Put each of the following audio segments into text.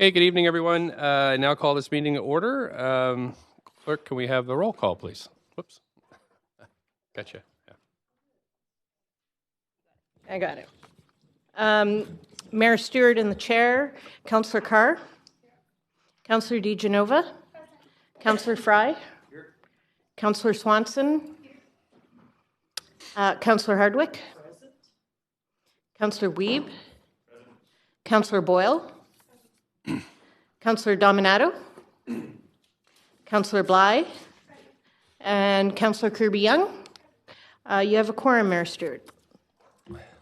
Okay, good evening, everyone. I now call this meeting to order. Clerk, can we have the roll call, please? Whoops. Gotcha. Yeah. I got it. Mayor Stewart in the chair, Councillor Carr, Councillor DeGenova, Councillor Fry, Councillor Swanson, Councillor Hardwick, Councillor Wiebe, Councillor Boyle, Councillor Dominato, Councillor Bly, and Councillor Kirby-Young. You have a quorum, Mayor Stewart.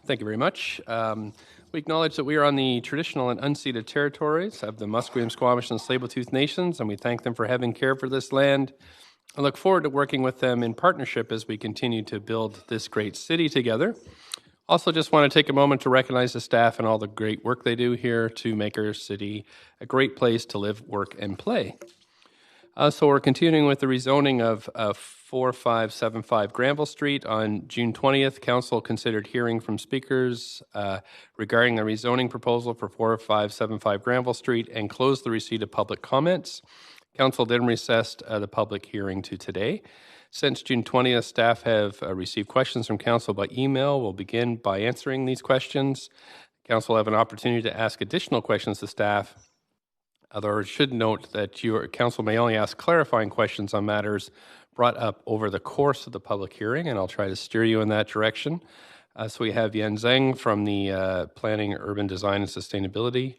Thank you very much. We acknowledge that we are on the traditional and unceded territories of the Musqueam, Squamish, and Tsleil-Waututh nations, and we thank them for having care for this land. I look forward to working with them in partnership as we continue to build this great city together. Also, just want to take a moment to recognize the staff and all the great work they do here to make our city a great place to live, work, and play. So we're continuing with the rezoning of 4575 Granville Street. On June 20th, Council considered hearing from speakers regarding the rezoning proposal for 4575 Granville Street and closed the receipt of public comments. Council then recessed the public hearing to today. Since June 20th, staff have received questions from Council by email. We'll begin by answering these questions. Council will have an opportunity to ask additional questions to staff. Although I should note that your Council may only ask clarifying questions on matters brought up over the course of the public hearing, and I'll try to steer you in that direction. So we have Yan Zheng from the Planning, Urban Design and Sustainability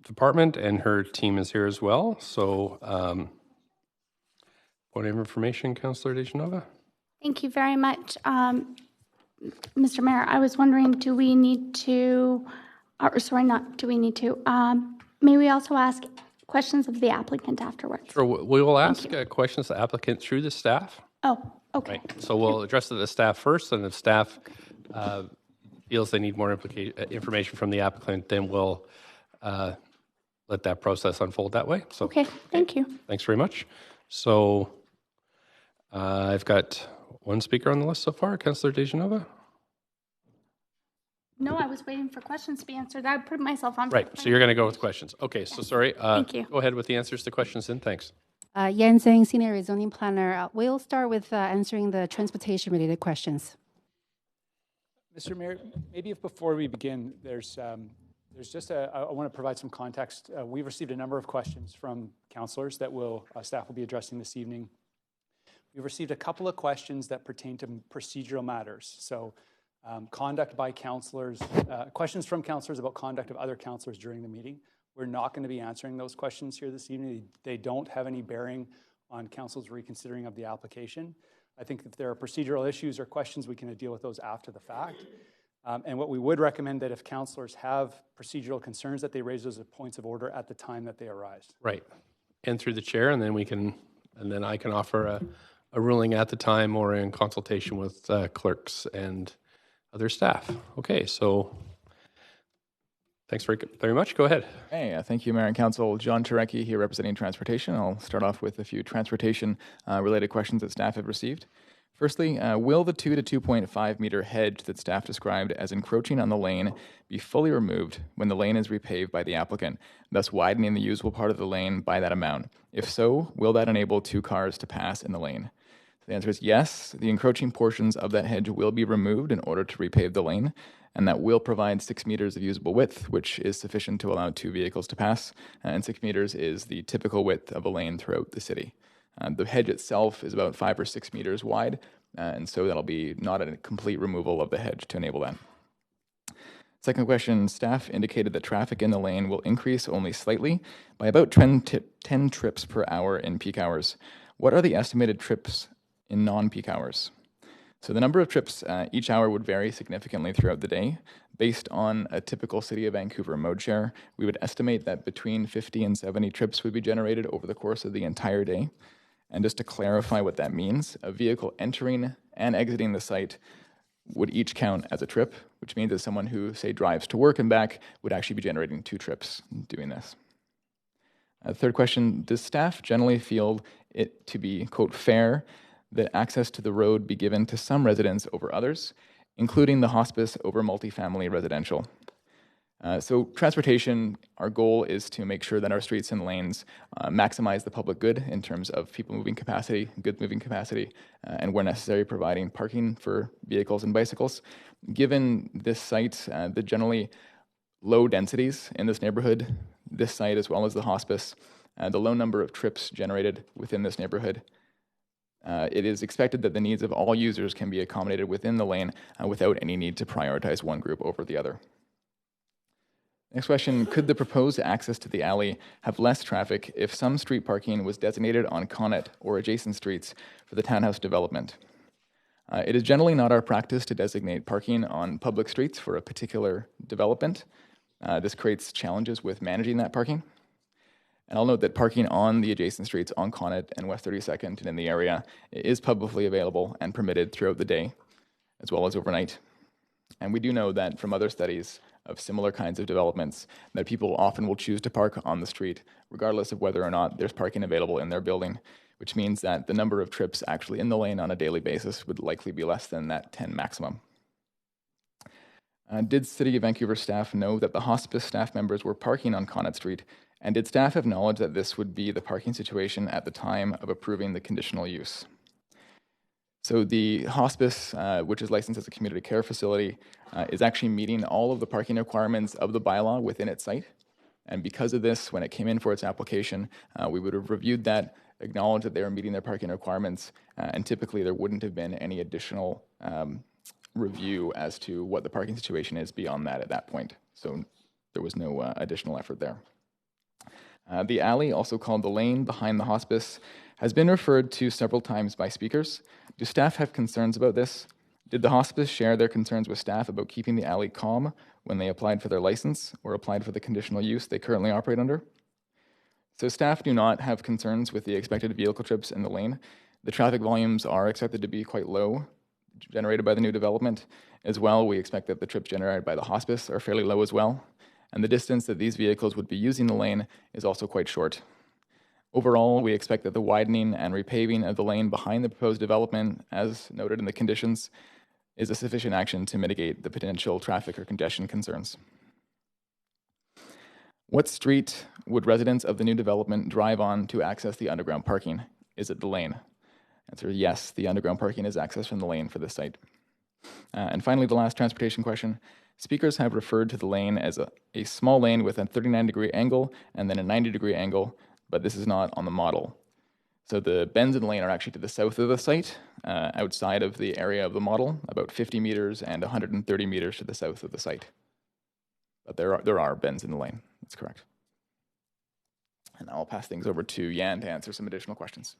Department, and her team is here as well. So point of information, Councillor DeGenova. Thank you very much. Mr. Mayor, I was wondering, do we need to, may we also ask questions of the applicant afterwards? Sure, we will ask questions to the applicant through the staff. Oh, okay. Right. So we'll address it to the staff first, and if staff feels they need more information from the applicant, then we'll let that process unfold that way. So, okay, thank you. Thanks very much. So I've got one speaker on the list so far, Councillor DeGenova. No, I was waiting for questions to be answered. I put myself on. Right, so you're going to go with questions. Okay, so sorry. Thank you. Go ahead with the answers to questions then. Thanks. Yan Zheng, Senior Rezoning Planner. We'll start with answering the transportation-related questions. Mr. Mayor, maybe if before we begin, there's just I want to provide some context. We've received a number of questions from councillors that staff will be addressing this evening. We've received a couple of questions that pertain to procedural matters. So conduct by councillors, questions from councillors about conduct of other councillors during the meeting. We're not going to be answering those questions here this evening. They don't have any bearing on council's reconsidering of the application. I think if there are procedural issues or questions, we can deal with those after the fact. And what we would recommend that if councillors have procedural concerns, that they raise those as points of order at the time that they arise. Right, and through the chair, and then I can offer a ruling at the time or in consultation with clerks and other staff. Okay, so thanks very much. Go ahead. Hey, thank you, Mayor and Council. John Turecki here representing transportation. I'll start off with a few transportation related questions that staff have received. Firstly, will the 2 to 2.5 meter hedge that staff described as encroaching on the lane be fully removed when the lane is repaved by the applicant, thus widening the usable part of the lane by that amount? If so, will that enable 2 cars to pass in the lane? The answer is yes. The encroaching portions of that hedge will be removed in order to repave the lane, and that will provide 6 meters of usable width, which is sufficient to allow 2 vehicles to pass, and 6 meters is the typical width of a lane throughout the city. The hedge itself is about 5 or 6 meters wide, and so that'll be not a complete removal of the hedge to enable that. Second question, staff indicated that traffic in the lane will increase only slightly by about 10 trips per hour in peak hours. What are the estimated trips in non-peak hours? So the number of trips each hour would vary significantly throughout the day. Based on a typical City of Vancouver mode share, we would estimate that between 50 and 70 trips would be generated over the course of the entire day. And just to clarify what that means, a vehicle entering and exiting the site would each count as a trip, which means that someone who, say, drives to work and back would actually be generating 2 trips doing this. Third question, does staff generally feel it to be, quote, fair that access to the road be given to some residents over others, including the hospice over multifamily residential? So transportation, our goal is to make sure that our streets and lanes maximize the public good in terms of people moving capacity, goods moving capacity, and where necessary, providing parking for vehicles and bicycles. Given this site, the generally low densities in this neighborhood, this site as well as the hospice, the low number of trips generated within this neighborhood, it is expected that the needs of all users can be accommodated within the lane without any need to prioritize one group over the other. Next question, could the proposed access to the alley have less traffic if some street parking was designated on Connet or adjacent streets for the townhouse development? It is generally not our practice to designate parking on public streets for a particular development. This creates challenges with managing that parking. And I'll note that parking on the adjacent streets on Connet and West 32nd and in the area is publicly available and permitted throughout the day, as well as overnight. And we do know that from other studies of similar kinds of developments that people often will choose to park on the street, regardless of whether or not there's parking available in their building, which means that the number of trips actually in the lane on a daily basis would likely be less than that 10 maximum. Did City of Vancouver staff know that the hospice staff members were parking on Connet Street, and did staff have knowledge that this would be the parking situation at the time of approving the conditional use? So the hospice, which is licensed as a community care facility, is actually meeting all of the parking requirements of the bylaw within its site. And because of this, when it came in for its application, we would have reviewed that, acknowledged that they were meeting their parking requirements, and typically there wouldn't have been any additional review as to what the parking situation is beyond that at that point. So there was no additional effort there. The alley, also called the lane behind the hospice, has been referred to several times by speakers. Do staff have concerns about this? Did the hospice share their concerns with staff about keeping the alley calm when they applied for their license or applied for the conditional use they currently operate under? So staff do not have concerns with the expected vehicle trips in the lane. The traffic volumes are expected to be quite low, generated by the new development. As well, we expect that the trips generated by the hospice are fairly low as well. And the distance that these vehicles would be using the lane is also quite short. Overall, we expect that the widening and repaving of the lane behind the proposed development, as noted in the conditions, is a sufficient action to mitigate the potential traffic or congestion concerns. What street would residents of the new development drive on to access the underground parking? Is it the lane? Answer, yes, the underground parking is accessed from the lane for this site. And finally, the last transportation question. Speakers have referred to the lane as a small lane with a 39-degree angle and then a 90-degree angle, but this is not on the model. So the bends in the lane are actually to the south of the site, outside of the area of the model, about 50 meters and 130 meters to the south of the site. But there are bends in the lane, that's correct. And I'll pass things over to Yan to answer some additional questions.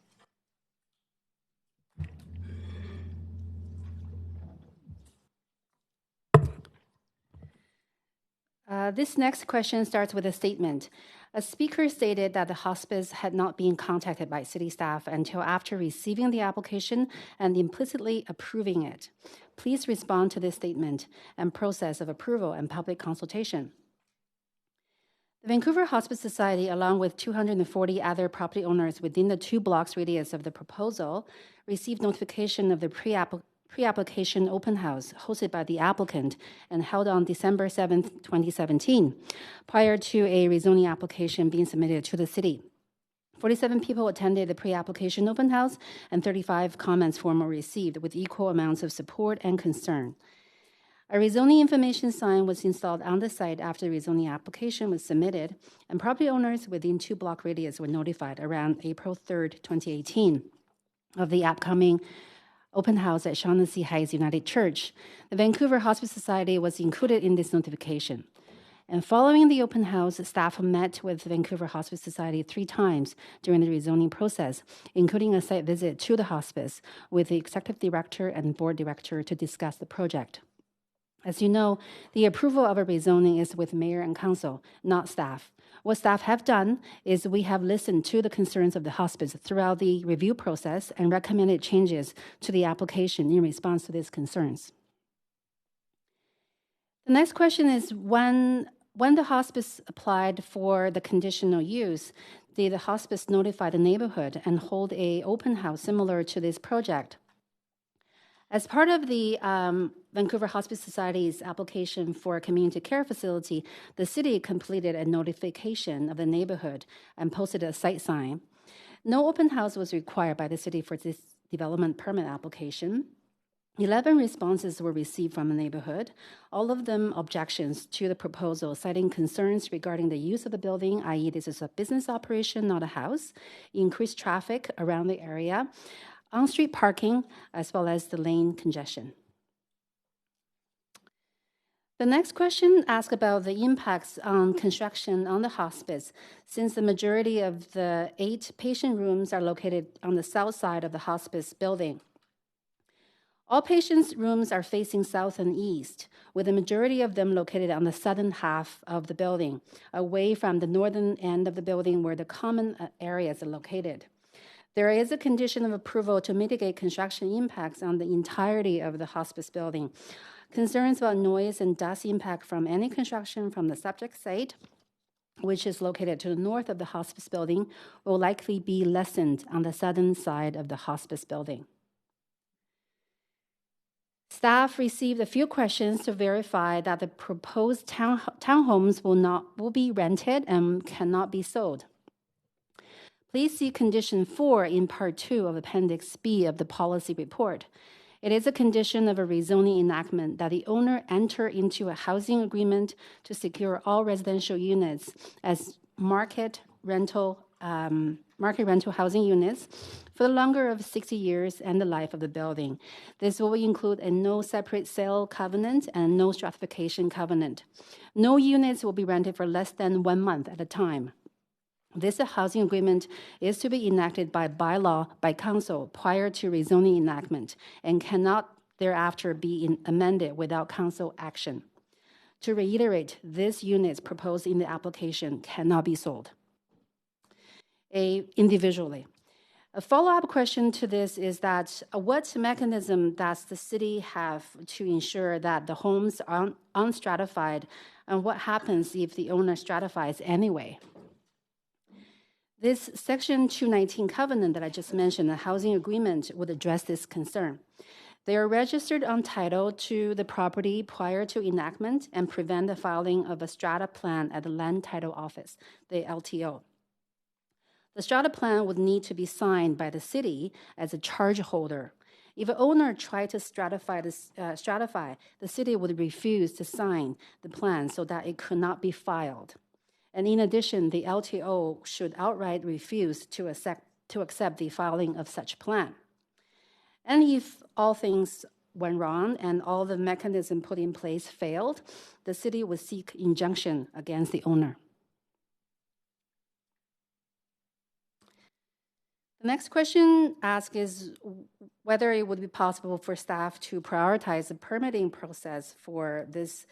This next question starts with a statement. A speaker stated that the hospice had not been contacted by city staff until after receiving the application and implicitly approving it. Please respond to this statement and process of approval and public consultation. The Vancouver Hospice Society, along with 240 other property owners within the 2 blocks radius of the proposal, received notification of the pre-application open house hosted by the applicant and held on December 7th, 2017, prior to a rezoning application being submitted to the city. 47 people attended the pre-application open house and 35 comments form were received with equal amounts of support and concern. A rezoning information sign was installed on the site after the rezoning application was submitted, and property owners within 2 block radius were notified around April 3rd, 2018 of the upcoming open house at Shaughnessy Heights United Church. The Vancouver Hospice Society was included in this notification. And following the open house, staff met with the Vancouver Hospice Society 3 times during the rezoning process, including a site visit to the hospice with the executive director and board director to discuss the project. As you know, the approval of a rezoning is with mayor and council, not staff. What staff have done is we have listened to the concerns of the hospice throughout the review process and recommended changes to the application in response to these concerns. The next question is when the hospice applied for the conditional use, did the hospice notify the neighborhood and hold an open house similar to this project? As part of the Vancouver Hospice Society's application for a community care facility, the city completed a notification of the neighborhood and posted a site sign. No open house was required by the city for this development permit application. 11 responses were received from the neighborhood, all of them objections to the proposal, citing concerns regarding the use of the building, i.e. this is a business operation, not a house, increased traffic around the area, on-street parking, as well as the lane congestion. The next question asks about the impacts on construction on the hospice, since the majority of the 8 patient rooms are located on the south side of the hospice building. All patients' rooms are facing south and east, with the majority of them located on the southern half of the building, away from the northern end of the building where the common areas are located. There is a condition of approval to mitigate construction impacts on the entirety of the hospice building. Concerns about noise and dust impact from any construction from the subject site, which is located to the north of the hospice building, will likely be lessened on the southern side of the hospice building. Staff received a few questions to verify that the proposed townhomes will be rented and cannot be sold. Please see Condition 4 in Part 2 of Appendix B of the policy report. It is a condition of a rezoning enactment that the owner enter into a housing agreement to secure all residential units as market rental housing units for the longer of 60 years and the life of the building. This will include a no separate sale covenant and no stratification covenant. No units will be rented for less than 1 month at a time. This housing agreement is to be enacted by bylaw by council prior to rezoning enactment and cannot thereafter be amended without council action. To reiterate, these units proposed in the application cannot be sold individually. A follow-up question to this is that what mechanism does the city have to ensure that the homes are unstratified, and what happens if the owner stratifies anyway? This Section 219 covenant that I just mentioned, the housing agreement, would address this concern. They are registered on title to the property prior to enactment and prevent the filing of a strata plan at the Land Title Office, the LTO. The strata plan would need to be signed by the city as a charge holder. If an owner tried to stratify, the city would refuse to sign the plan so that it could not be filed. And in addition, the LTO should outright refuse to accept the filing of such plan. And if all things went wrong and all the mechanism put in place failed, the city would seek injunction against the owner. The next question asked is whether it would be possible for staff to prioritize the permitting process for this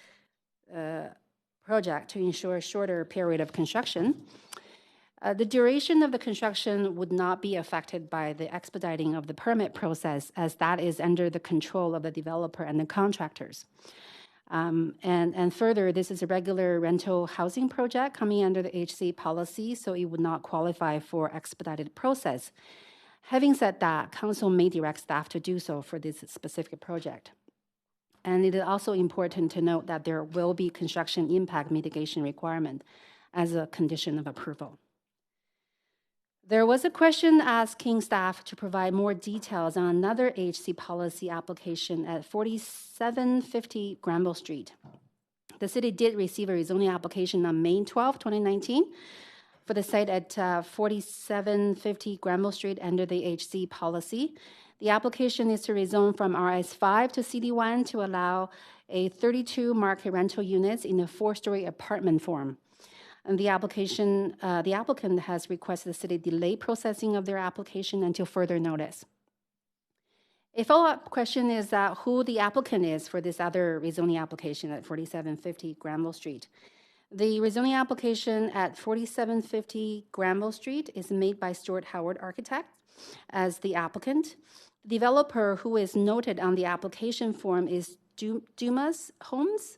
project to ensure a shorter period of construction. The duration of the construction would not be affected by the expediting of the permit process, as that is under the control of the developer and the contractors. And further, this is a regular rental housing project coming under the HC policy, so it would not qualify for expedited process. Having said that, council may direct staff to do so for this specific project. And it is also important to note that there will be construction impact mitigation requirement as a condition of approval. There was a question asking staff to provide more details on another HC policy application at 4750 Granville Street. The city did receive a rezoning application on May 12, 2019 for the site at 4750 Granville Street under the HC policy. The application is to rezone from RS5 to CD1 to allow a 32 market rental units in a 4-story apartment form. And the applicant has requested the city delay processing of their application until further notice. A follow-up question is who the applicant is for this other rezoning application at 4750 Granville Street. The rezoning application at 4750 Granville Street is made by Stuart Howard Architect as the applicant. The developer who is noted on the application form is Dumas Homes.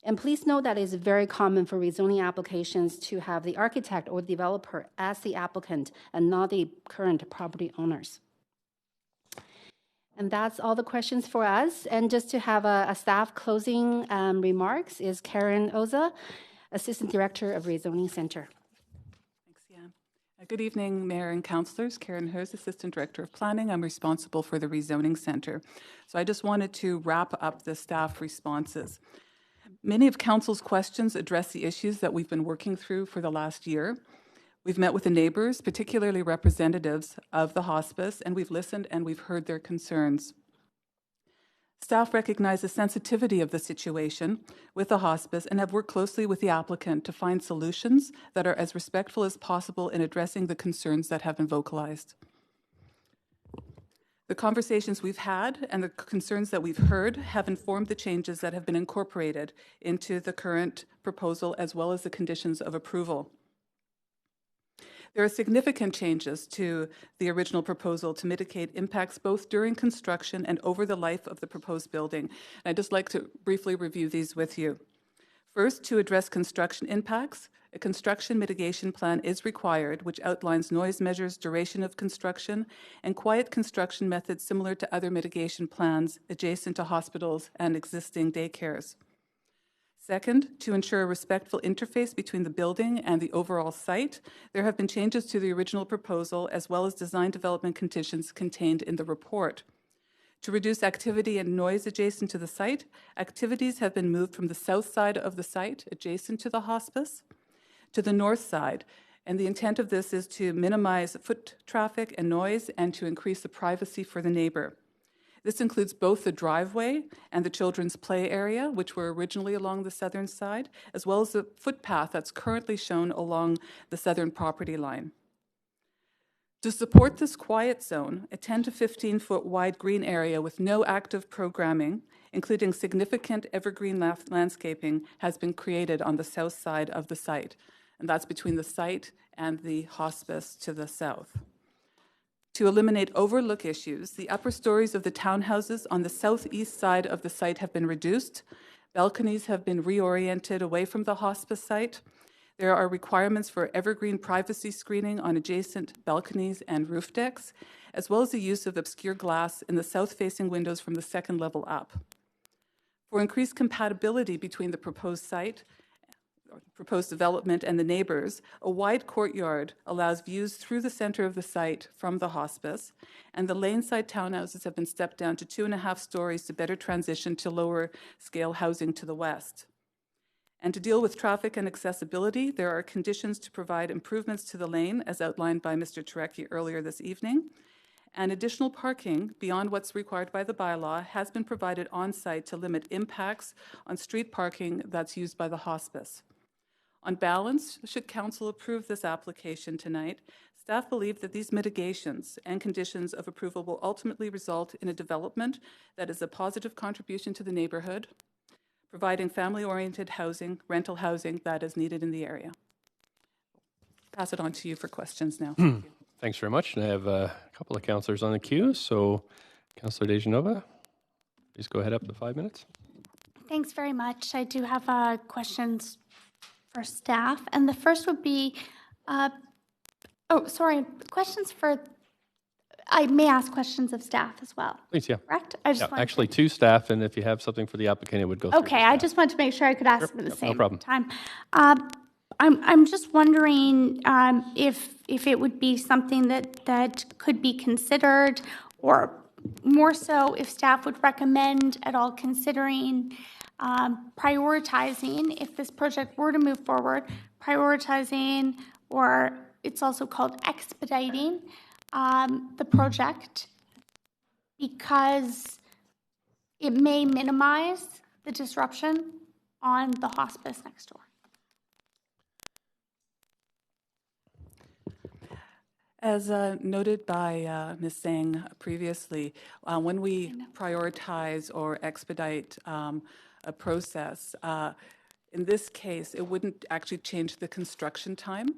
And please note that it is very common for rezoning applications to have the architect or developer as the applicant and not the current property owners. And that's all the questions for us. And just to have a staff closing remarks is Karen Oza, Assistant Director of Rezoning Center. Thanks, Jan. Good evening, Mayor and Councillors. Karen Hers, Assistant Director of Planning. I'm responsible for the Rezoning Center. So I just wanted to wrap up the staff responses. Many of Council's questions address the issues that we've been working through for the last year. We've met with the neighbors, particularly representatives of the hospice, and we've listened and we've heard their concerns. Staff recognize the sensitivity of the situation with the hospice and have worked closely with the applicant to find solutions that are as respectful as possible in addressing the concerns that have been vocalized. The conversations we've had and the concerns that we've heard have informed the changes that have been incorporated into the current proposal as well as the conditions of approval. There are significant changes to the original proposal to mitigate impacts both during construction and over the life of the proposed building. And I'd just like to briefly review these with you. First, to address construction impacts, a construction mitigation plan is required, which outlines noise measures, duration of construction, and quiet construction methods similar to other mitigation plans adjacent to hospitals and existing daycares. Second, to ensure a respectful interface between the building and the overall site, there have been changes to the original proposal as well as design development conditions contained in the report. To reduce activity and noise adjacent to the site, activities have been moved from the south side of the site, adjacent to the hospice, to the north side. And the intent of this is to minimize foot traffic and noise and to increase the privacy for the neighbor. This includes both the driveway and the children's play area, which were originally along the southern side, as well as the footpath that's currently shown along the southern property line. To support this quiet zone, a 10 to 15 foot wide green area with no active programming, including significant evergreen landscaping, has been created on the south side of the site, and that's between the site and the hospice to the south. To eliminate overlook issues, the upper stories of the townhouses on the southeast side of the site have been reduced. Balconies have been reoriented away from the hospice site. There are requirements for evergreen privacy screening on adjacent balconies and roof decks, as well as the use of obscure glass in the south-facing windows from the second level up. For increased compatibility between the proposed site, proposed development and the neighbors, a wide courtyard allows views through the center of the site from the hospice, and the laneside townhouses have been stepped down to 2.5 stories to better transition to lower scale housing to the west. And to deal with traffic and accessibility, there are conditions to provide improvements to the lane, as outlined by Mr. Turecki earlier this evening. And additional parking beyond what's required by the bylaw has been provided on site to limit impacts on street parking that's used by the hospice. On balance, should Council approve this application tonight, staff believe that these mitigations and conditions of approval will ultimately result in a development that is a positive contribution to the neighborhood, providing family-oriented housing, rental housing that is needed in the area. Pass it on to you for questions now. Thank you. Thanks very much. And I have a couple of councillors on the queue. So, Councillor Dejanova, please go ahead up to 5 minutes. Thanks very much. I do have questions for staff. And the first would be, questions for, I may ask questions of staff as well. Please, yeah. Correct? I just Yeah, wanted actually, two staff, and if you have something for the applicant, it would go through Okay, the I staff. just wanted to make sure I could ask them at the no same problem. time. I'm just wondering if it would be something that could be considered, or more so if staff would recommend at all considering prioritizing, if this project were to move forward, prioritizing, or it's also called expediting the project, because it may minimize the disruption on the hospice next door. As noted by Ms. Sang previously, when we prioritize or expedite a process, in this case, it wouldn't actually change the construction time.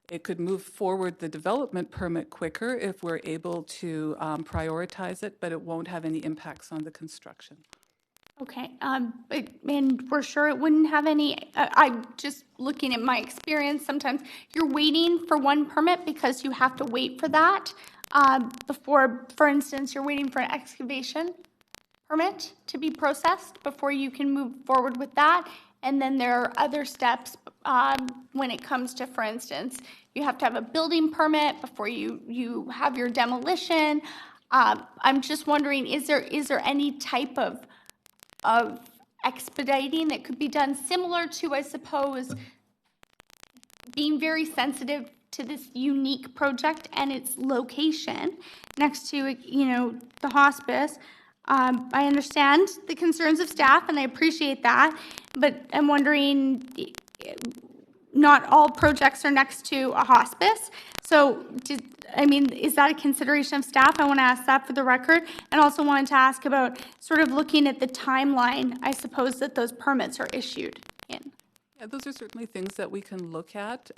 It could move forward the development permit quicker if we're able to prioritize it, but it won't have any impacts on the construction. Okay, and we're sure it wouldn't have any, I'm just looking at my experience, sometimes you're waiting for one permit because you have to wait for that, before, for instance, you're waiting for an excavation permit to be processed before you can move forward with that. And then there are other steps when it comes to, for instance, you have to have a building permit before you have your demolition. I'm just wondering, is there any type of expediting that could be done similar to, I suppose, being very sensitive to this unique project and its location next to, the hospice? I understand the concerns of staff, and I appreciate that, but I'm wondering, not all projects are next to a hospice. So, is that a consideration of staff? I want to ask that for the record, and also wanted to ask about sort of looking at the timeline, I suppose, that those permits are issued in. Yeah, those are certainly things that we can look at.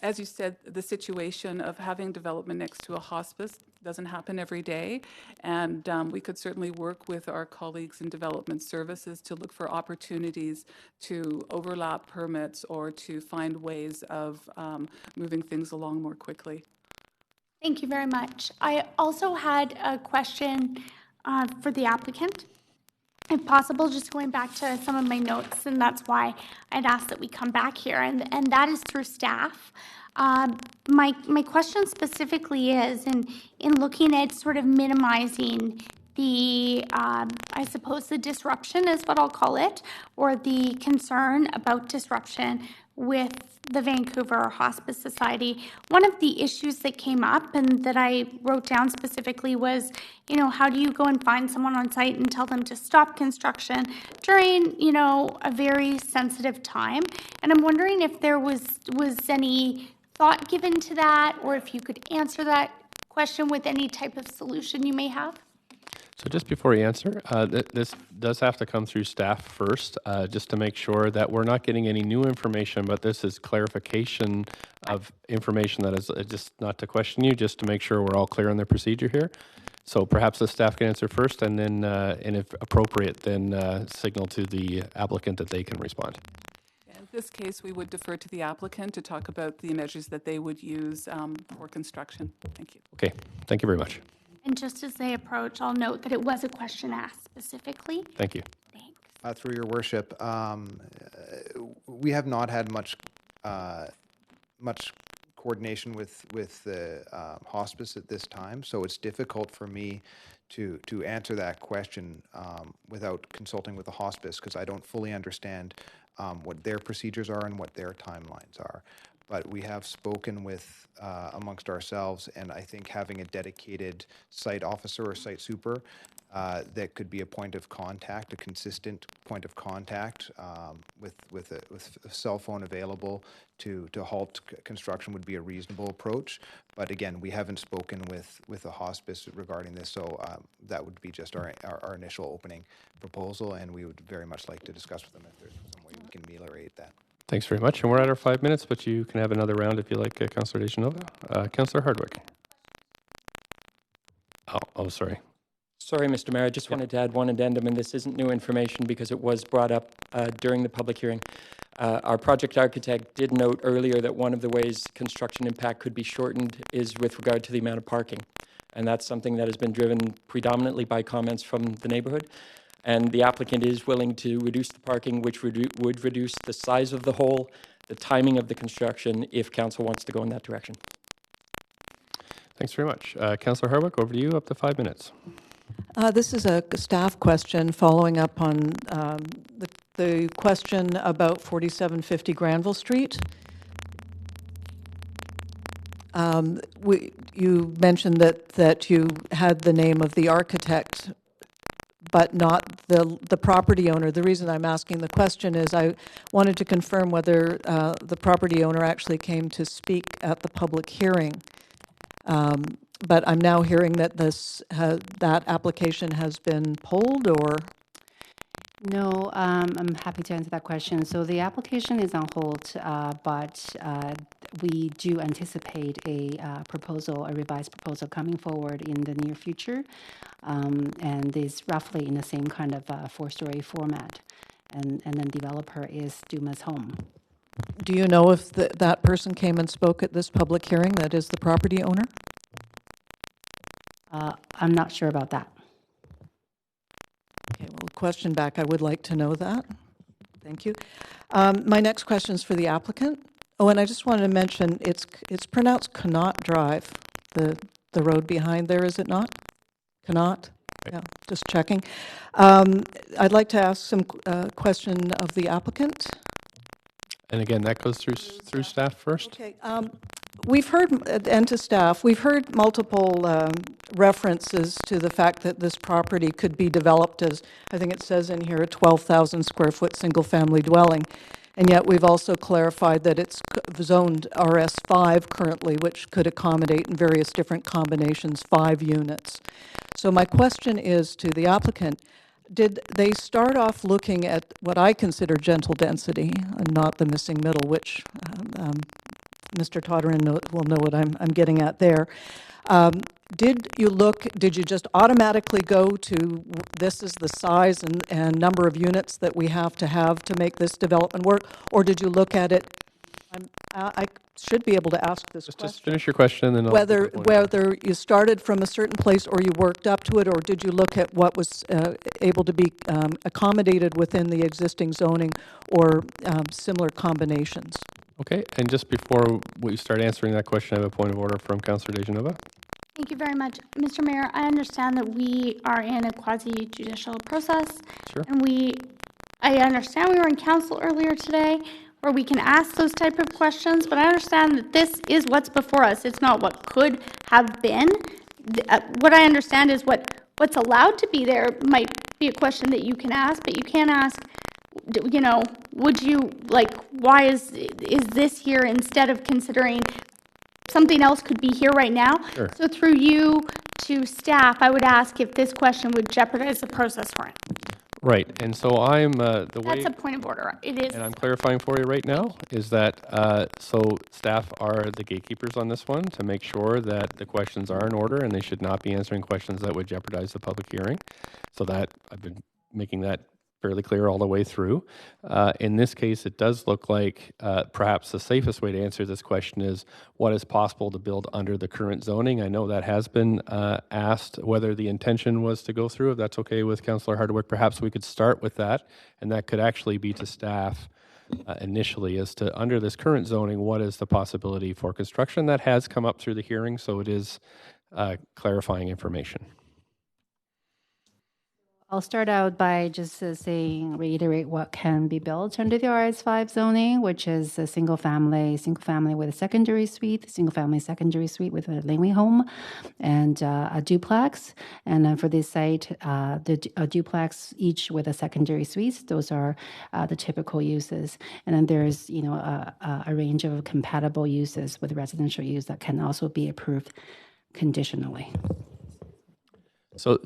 As you said, the situation of having development next to a hospice doesn't happen every day, and we could certainly work with our colleagues in development services to look for opportunities to overlap permits or to find ways of moving things along more quickly. Thank you very much. I also had a question for the applicant. If possible, just going back to some of my notes, and that's why I'd asked that we come back here, and that is through staff. My question specifically is, in looking at sort of minimizing the, I suppose the disruption is what I'll call it, or the concern about disruption with the Vancouver Hospice Society. One of the issues that came up and that I wrote down specifically was, how do you go and find someone on site and tell them to stop construction during, a very sensitive time? And I'm wondering if there was any thought given to that, or if you could answer that question with any type of solution you may have. So just before you answer, this does have to come through staff first, just to make sure that we're not getting any new information, but this is clarification of information that is just not to question you, just to make sure we're all clear on the procedure here. So perhaps the staff can answer first, and then, and if appropriate, then signal to the applicant that they can respond. In this case, we would defer to the applicant to talk about the measures that they would use for construction. Thank you. Okay, thank you very much. And just as they approach, I'll note that it was a question asked specifically. Thank you. Thanks. Through your worship, we have not had much coordination with the hospice at this time, so it's difficult for me to answer that question without consulting with the hospice, because I don't fully understand what their procedures are and what their timelines are. But we have spoken with amongst ourselves, and I think having a dedicated site officer or site super that could be a point of contact, a consistent point of contact with a cell phone available to halt construction would be a reasonable approach. But again, we haven't spoken with the hospice regarding this, so that would be just our initial opening proposal, and we would very much like to discuss with them if there's some way we can ameliorate that. Thanks very much. And we're at our 5 minutes, but you can have another round if you like, Councillor Deschanova. Councillor Hardwick. Oh, sorry. Sorry, Mr. Mayor. I just wanted to add one addendum, and this isn't new information because it was brought up during the public hearing. Our project architect did note earlier that one of the ways construction impact could be shortened is with regard to the amount of parking. And that's something that has been driven predominantly by comments from the neighborhood. And the applicant is willing to reduce the parking, which would reduce the size of the hole, the timing of the construction, if council wants to go in that direction. Thanks very much. Councillor Hardwick, over to you, up to 5 minutes. This is a staff question following up on the question about 4750 Granville Street. You mentioned that you had the name of the architect, but not the property owner. The reason I'm asking the question is I wanted to confirm whether the property owner actually came to speak at the public hearing. But I'm now hearing that that application has been pulled, or? No, I'm happy to answer that question. So the application is on hold, but we do anticipate a revised proposal coming forward in the near future, and is roughly in the same kind of 4-story format. And then developer is Dumas Home. Do you know if that person came and spoke at this public hearing, that is the property owner? I'm not sure about that. Okay, well, question back, I would like to know that. Thank you. My next question is for the applicant. Oh, and I just wanted to mention, it's pronounced Cannot Drive, the road behind there, is it not? Cannot? Yeah, just checking. I'd like to ask some question of the applicant. And again, that goes through staff first. Okay, we've heard, and to staff, we've heard multiple references to the fact that this property could be developed as, I think it says in here, a 12,000 square foot single-family dwelling. And yet we've also clarified that it's zoned RS5 currently, which could accommodate in various different combinations 5 units. So my question is to the applicant, did they start off looking at what I consider gentle density and not the missing middle, which Mr. Todderin will know what I'm getting at there. Did you just automatically go to this is the size and number of units that we have to make this development work, or did you look at it, I should be able to ask this question. Just finish your question and then I'll whether you started from a certain place or you worked up to it, or did you look at what was able to be accommodated within the existing zoning or similar combinations? Okay, and just before we start answering that question, I have a point of order from Councillor Dejanova. Thank you very much. Mr. Mayor, I understand that we are in a quasi-judicial process. Sure. And I understand we were in council earlier today where we can ask those type of questions, but I understand that this is what's before us. It's not what could have been. What I understand is what's allowed to be there might be a question that you can ask, but you can't ask, you know, would you, like, why is this here instead of considering something else could be here right now? Sure. So through you to staff, I would ask if this question would jeopardize the process for it. Right, and so I'm the way... That's a point of order. It is. And I'm clarifying for you right now, is that, so staff are the gatekeepers on this one to make sure that the questions are in order and they should not be answering questions that would jeopardize the public hearing. So that, I've been making that fairly clear all the way through. In this case, it does look like perhaps the safest way to answer this question is what is possible to build under the current zoning. I know that has been asked whether the intention was to go through. If that's okay with Councillor Hardwick, perhaps we could start with that, and that could actually be to staff initially as to under this current zoning, what is the possibility for construction. That has come up through the hearing, so it is clarifying information. I'll start out by just reiterate what can be built under the RS5 zoning, which is a single family with a secondary suite, single family secondary suite with a laneway home, and a duplex. And then for this site, a duplex each with a secondary suite. Those are the typical uses. And then there's, you know, a range of compatible uses with residential use that can also be approved conditionally. So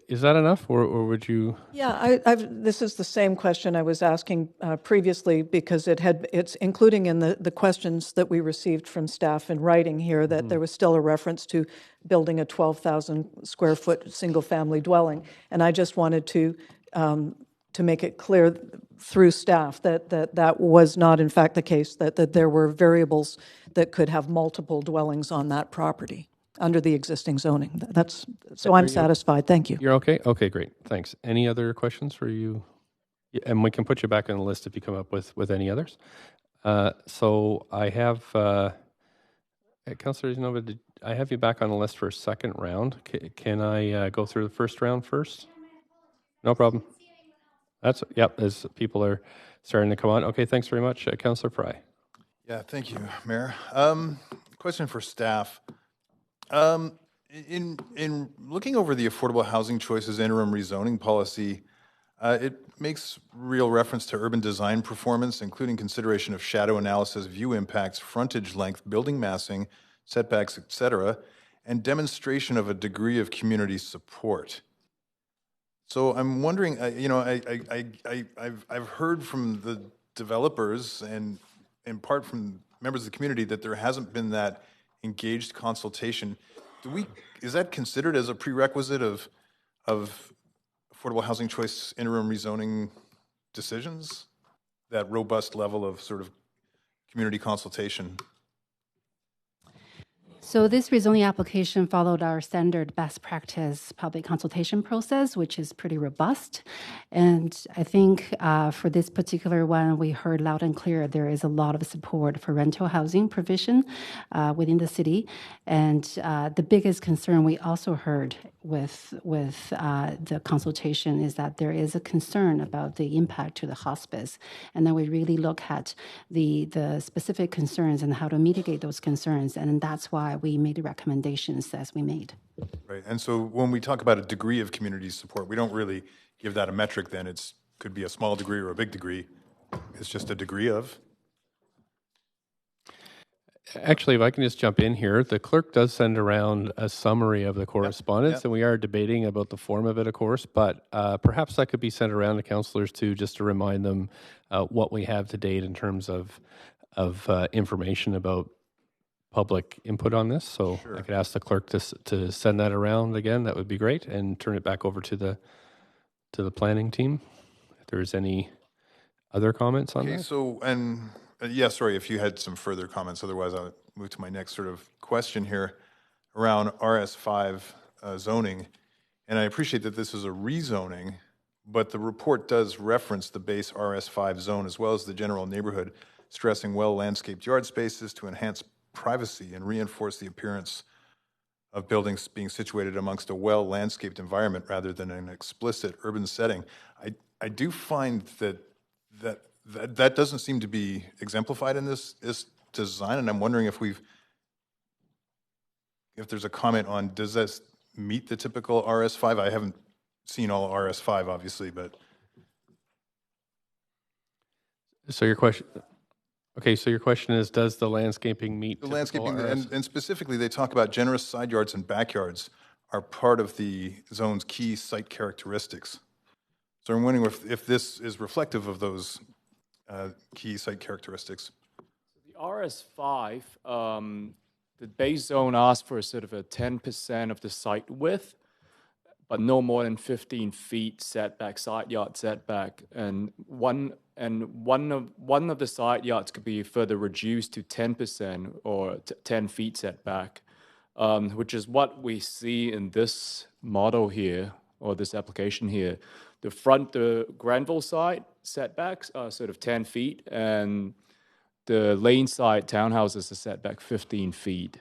is that enough, or would you? Yeah, this is the same question I was asking previously, because it's including in the questions that we received from staff in writing here that there was still a reference to building a 12,000 square foot single family dwelling, and I just wanted to make it clear through staff that was not in fact the case, that there were variables that could have multiple dwellings on that property under the existing zoning. So I'm satisfied. Thank you. You're okay? Okay, great. Thanks. Any other questions for you? Yeah, and we can put you back on the list if you come up with any others. So I have, Councillor Isanova, I have you back on the list for a second round. Can I go through the first round first? No problem. Yep, as people are starting to come on. Okay, thanks very much. Councillor Fry. Yeah, thank you, Mayor. Question for staff. In looking over the Affordable Housing Choices interim rezoning policy, it makes real reference to urban design performance, including consideration of shadow analysis, view impacts, frontage length, building massing, setbacks, etc., and demonstration of a degree of community support. So I'm wondering, I've heard from the developers and in part from members of the community that there hasn't been that engaged consultation. Is that considered as a prerequisite of affordable housing choice interim rezoning decisions? That robust level of sort of community consultation? So this rezoning application followed our standard best practice public consultation process, which is pretty robust. And I think for this particular one, we heard loud and clear there is a lot of support for rental housing provision within the city. And the biggest concern we also heard with the consultation is that there is a concern about the impact to the hospice. And then we really look at the specific concerns and how to mitigate those concerns. And that's why we made the recommendations as we made. Right. And so when we talk about a degree of community support, we don't really give that a metric then. It could be a small degree or a big degree. It's just a degree of. Actually, if I can just jump in here, the clerk does send around a summary of the correspondence, and we are debating about the form of it, of course, but perhaps that could be sent around to councillors too, just to remind them what we have to date in terms of information about public input on this. So I could ask the clerk to send that around again. That would be great, and turn it back over to the planning team. If there's any other comments on that. Okay, so, and yeah, sorry if you had some further comments. Otherwise, I'll move to my next sort of question here around RS5 zoning. And I appreciate that this is a rezoning, but the report does reference the base RS5 zone as well as the general neighborhood, stressing well-landscaped yard spaces to enhance privacy and reinforce the appearance of buildings being situated amongst a well-landscaped environment rather than an explicit urban setting. I do find that doesn't seem to be exemplified in this design, and I'm wondering if there's a comment on, does this meet the typical RS5? I haven't seen all RS5, obviously, but. So your question, okay, so your question is, does the landscaping meet The typical landscaping, and specifically, they talk about generous side yards and backyards are part of the zone's key site characteristics. So I'm wondering if this is reflective of those key site characteristics. The RS5, the base zone asks for sort of a 10% of the site width, but no more than 15 feet setback, side yard setback, and one of the side yards could be further reduced to 10% or 10 feet setback, which is what we see in this model here, or this application here. The Granville side setbacks are sort of 10 feet, and the lane side townhouses are setback 15 feet.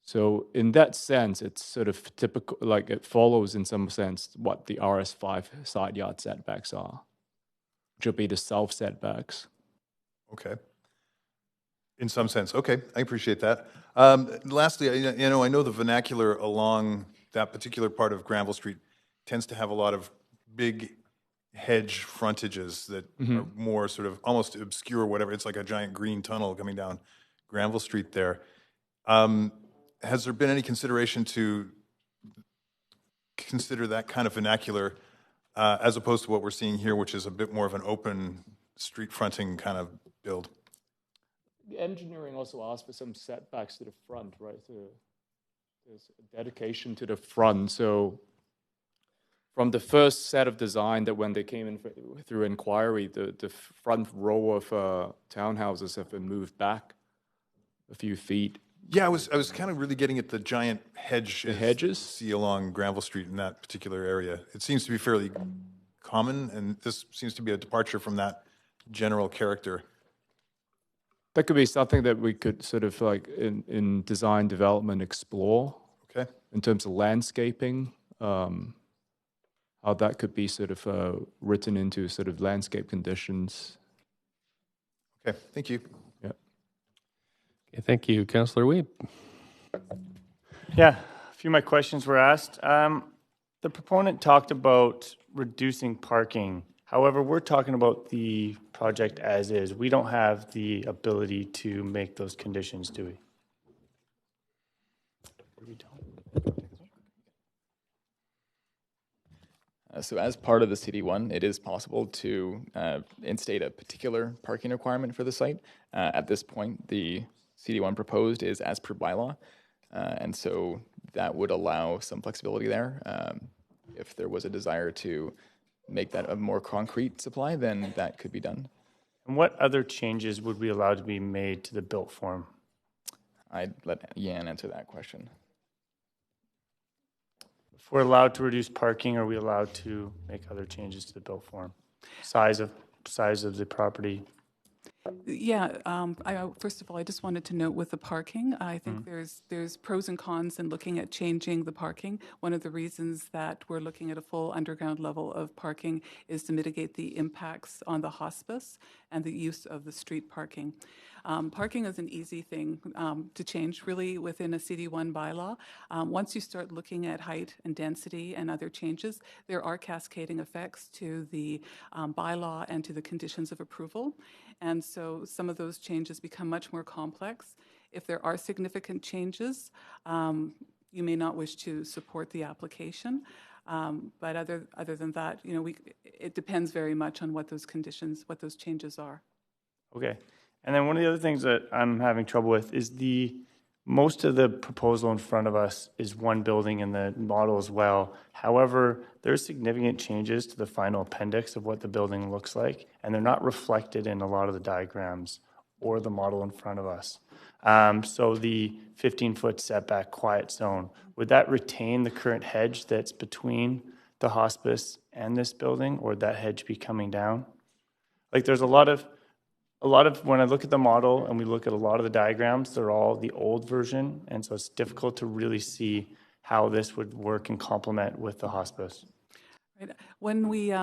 So in that sense, it's sort of typical, like it follows in some sense what the RS5 side yard setbacks are, which will be the south setbacks. Okay. In some sense. Okay, I appreciate that. Lastly, I know the vernacular along that particular part of Granville Street tends to have a lot of big hedge frontages that are more sort of almost obscure, whatever. It's like a giant green tunnel coming down Granville Street there. Has there been any consideration to consider that kind of vernacular as opposed to what we're seeing here, which is a bit more of an open street fronting kind of build? The engineering also asks for some setbacks to the front, right? So there's a dedication to the front. So from the first set of design that when they came in through inquiry, the front row of townhouses have been moved back a few feet. Yeah, I was kind of really getting at the giant hedges you see along Granville Street in that particular area. It seems to be fairly common, and this seems to be a departure from that general character. That could be something that we could sort of like in design development explore. Okay. In terms of landscaping, how that could be sort of written into sort of landscape conditions. Okay, thank you. Yeah. Okay, thank you. Councillor Weed. Yeah, a few of my questions were asked. The proponent talked about reducing parking. However, we're talking about the project as is. We don't have the ability to make those conditions, do we? We don't. So as part of the CD1, it is possible to instate a particular parking requirement for the site. At this point, the CD1 proposed is as per bylaw, and so that would allow some flexibility there. If there was a desire to make that a more concrete supply, then that could be done. And what other changes would we allow to be made to the built form? I'd let Yan answer that question. If we're allowed to reduce parking, are we allowed to make other changes to the built form? Size of the property. Yeah, first of all, I just wanted to note with the parking, I think there's pros and cons in looking at changing the parking. One of the reasons that we're looking at a full underground level of parking is to mitigate the impacts on the hospice and the use of the street parking. Parking is an easy thing to change, really, within a CD1 bylaw. Once you start looking at height and density and other changes, there are cascading effects to the bylaw and to the conditions of approval. And so some of those changes become much more complex. If there are significant changes, you may not wish to support the application. But other than that, it depends very much on what those conditions, what those changes are. Okay. And then one of the other things that I'm having trouble with is most of the proposal in front of us is one building in the model as well. However, there's significant changes to the final appendix of what the building looks like, and they're not reflected in a lot of the diagrams or the model in front of us. So the 15-foot setback quiet zone, would that retain the current hedge that's between the hospice and this building, or would that hedge be coming down? Like, there's a lot of when I look at the model and we look at a lot of the diagrams, they're all the old version, and so it's difficult to really see how this would work and complement with the hospice. Right. When we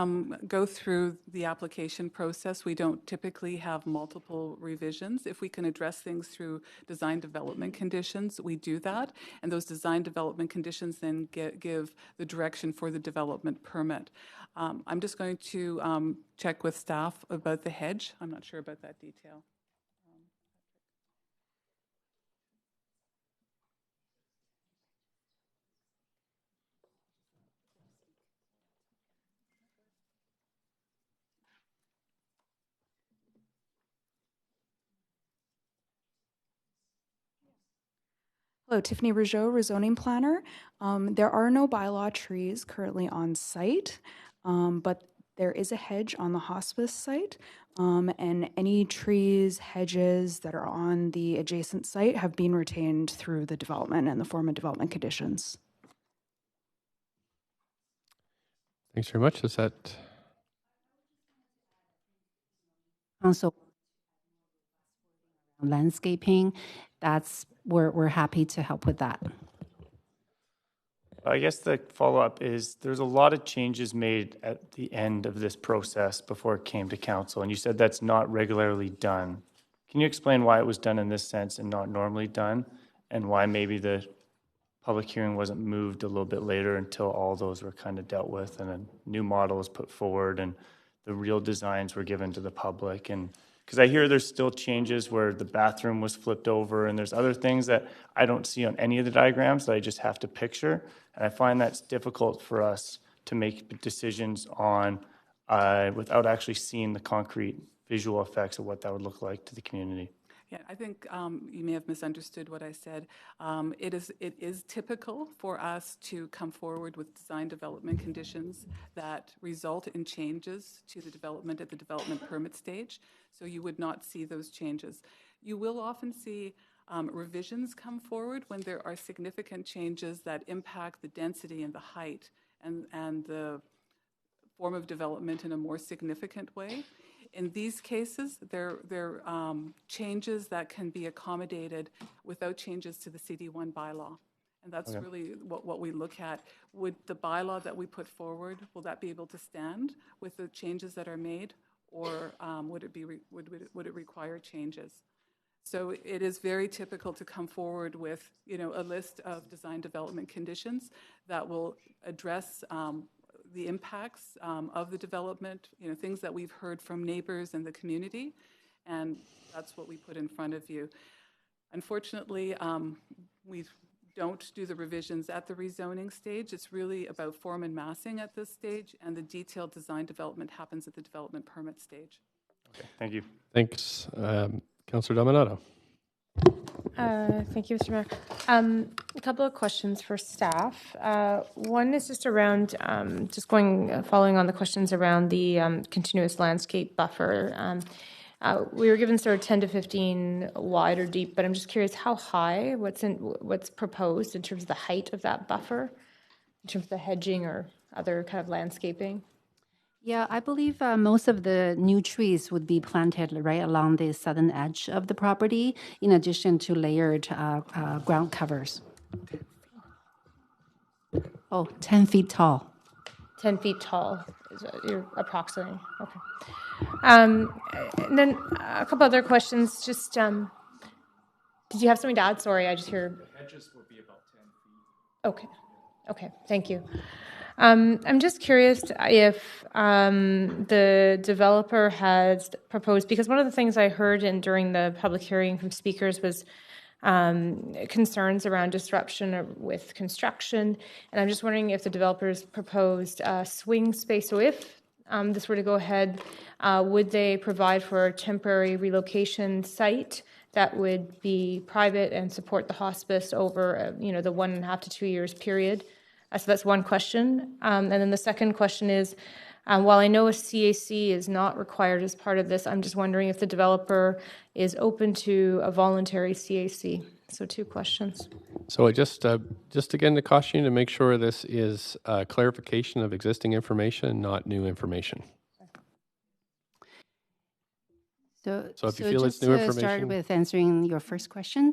go through the application process, we don't typically have multiple revisions. If we can address things through design development conditions, we do that, and those design development conditions then give the direction for the development permit. I'm just going to check with staff about the hedge. I'm not sure about that detail. Hello, Tiffany Rougeau, rezoning planner. There are no bylaw trees currently on site, but there is a hedge on the hospice site, and any trees, hedges that are on the adjacent site have been retained through the development and the form of development conditions. Thanks very much. Is that... Also, landscaping, we're happy to help with that. I guess the follow-up is there's a lot of changes made at the end of this process before it came to council, and you said that's not regularly done. Can you explain why it was done in this sense and not normally done, and why maybe the public hearing wasn't moved a little bit later until all those were kind of dealt with and a new model was put forward and the real designs were given to the public? And because I hear there's still changes where the bathroom was flipped over and there's other things that I don't see on any of the diagrams that I just have to picture. And I find that's difficult for us to make decisions on without actually seeing the concrete visual effects of what that would look like to the community. Yeah, I think you may have misunderstood what I said. It is typical for us to come forward with design development conditions that result in changes to the development at the development permit stage. So you would not see those changes. You will often see revisions come forward when there are significant changes that impact the density and the height and the form of development in a more significant way. In these cases, they're changes that can be accommodated without changes to the CD1 bylaw. And that's really what we look at. Would the bylaw that we put forward, will that be able to stand with the changes that are made, or would it require changes? So it is very typical to come forward with, a list of design development conditions that will address the impacts of the development, things that we've heard from neighbors and the community, and that's what we put in front of you. Unfortunately, we don't do the revisions at the rezoning stage. It's really about form and massing at this stage, and the detailed design development happens at the development permit stage. Okay, thank you. Thanks. Councillor Dominato. Thank you, Mr. Mayor. A couple of questions for staff. One is just around, following on the questions around the continuous landscape buffer. We were given sort of 10 to 15 wide or deep, but I'm just curious how high, what's proposed in terms of the height of that buffer, in terms of the hedging or other kind of landscaping? Yeah, I believe most of the new trees would be planted right along the southern edge of the property, in addition to layered ground covers. 10 feet tall. 10 feet tall is what you're approximating. Okay. And then a couple other questions. Just, did you have something to add? Sorry, I just hear. The hedges would be about 10 feet. Okay. Okay, thank you. I'm just curious if the developer has proposed, because one of the things I heard during the public hearing from speakers was concerns around disruption with construction, and I'm just wondering if the developers proposed swing space. So if this were to go ahead, would they provide for a temporary relocation site that would be private and support the hospice over, the 1.5 to 2 years period? So that's one question. And then the second question is, while I know a CAC is not required as part of this, I'm just wondering if the developer is open to a voluntary CAC. So 2 questions. So I just again to caution you to make sure this is clarification of existing information, not new information. So if you feel it's new just to information, start with answering your first question,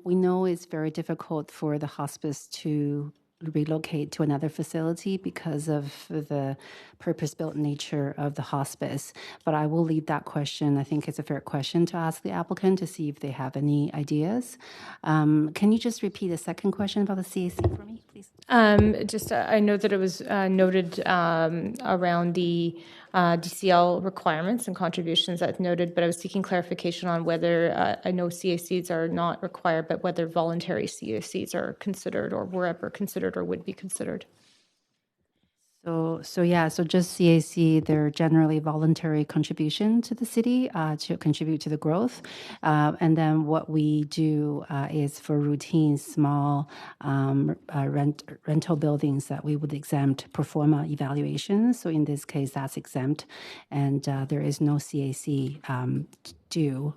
we know it's very difficult for the hospice to relocate to another facility because of the purpose-built nature of the hospice. But I will leave that question. I think it's a fair question to ask the applicant to see if they have any ideas. Can you just repeat the second question about the CAC for me, please? I know that it was noted around the DCL requirements and contributions that's noted, but I was seeking clarification on whether, I know CACs are not required, but whether voluntary CACs are considered or were ever considered or would be considered. So just CAC, they're generally voluntary contribution to the city to contribute to the growth. And then what we do is for routine small rental buildings that we would exempt pro forma evaluations. So in this case, that's exempt. And there is no CAC due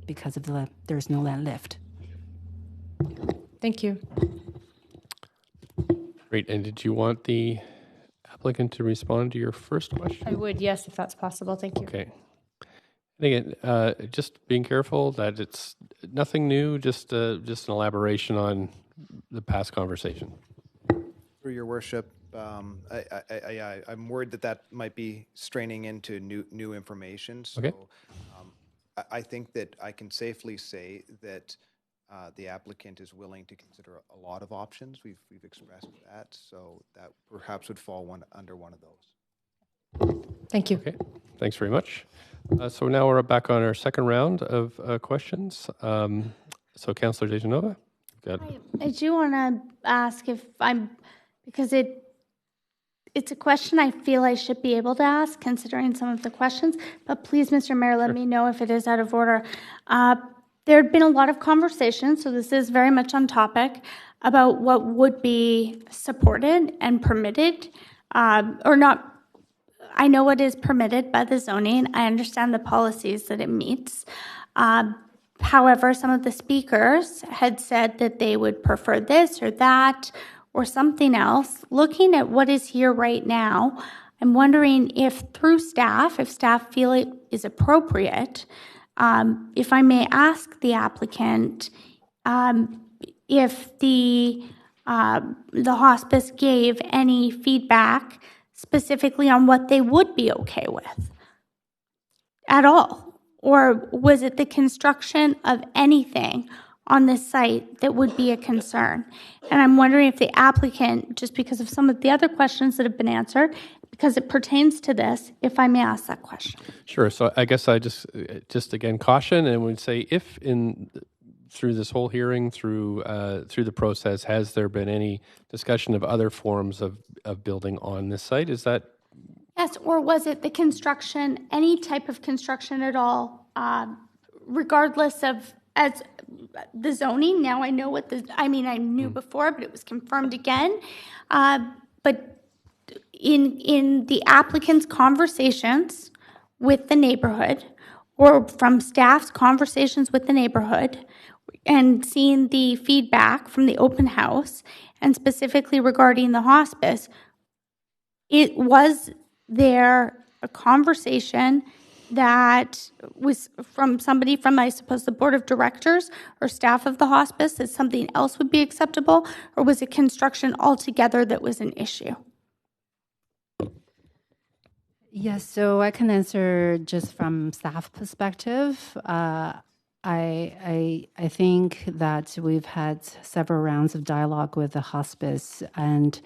because of there's no land lift. Thank you. Great. And did you want the applicant to respond to your first question? I would, yes, if that's possible. Thank you. Okay. And again, just being careful that it's nothing new, just an elaboration on the past conversation. Through your worship, I'm worried that might be straining into new information. So Okay. I think that I can safely say that the applicant is willing to consider a lot of options. We've expressed that, so that perhaps would fall under one of those. Thank you. Okay, thanks very much. So now we're back on our second round of questions. So Councillor Dejanova, I do want to ask because it's a question I feel I should be able to ask considering some of the questions, but please, Mr. Mayor, let me know if it is out of order. There had been a lot of conversation, so this is very much on topic, about what would be supported and permitted, or not. I know it is permitted by the zoning. I understand the policies that it meets. However, some of the speakers had said that they would prefer this or that or something else. Looking at what is here right now, I'm wondering if through staff, if staff feel it is appropriate, if I may ask the applicant, if the hospice gave any feedback specifically on what they would be okay with at all, or was it the construction of anything on this site that would be a concern? And I'm wondering if the applicant, just because of some of the other questions that have been answered, because it pertains to this, if I may ask that question. Sure. So I guess I just again caution and would say if through this whole hearing, through the process, has there been any discussion of other forms of building on this site? Is that? Yes, or was it the construction, any type of construction at all, regardless of as the zoning? Now I know I knew before, but it was confirmed again. But in the applicant's conversations with the neighborhood, or from staff's conversations with the neighborhood and seeing the feedback from the open house, and specifically regarding the hospice, was there a conversation that was from somebody from, I suppose, the board of directors or staff of the hospice that something else would be acceptable, or was it construction altogether that was an issue? Yes, so I can answer just from staff perspective. I think that we've had several rounds of dialogue with the hospice, and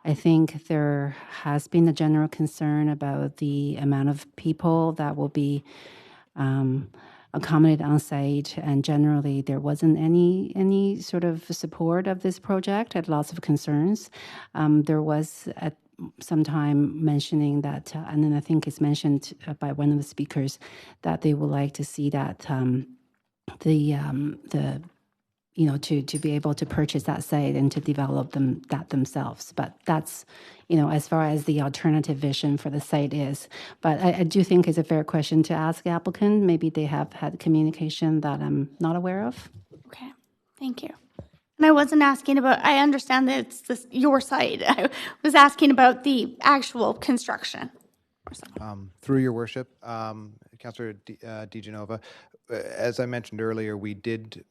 I think there has been a general concern about the amount of people that will be accommodated on site, and generally there wasn't any sort of support of this project. Had lots of concerns. There was at some time mentioning that, and then I think it's mentioned by one of the speakers, that they would like to see that to be able to purchase that site and to develop that themselves. But that's, as far as the alternative vision for the site is. But I do think it's a fair question to ask the applicant. Maybe they have had communication that I'm not aware of. Okay, thank you. And I wasn't asking about, I understand that it's your site. I was asking about the actual construction. Through your worship, Councillor DiGenova, as I mentioned earlier, we did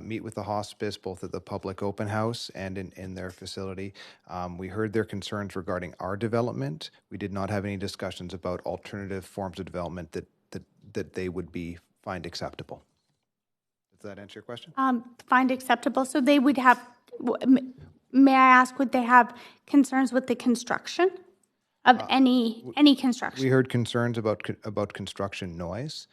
meet with the hospice both at the public open house and in their facility. We heard their concerns regarding our development. We did not have any discussions about alternative forms of development that they would find acceptable. Does that answer your question? Find acceptable. So they would have, may I ask, would they have concerns with the construction of any construction? We heard concerns about construction noise.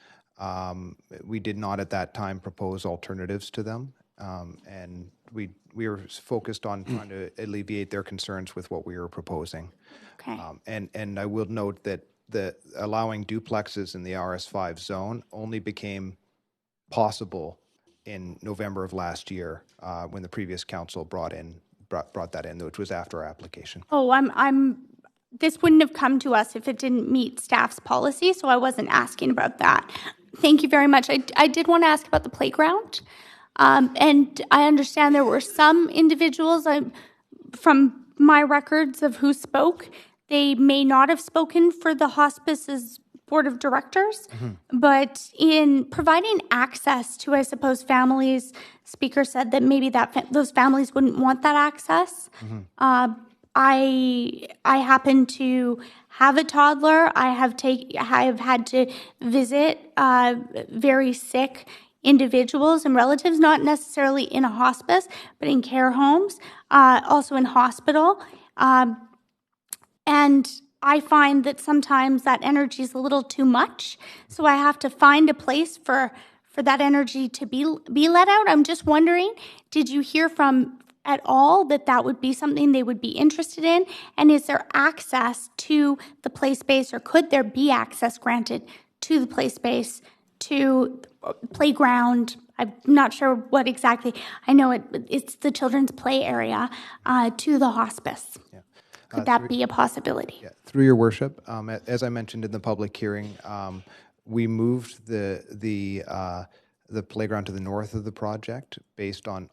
We did not at that time propose alternatives to them, and we were focused on trying to alleviate their concerns with what we were proposing. Okay. And I will note that allowing duplexes in the RS5 zone only became possible in November of last year, when the previous council brought that in, which was after our application. Oh, this wouldn't have come to us if it didn't meet staff's policy, so I wasn't asking about that. Thank you very much. I did want to ask about the playground. And I understand there were some individuals, from my records of who spoke, they may not have spoken for the hospice's board of directors, but in providing access to, I suppose, families, speaker said that maybe those families wouldn't want that access. I happen to have a toddler. I have had to visit very sick individuals and relatives, not necessarily in a hospice, but in care homes, also in hospital. And I find that sometimes that energy is a little too much, so I have to find a place for that energy to be let out. I'm just wondering, did you hear from at all that would be something they would be interested in? And is there access to the play space, or could there be access granted to the play space, to playground? I'm not sure what exactly. I know it's the children's play area, to the hospice. Yeah. Could that be a possibility? Yeah. Through your worship, as I mentioned in the public hearing, we moved the playground to the north of the project based on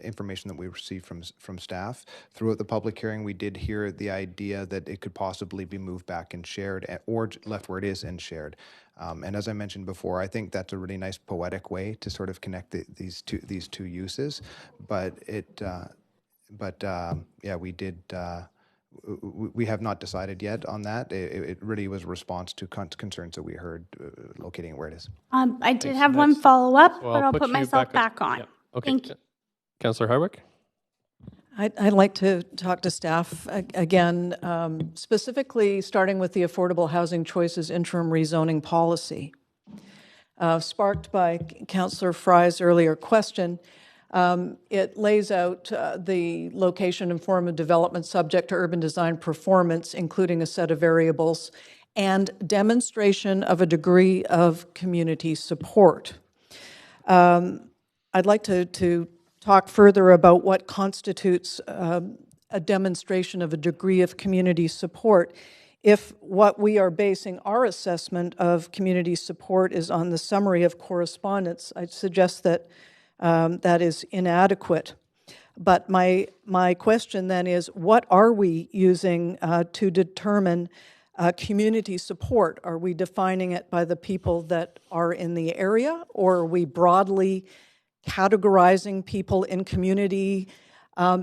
information that we received from staff. Throughout the public hearing, we did hear the idea that it could possibly be moved back and shared, or left where it is and shared. And as I mentioned before, I think that's a really nice poetic way to sort of connect these two uses. But yeah, we did. We have not decided yet on that. It really was a response to concerns that we heard locating where it is. I did have one follow-up, So but I'll put myself back on. Yeah. Okay. Thank you. Councillor Hardwick? I'd like to talk to staff again, specifically starting with the Affordable Housing Choices interim rezoning policy. Sparked by Councillor Fry's earlier question, it lays out the location and form of development subject to urban design performance, including a set of variables, and demonstration of a degree of community support. I'd like to talk further about what constitutes a demonstration of a degree of community support. if what we are basing our assessment of community support is on the summary of correspondence, I'd suggest that that is inadequate. But my question then is, what are we using to determine community support? Are we defining it by the people that are in the area, or are we broadly categorizing people in community?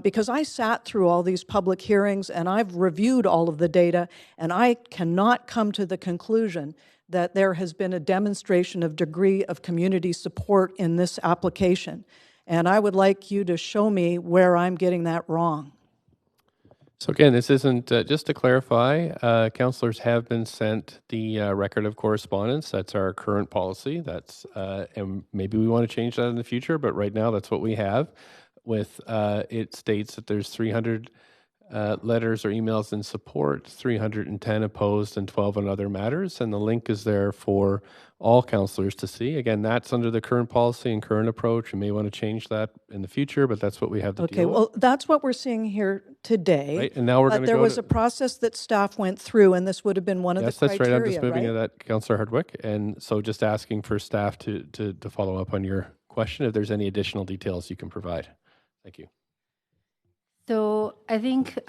Because I sat through all these public hearings and I've reviewed all of the data, and I cannot come to the conclusion that there has been a demonstration of degree of community support in this application. And I would like you to show me where I'm getting that wrong. So again, this isn't, just to clarify, councillors have been sent the record of correspondence. That's our current policy. That's, and maybe we want to change that in the future, but right now that's what we have. With, it states that there's 300 letters or emails in support, 310 opposed, and 12 on other matters. And the link is there for all councillors to see. Again, that's under the current policy and current approach. We may want to change that in the future, but that's what we have to deal with. Well, that's what we're seeing here today. Right, and now we're going to go But there was a process that staff went through, and this would have been one of the criteria, that's right. I'm just moving right? to that, Councillor Hardwick. And so just asking for staff to follow up on your question, if there's any additional details you can provide. Thank you. So I think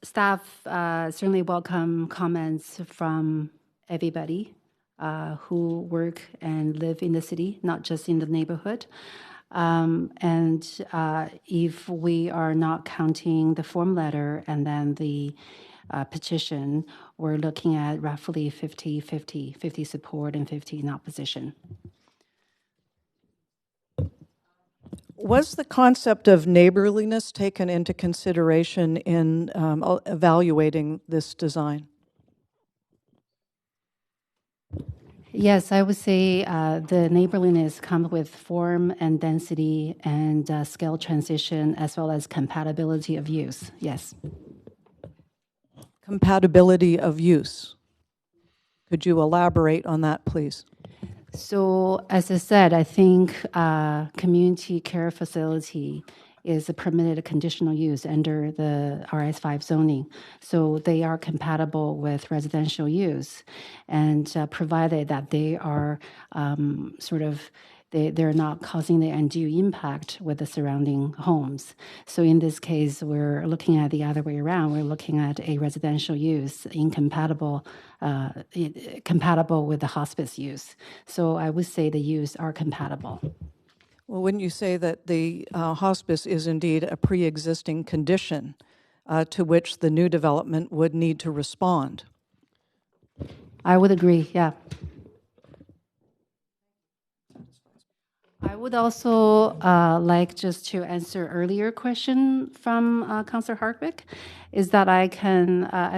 staff certainly welcome comments from everybody who work and live in the city, not just in the neighborhood. And if we are not counting the form letter and then the petition, we're looking at roughly 50-50, 50 support and 50 in opposition. Was the concept of neighborliness taken into consideration in evaluating this design? Yes, I would say the neighborliness comes with form and density and scale transition, as well as compatibility of use. Yes. Compatibility of use. Could you elaborate on that, please? So, as I said, I think community care facility is a permitted conditional use under the RS5 zoning. So they are compatible with residential use, and provided that they are they're not causing the undue impact with the surrounding homes. So in this case, we're looking at the other way around. We're looking at a residential use compatible with the hospice use. So I would say the use are compatible. Well, wouldn't you say that the hospice is indeed a pre-existing condition to which the new development would need to respond? I would agree, yeah. I would also like just to answer earlier question from Councillor Hardwick, is that I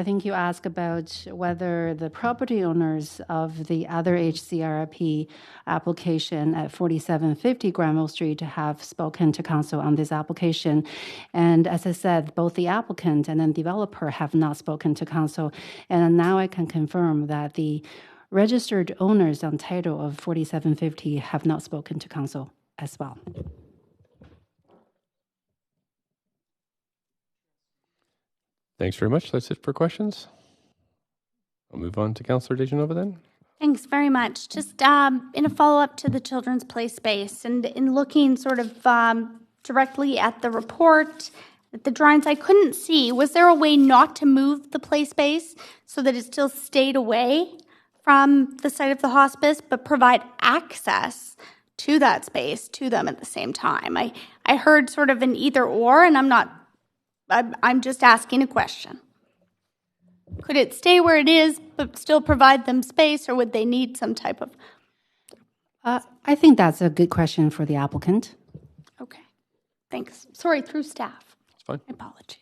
think you asked about whether the property owners of the other HCRP application at 4750 Granville Street have spoken to council on this application. And as I said, both the applicant and then developer have not spoken to council. And now I can confirm that the registered owners on title of 4750 have not spoken to council as well. Thanks very much. That's it for questions. I'll move on to Councillor Dejanova then. Thanks very much. Just in a follow-up to the Children's Play space, and in looking sort of directly at the report, at the drawings, I couldn't see, was there a way not to move the play space so that it still stayed away from the site of the hospice, but provide access to that space to them at the same time? I heard sort of an either or, and I'm just asking a question. Could it stay where it is, but still provide them space, or would they need some type of? I think that's a good question for the applicant. Okay, thanks. Sorry, through staff. It's fine. Apologies.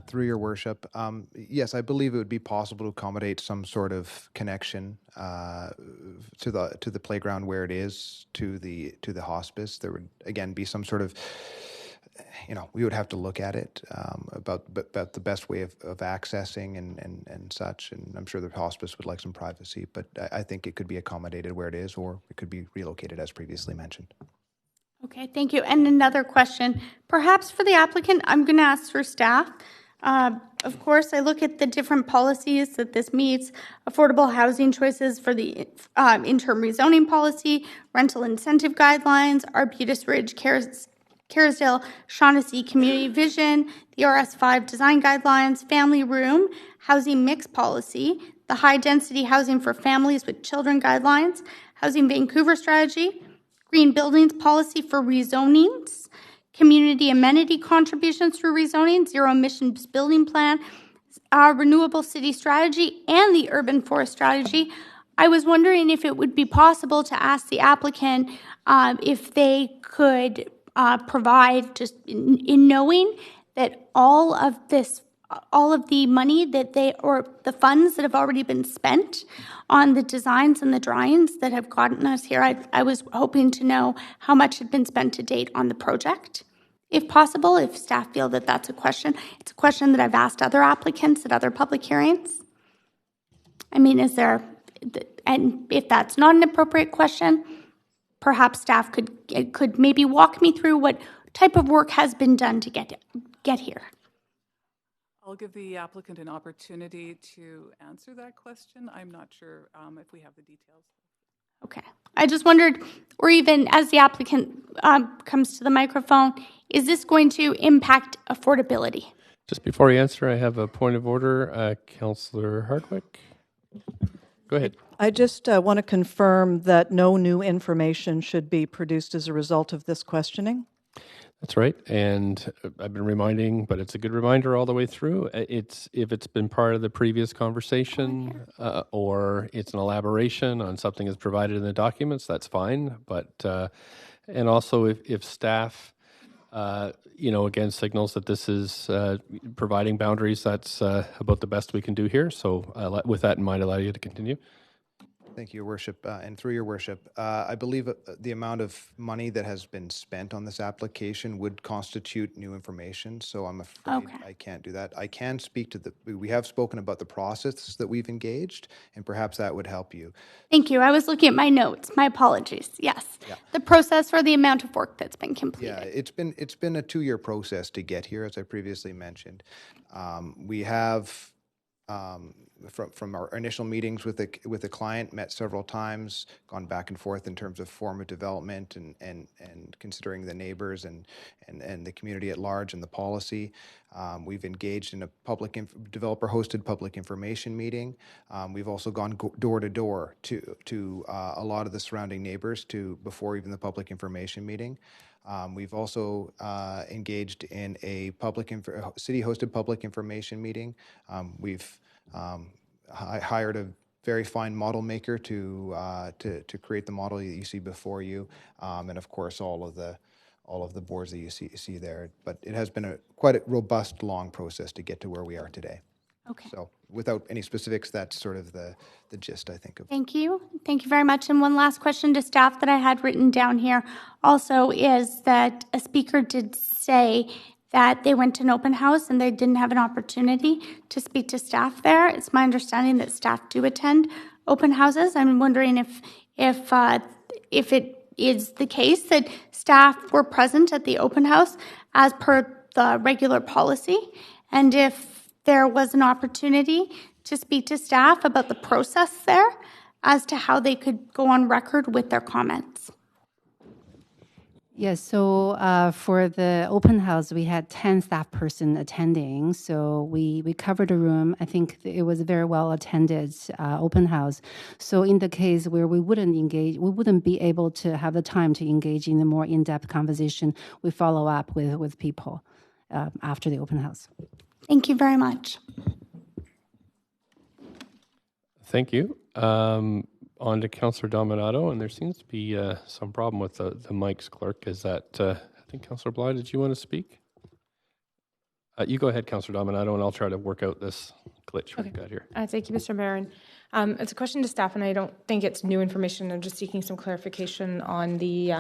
Through your worship, yes, I believe it would be possible to accommodate some sort of connection to the playground where it is to the hospice. There would again be some sort of, we would have to look at it about the best way of accessing and such. And I'm sure the hospice would like some privacy, but I think it could be accommodated where it is, or it could be relocated as previously mentioned. Okay, thank you. And another question, perhaps for the applicant, I'm going to ask for staff. Of course, I look at the different policies that this meets, affordable housing choices for the interim rezoning policy, rental incentive guidelines, Arbutus Ridge, Carrisdale, Shaughnessy Community Vision, the RS5 design guidelines, family room, housing mix policy, the high density housing for families with children guidelines, Housing Vancouver strategy, green buildings policy for rezonings, community amenity contributions through rezoning, zero emissions building plan, renewable city strategy, and the urban forest strategy. I was wondering if it would be possible to ask the applicant if they could provide, just in knowing that all of the money that or the funds that have already been spent on the designs and the drawings that have gotten us here, I was hoping to know how much had been spent to date on the project. If possible, if staff feel that that's a question. It's a question that I've asked other applicants at other public hearings. I mean, and if that's not an appropriate question, perhaps staff could maybe walk me through what type of work has been done to get here. I'll give the applicant an opportunity to answer that question. I'm not sure if we have the details. Okay. I just wondered, or even as the applicant comes to the microphone, is this going to impact affordability? Just before you answer, I have a point of order. Councillor Hardwick. Go ahead. I just want to confirm that no new information should be produced as a result of this questioning. That's right, and I've been reminding, but it's a good reminder all the way through. If it's been part of the previous conversation or it's an elaboration on something that's provided in the documents, that's fine. But and also if staff, again signals that this is providing boundaries, that's about the best we can do here. So with that in mind, allow you to continue. Thank you, Your Worship. And through Your Worship, I believe the amount of money that has been spent on this application would constitute new information. So I'm afraid I can't do that. I can speak to we have spoken about the process that we've engaged, and perhaps that would help you. Thank you. I was looking at my notes. My apologies. Yes. Yeah. The process for the amount of work that's been completed. Yeah, it's been a 2-year process to get here, as I previously mentioned. We have from our initial meetings with the client, met several times, gone back and forth in terms of form of development and considering the neighbors and the community at large and the policy. We've engaged in a developer-hosted public information meeting. We've also gone door to door to a lot of the surrounding neighbors before even the public information meeting. We've also engaged in a city-hosted public information meeting. We've hired a very fine model maker to create the model that you see before you, and of course all of the boards that you see there. But it has been quite a robust, long process to get to where we are today. Okay. So without any specifics, that's sort of the gist, I think. Thank you. Thank you very much. And one last question to staff that I had written down here also is that a speaker did say that they went to an open house and they didn't have an opportunity to speak to staff there. It's my understanding that staff do attend open houses. I'm wondering if it is the case that staff were present at the open house as per the regular policy, and if there was an opportunity to speak to staff about the process there as to how they could go on record with their comments. Yes, so for the open house, we had 10 staff person attending. So we covered a room. I think it was a very well attended open house. So in the case where we wouldn't be able to have the time to engage in a more in-depth conversation, we follow up with people after the open house. Thank you very much. Thank you. On to Councillor Dominato, and there seems to be some problem with the mics, Clerk. Is that, I think, Councillor Bly, did you want to speak? You go ahead, Councillor Dominato, and I'll try to work out this glitch we've got here. Thank you, Mr. Marin. It's a question to staff, and I don't think it's new information. I'm just seeking some clarification on the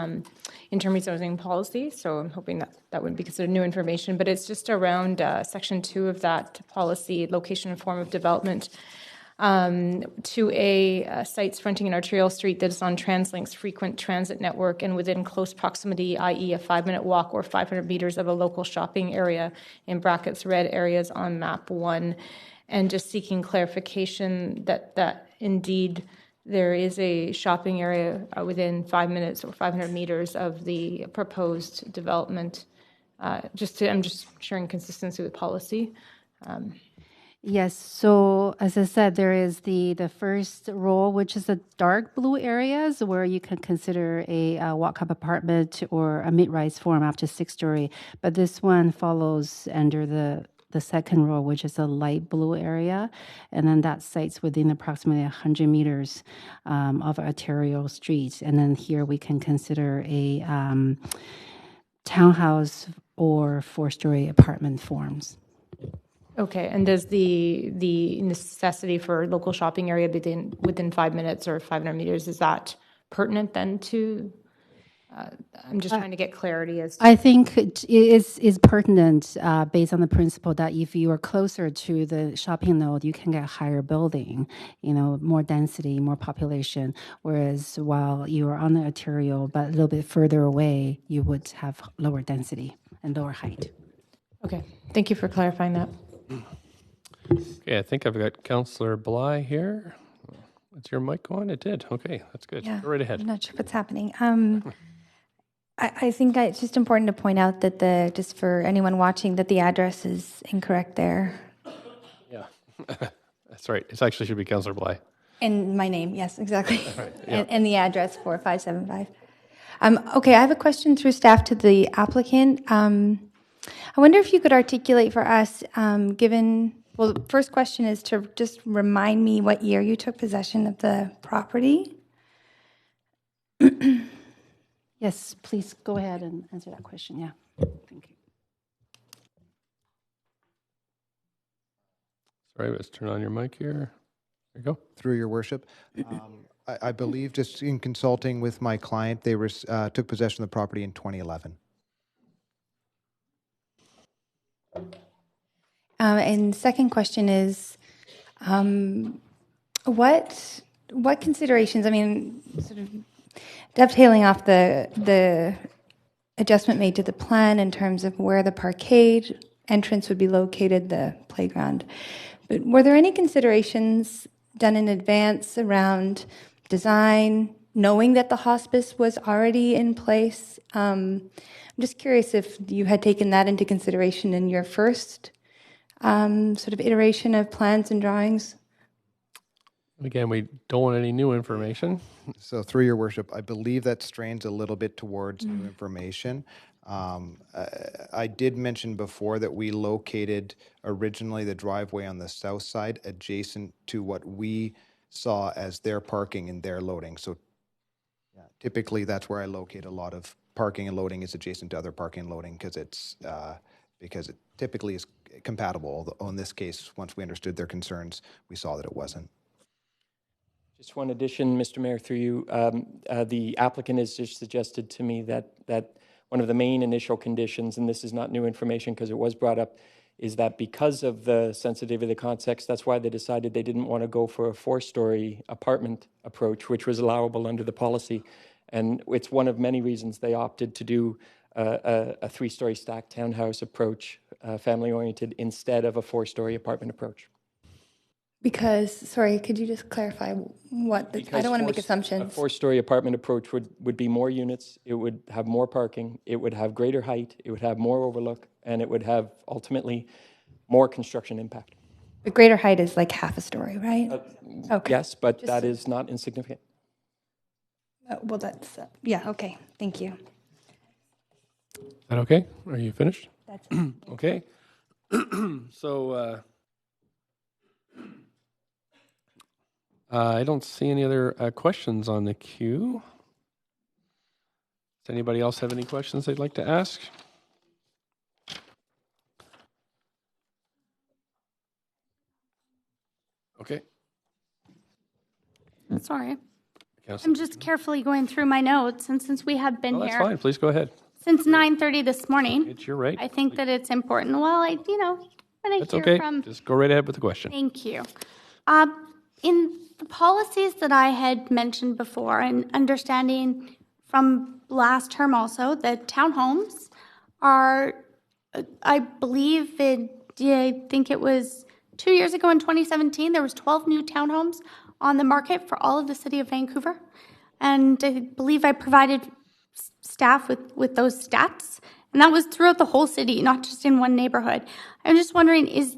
interim rezoning policy, so I'm hoping that wouldn't be considered new information, but it's just around Section 2 of that policy, location and form of development. to a sites fronting an arterial street that is on TransLink's frequent transit network and within close proximity, i.e. a 5-minute walk or 500 meters of a local shopping area, in brackets red areas on map 1, and just seeking clarification that indeed there is a shopping area within 5 minutes or 500 meters of the proposed development. I'm just sharing consistency with policy. Yes, so as I said, there is the first row, which is the dark blue areas where you can consider a walk-up apartment or a mid-rise form up to 6-story. But this one follows under the second row, which is a light blue area, and then that site's within approximately 100 meters of arterial street. And then here we can consider a townhouse or 4-story apartment forms. Okay, and does the necessity for local shopping area within 5 minutes or 500 meters, is that pertinent then to, I'm just trying to get clarity as to. I think it is pertinent based on the principle that if you are closer to the shopping node, you can get higher building, more density, more population, whereas while you are on the arterial but a little bit further away, you would have lower density and lower height. Okay, thank you for clarifying that. Okay, I think I've got Councillor Bly here. Is your mic on? It did. Okay, that's good. Yeah, Go right ahead. I'm not sure what's happening. I think it's just important to point out that just for anyone watching, that the address is incorrect there. Yeah, that's right. It actually should be Councillor Bly. And my name, yes, exactly. Right, yeah. And the address 4575. Okay, I have a question through staff to the applicant. I wonder if you could articulate for us, well, the first question is to just remind me what year you took possession of the property. Yes, please go ahead and answer that question. Yeah, thank you. Sorry, let's turn on your mic here. There you go. Through your worship. I believe, just in consulting with my client, they took possession of the property in 2011. And second question is, what considerations? I mean, sort of dovetailing off the adjustment made to the plan in terms of where the parkade entrance would be located, the playground. But were there any considerations done in advance around design, knowing that the hospice was already in place? I'm just curious if you had taken that into consideration in your first sort of iteration of plans and drawings. Again, we don't want any new information. So through your worship, I believe that strains a little bit towards new information. I did mention before that we located originally the driveway on the south side adjacent to what we saw as their parking and their loading. So yeah, typically that's where I locate a lot of parking and loading is adjacent to other parking and loading because it typically is compatible. Although in this case, once we understood their concerns, we saw that it wasn't. Just one addition, Mr. Mayor, through you. The applicant has just suggested to me that one of the main initial conditions, and this is not new information because it was brought up, is that because of the sensitivity of the context, that's why they decided they didn't want to go for a 4-story apartment approach, which was allowable under the policy. And it's one of many reasons they opted to do a 3-story stacked townhouse approach, family-oriented, instead of a 4-story apartment approach. Because, sorry, could you just clarify what? I don't want to make assumptions. A 4-story apartment approach would be more units, it would have more parking, it would have greater height, it would have more overlook, and it would have ultimately more construction impact. The greater height is like half a story, right? Okay. Yes, but that is not insignificant. Well, that's, yeah, okay. Thank you. Is that okay? Are you finished? That's it. Okay. So I don't see any other questions on the queue. Does anybody else have any questions they'd like to ask? Okay. Sorry. Councilor. I'm just carefully going through my notes, and since we have been Oh, that's here fine. Please go ahead. since 9:30 this morning, It's your right. I think that it's important. Well, when I That's hear okay. from... Just go right ahead with the question. Thank you. In the policies that I had mentioned before, and understanding from last term also, that townhomes are, I believe I think it was 2 years ago in 2017, there was 12 new townhomes on the market for all of the city of Vancouver. And I believe I provided staff with those stats. And that was throughout the whole city, not just in one neighborhood. I'm just wondering, is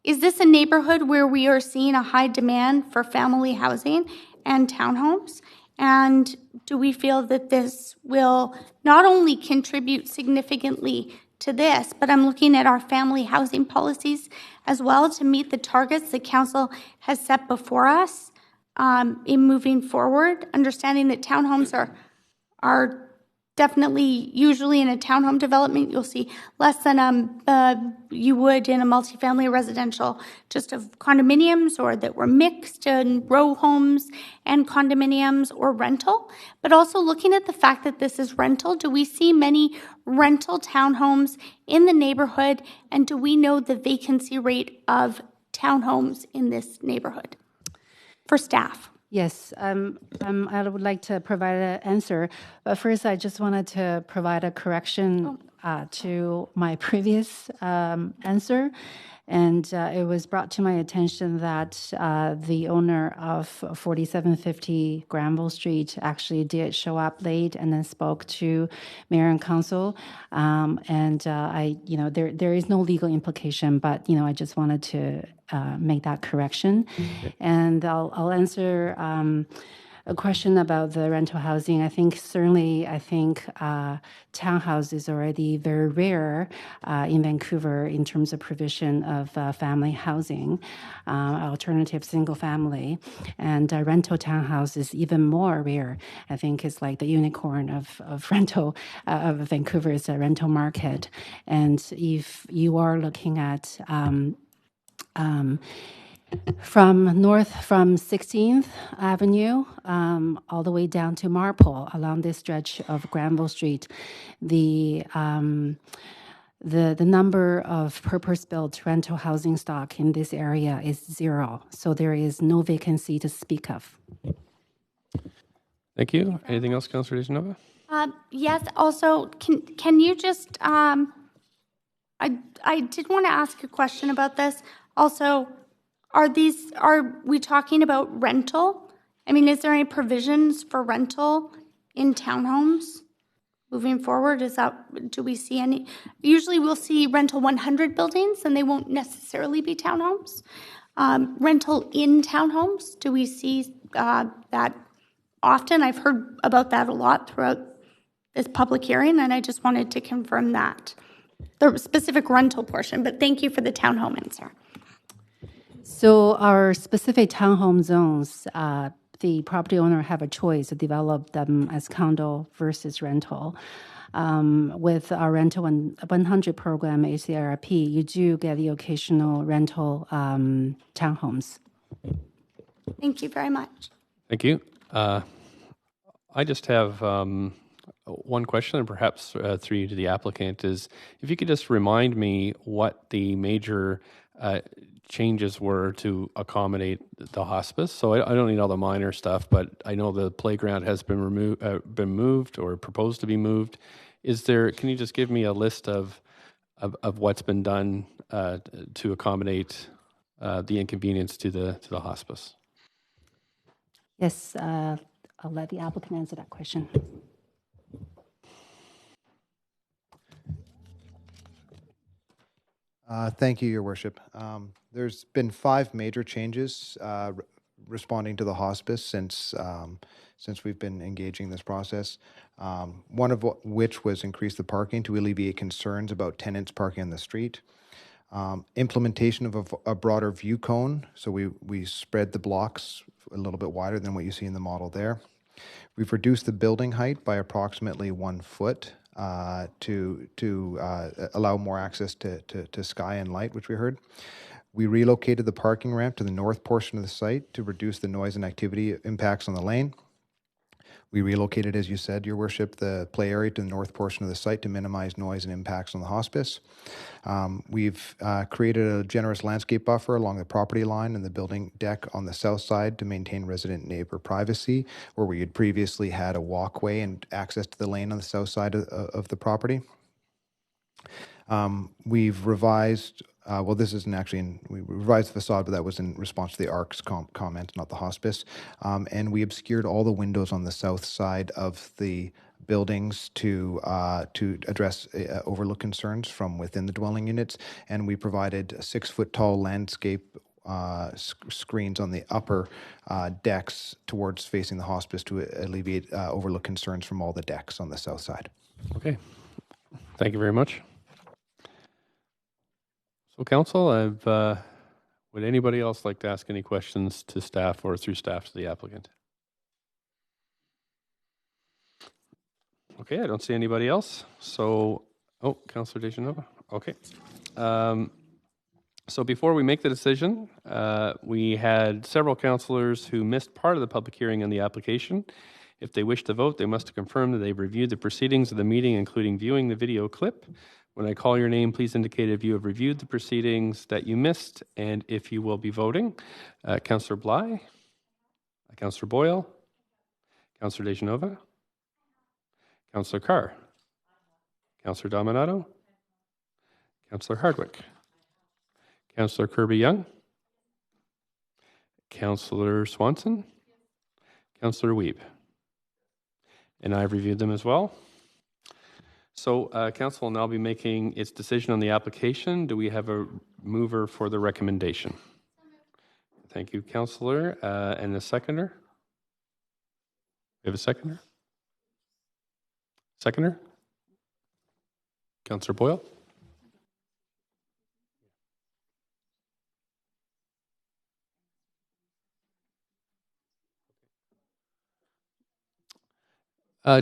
this a neighborhood where we are seeing a high demand for family housing and townhomes? And do we feel that this will not only contribute significantly to this, but I'm looking at our family housing policies as well to meet the targets the council has set before us in moving forward, understanding that townhomes are definitely, usually in a townhome development, you'll see less than you would in a multifamily residential, just of condominiums or that were mixed in row homes and condominiums or rental. But also looking at the fact that this is rental, do we see many rental townhomes in the neighborhood? And do we know the vacancy rate of townhomes in this neighborhood for staff? Yes, I would like to provide an answer, but first I just wanted to provide a correction to my previous answer. And it was brought to my attention that the owner of 4750 Granville Street actually did show up late and then spoke to mayor and council. There is no legal implication, but I just wanted to make that correction. And I'll answer a question about the rental housing. I think townhouse is already very rare in Vancouver in terms of provision of family housing, alternative single family, and rental townhouse is even more rare. I think it's like the unicorn of rental of Vancouver's rental market. And if you are looking at from 16th Avenue all the way down to Marpole, along this stretch of Granville Street, the number of purpose-built rental housing stock in this area is 0. So there is no vacancy to speak of. Thank you. Anything else, Councillor DeGenova? Yes. Also, can you just? I did want to ask a question about this. Also, are we talking about rental? I mean, is there any provisions for rental in townhomes moving forward? Do we see any? Usually we'll see rental 100 buildings and they won't necessarily be townhomes. Rental in townhomes, do we see that often? I've heard about that a lot throughout this public hearing, and I just wanted to confirm that. The specific rental portion, but thank you for the townhome answer. So our specific townhome zones, the property owner have a choice to develop them as condo versus rental. With our rental 100 program, ACRP, you do get the occasional rental townhomes. Thank you very much. Thank you. I just have one question, and perhaps through you to the applicant, is if you could just remind me what the major changes were to accommodate the hospice. So I don't need all the minor stuff, but I know the playground has been moved or proposed to be moved. Can you just give me a list of what's been done to accommodate the inconvenience to the hospice? Yes, I'll let the applicant answer that question. Thank you, Your Worship. There's been 5 major changes responding to the hospice since we've been engaging this process. One of which was increase the parking to alleviate concerns about tenants parking on the street. Implementation of a broader view cone, so we spread the blocks a little bit wider than what you see in the model there. We've reduced the building height by approximately 1 foot to allow more access to sky and light, which we heard. We relocated the parking ramp to the north portion of the site to reduce the noise and activity impacts on the lane. We relocated, as you said, Your Worship, the play area to the north portion of the site to minimize noise and impacts on the hospice. We've created a generous landscape buffer along the property line and the building deck on the south side to maintain resident neighbor privacy, where we had previously had a walkway and access to the lane on the south side of the property. We've revised, well, this isn't actually, we revised the facade, but that was in response to the ARC's comment, not the hospice. And we obscured all the windows on the south side of the buildings to address overlook concerns from within the dwelling units. And we provided 6-foot tall landscape screens on the upper decks towards facing the hospice to alleviate overlook concerns from all the decks on the south side. Okay. Thank you very much. So, Council, would anybody else like to ask any questions to staff or through staff to the applicant? Okay, I don't see anybody else. So, oh, Councillor Dejanova. Okay. So before we make the decision, we had several councillors who missed part of the public hearing on the application. If they wish to vote, they must confirm that they've reviewed the proceedings of the meeting, including viewing the video clip. When I call your name, please indicate if you have reviewed the proceedings that you missed and if you will be voting. Councillor Bly, Councillor Boyle, Councillor Dejanova, Councillor Carr, Councillor Dominato, Councillor Hardwick, Councillor Kirby-Young, Councillor Swanson, Councillor Wiebe. And I've reviewed them as well. So Council will now be making its decision on the application. Do we have a mover for the recommendation? Thank you, Councillor. And a seconder? We have a seconder? Seconder? Councillor Boyle?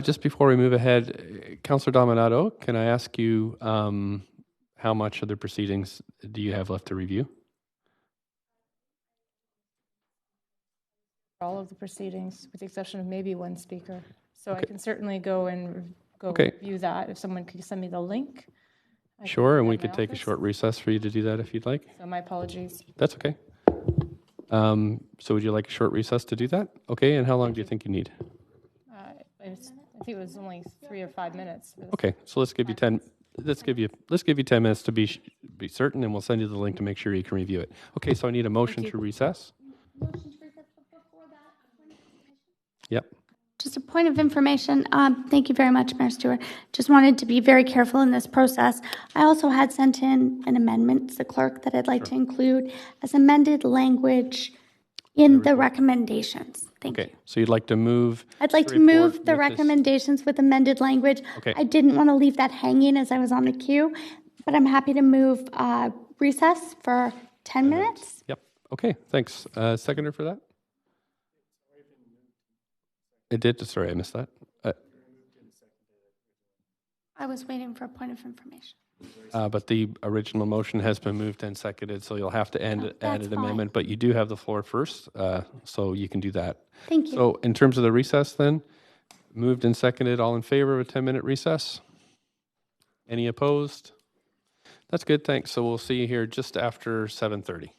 Just before we move ahead, Councillor Dominato, can I ask you how much of the proceedings do you have left to review? All of the proceedings, with the exception of maybe one speaker. So I can certainly go and review that. If someone could send me the link. Sure, and we could take a short recess for you to do that if you'd like. So my apologies. That's okay. So would you like a short recess to do that? Okay, and how long do you think you need? I think it was only 3 or 5 minutes. Okay, so let's give you 10. Let's give you 10 minutes to be certain, and we'll send you the link to make sure you can review it. Okay, so I need a motion to recess. Yep. Just a point of information. Thank you very much, Mayor Stewart. Just wanted to be very careful in this process. I also had sent in an amendment to the clerk that I'd like to include as amended language in the recommendations. Thank you. Okay, so you'd like to move. I'd like to move the recommendations with amended language. Okay. I didn't want to leave that hanging as I was on the queue, but I'm happy to move recess for 10 minutes. Yep. Okay, thanks. Seconder for that? It did? Sorry, I missed that. I was waiting for a point of information. But the original motion has been moved and seconded, so you'll have to add an amendment. But you do have the floor first, so you can do that. Thank you. So in terms of the recess then, moved and seconded, all in favor of a 10-minute recess? Any opposed? That's good, thanks. So we'll see you here just after 7:30.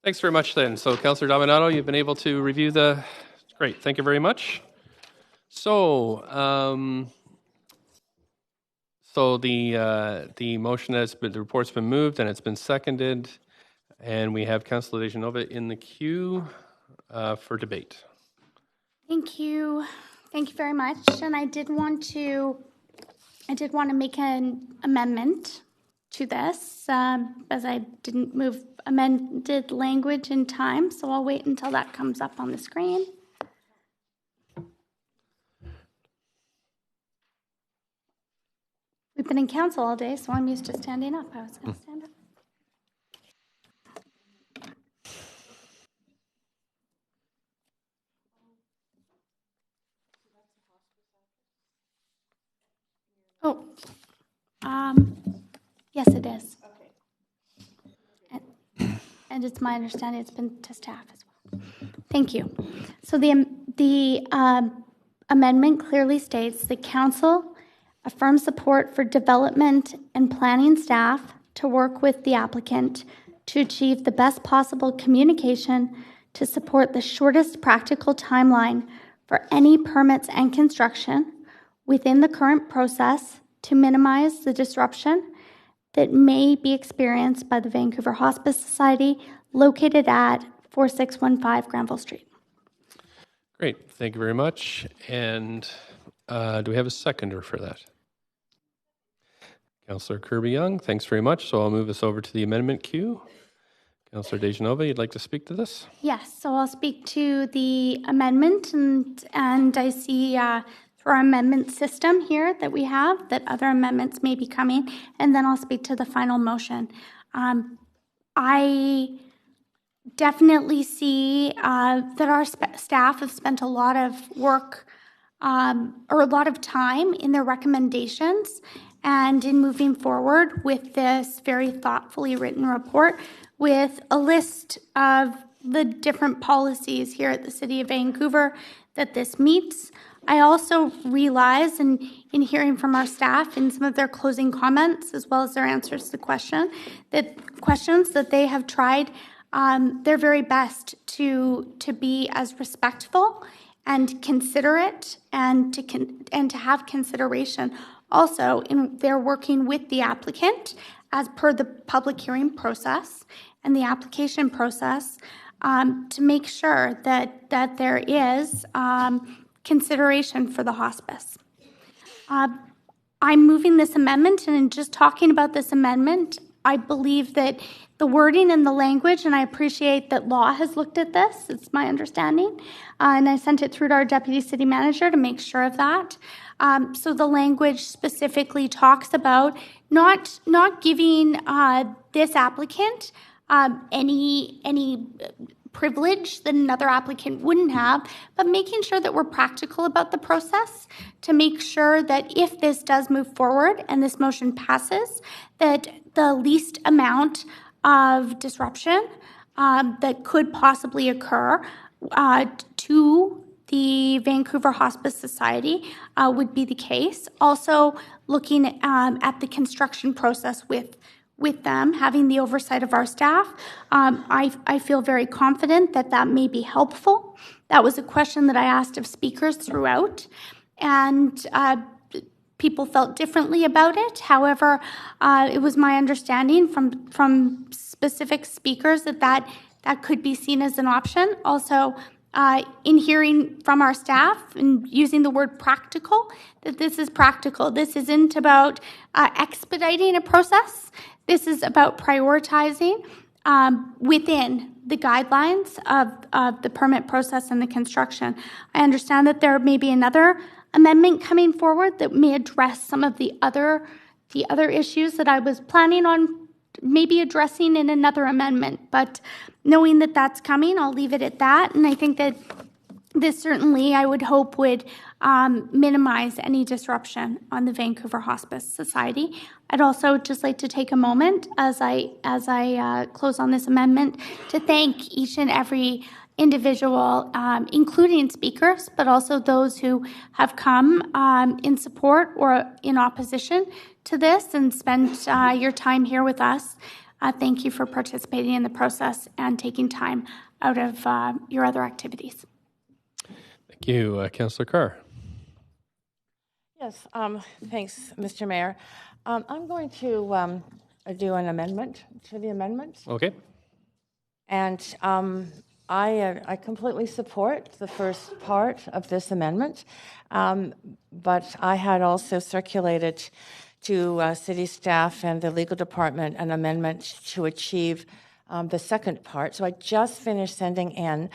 Thanks very much then. So Councillor Dominato, you've been able to review the, great, thank you very much. So, the motion has been, the report's been moved and it's been seconded, and we have Councillor Dejanova in the queue for debate. Thank you. Thank you very much. And I did want to make an amendment to this, as I didn't move amended language in time, so I'll wait until that comes up on the screen. We've been in council all day, so I'm used to standing up. I was going to stand up. Oh, yes, it is. And it's my understanding it's been to staff as well. Thank you. So the amendment clearly states the council affirms support for development and planning staff to work with the applicant to achieve the best possible communication to support the shortest practical timeline for any permits and construction within the current process to minimize the disruption that may be experienced by the Vancouver Hospice Society located at 4615 Granville Street. Great, thank you very much. And do we have a seconder for that? Councillor Kirby-Young, thanks very much. So I'll move us over to the amendment queue. Councillor Dejanova, you'd like to speak to this? Yes, so I'll speak to the amendment, and I see through our amendment system here that we have that other amendments may be coming, and then I'll speak to the final motion. I definitely see that our staff have spent a lot of work or a lot of time in their recommendations and in moving forward with this very thoughtfully written report with a list of the different policies here at the City of Vancouver that this meets. I also realize, in hearing from our staff in some of their closing comments, as well as their answers to questions, that they have tried their very best to be as respectful and considerate and to have consideration also in their working with the applicant as per the public hearing process and the application process to make sure that there is consideration for the hospice. I'm moving this amendment, and in just talking about this amendment, I believe that the wording and the language, and I appreciate that law has looked at this, it's my understanding, and I sent it through to our deputy city manager to make sure of that. So the language specifically talks about not giving this applicant any privilege that another applicant wouldn't have, but making sure that we're practical about the process to make sure that if this does move forward and this motion passes, that the least amount of disruption that could possibly occur to the Vancouver Hospice Society would be the case. Also, looking at the construction process with them, having the oversight of our staff, I feel very confident that that may be helpful. That was a question that I asked of speakers throughout, and people felt differently about it. However, it was my understanding from specific speakers that could be seen as an option. Also, in hearing from our staff and using the word practical, that this is practical. This isn't about expediting a process. This is about prioritizing within the guidelines of the permit process and the construction. I understand that there may be another amendment coming forward that may address some of the other issues that I was planning on maybe addressing in another amendment. But knowing that that's coming, I'll leave it at that. And I think that this certainly, I would hope, would minimize any disruption on the Vancouver Hospice Society. I'd also just like to take a moment as I close on this amendment to thank each and every individual, including speakers, but also those who have come in support or in opposition to this and spent your time here with us. Thank you for participating in the process and taking time out of your other activities. Thank you. Councillor Carr. Yes, thanks, Mr. Mayor. I'm going to do an amendment to the amendment. Okay. And I completely support the first part of this amendment, but I had also circulated to city staff and the legal department an amendment to achieve the second part. So I just finished sending in.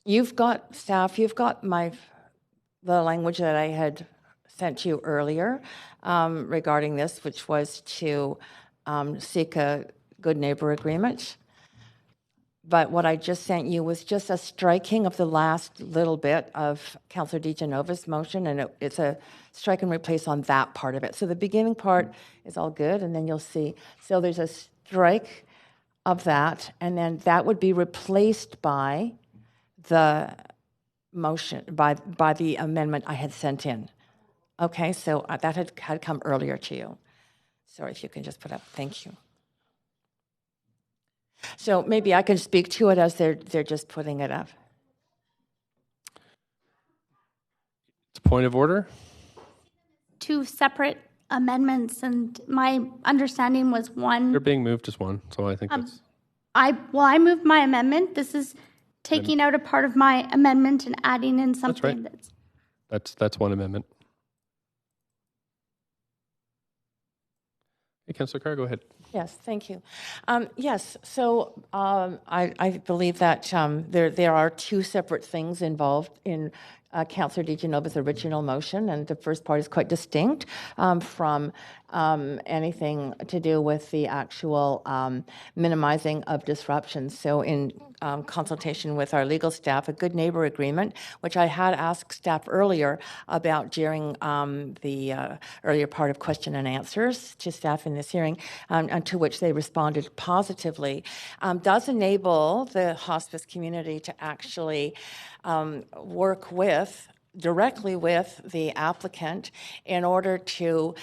You've got staff, you've got the language that I had sent to you earlier regarding this, which was to seek a good neighbor agreement. But what I just sent you was just a striking of the last little bit of Councillor DiGenova's motion, and it's a strike and replace on that part of it. So the beginning part is all good, and then you'll see. So there's a strike of that, and then that would be replaced by the motion, by the amendment I had sent in. Okay, so that had come earlier to you. Sorry, if you can just put up, thank you. So maybe I can speak to it as they're just putting it up. It's a point of order. Two separate amendments, and my understanding was one. They're being moved as one, so I think that's... I moved my amendment. This is taking out a part of my amendment and adding in something that's one amendment. Hey, Councillor Carr, go ahead. Yes, thank you. Yes, so I believe that there are two separate things involved in Councillor DiGenova's original motion, and the first part is quite distinct from anything to do with the actual minimizing of disruptions. So in consultation with our legal staff, a good neighbor agreement, which I had asked staff earlier about during the earlier part of question and answers to staff in this hearing, and to which they responded positively, does enable the hospice community to actually work directly with the applicant in order to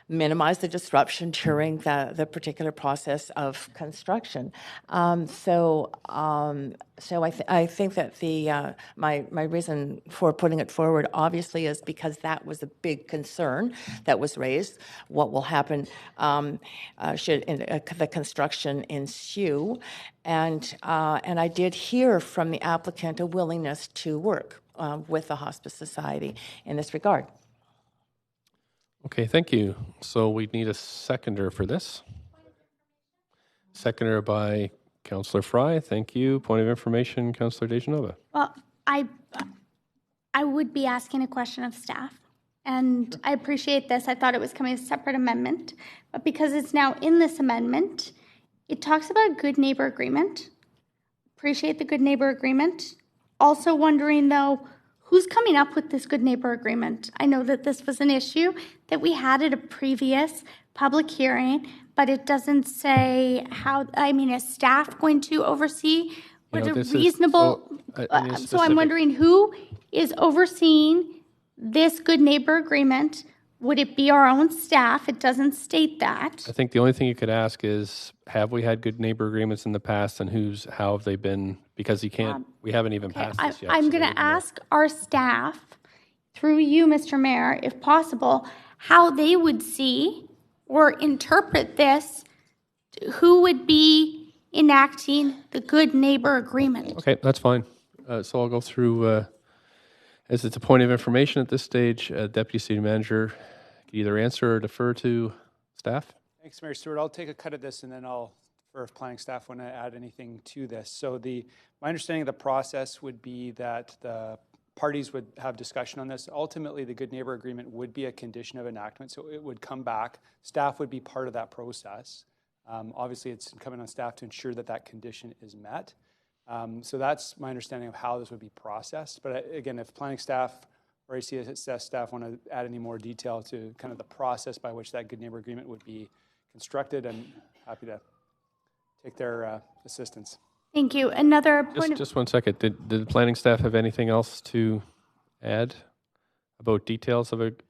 minimize the disruption during the particular process of construction. So I think that my reason for putting it forward obviously is because that was a big concern that was raised. What will happen should the construction ensue? And I did hear from the applicant a willingness to work with the Hospice Society in this regard. Okay, thank you. So we need a seconder for this. Seconder by Councillor Fry. Thank you. Point of information, Councillor DiGenova. Well, I would be asking a question of staff, and I appreciate this. I thought it was coming as a separate amendment, but because it's now in this amendment, it talks about a good neighbor agreement. Appreciate the good neighbor agreement. Also wondering, though, who's coming up with this good neighbor agreement? I know that this was an issue that we had at a previous public hearing, but it doesn't say how, I mean, is staff going to oversee? What a reasonable, so I'm wondering who is overseeing this good neighbor agreement? Would it be our own staff? It doesn't state that. I think the only thing you could ask is, have we had good neighbor agreements in the past, and how have they been? Because we haven't even passed this yet. I'm going to ask our staff, through you, Mr. Mayor, if possible, how they would see or interpret this. Who would be enacting the good neighbor agreement? Okay, that's fine. So I'll go through, as it's a point of information at this stage, Deputy City Manager can either answer or defer to staff. Thanks, Mayor Stewart. I'll take a cut of this, and then I'll, if planning staff want to add anything to this. So my understanding of the process would be that the parties would have discussion on this. Ultimately, the good neighbor agreement would be a condition of enactment, so it would come back. Staff would be part of that process. Obviously, it's incumbent on staff to ensure that that condition is met. So that's my understanding of how this would be processed. But again, if planning staff or ACSS staff want to add any more detail to kind of the process by which that good neighbor agreement would be constructed, I'm happy to take their assistance. Thank you. Another point Just 1 second. Did the planning staff have anything else to add about details of it?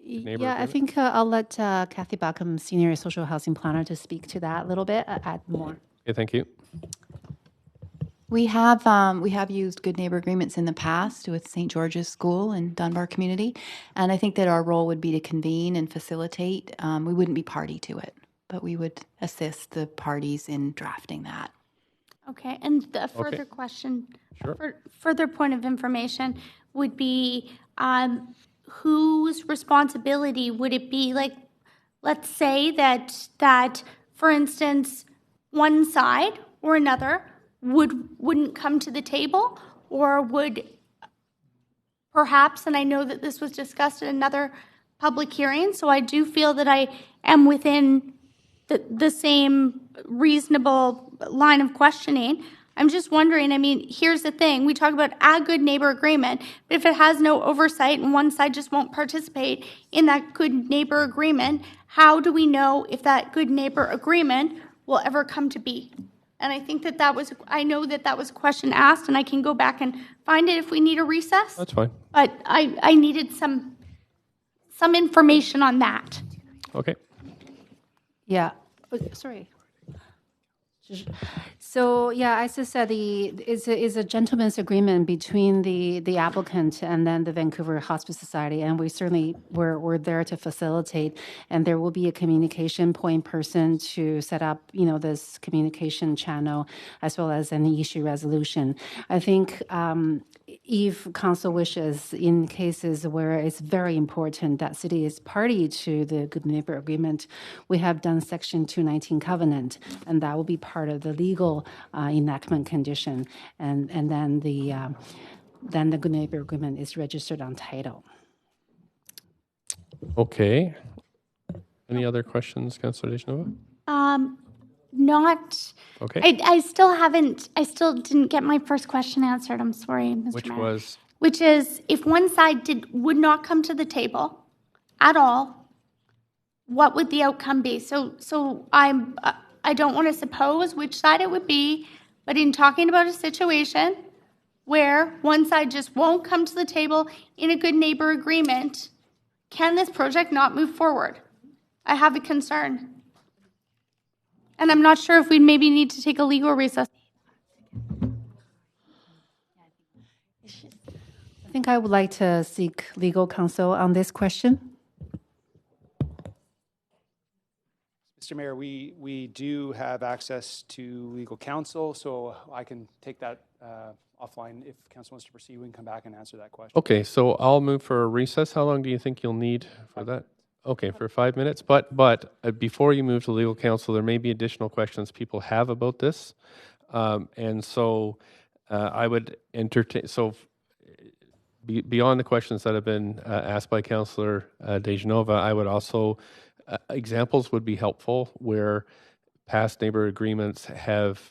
neighbor Yeah, I agreement? think I'll let Kathy Backham, Senior Social Housing Planner, to speak to that a little bit, add more. Okay, thank you. We have used good neighbor agreements in the past with St. George's School and Dunbar Community, and I think that our role would be to convene and facilitate. We wouldn't be party to it, but we would assist the parties in drafting that. Okay, and the further question, further point of information would be whose responsibility would it be? Like, let's say that for instance, one side or another wouldn't come to the table, or would perhaps, and I know that this was discussed at another public hearing, so I do feel that I am within the same reasonable line of questioning. I'm just wondering, I mean, here's the thing. We talk about a good neighbor agreement, but if it has no oversight and one side just won't participate in that good neighbor agreement, how do we know if that good neighbor agreement will ever come to be? And I think I know that was a question asked, and I can go back and find it if we need a recess. That's fine. But I needed some information on that. Okay. Yeah. Oh, sorry. So yeah, as I said, is a gentleman's agreement between the applicant and then the Vancouver Hospice Society, and we certainly we're there to facilitate. And there will be a communication point person to set up, this communication channel as well as an issue resolution. I think if council wishes, in cases where it's very important that city is party to the Good Neighbor Agreement, we have done Section 219 covenant, and that will be part of the legal enactment condition, and then the Good Neighbor Agreement is registered on title. Okay. Any other questions, Councillor Dejanova? Not. Okay. I still didn't get my first question answered. I'm sorry, Mr. Which Mayor. was? Which is, if one side would not come to the table at all, what would the outcome be? So I don't want to suppose which side it would be, but in talking about a situation where one side just won't come to the table in a good neighbor agreement, can this project not move forward? I have a concern. And I'm not sure if we'd maybe need to take a legal recess. I think I would like to seek legal counsel on this question. Mr. Mayor, we do have access to legal counsel, so I can take that offline. If council wants to proceed, we can come back and answer that question. Okay, so I'll move for a recess. How long do you think you'll need for that? Okay, for 5 minutes. But before you move to legal counsel, there may be additional questions people have about this. And so I would entertain, beyond the questions that have been asked by Councillor Dejanova, I would also, examples would be helpful where past neighbor agreements have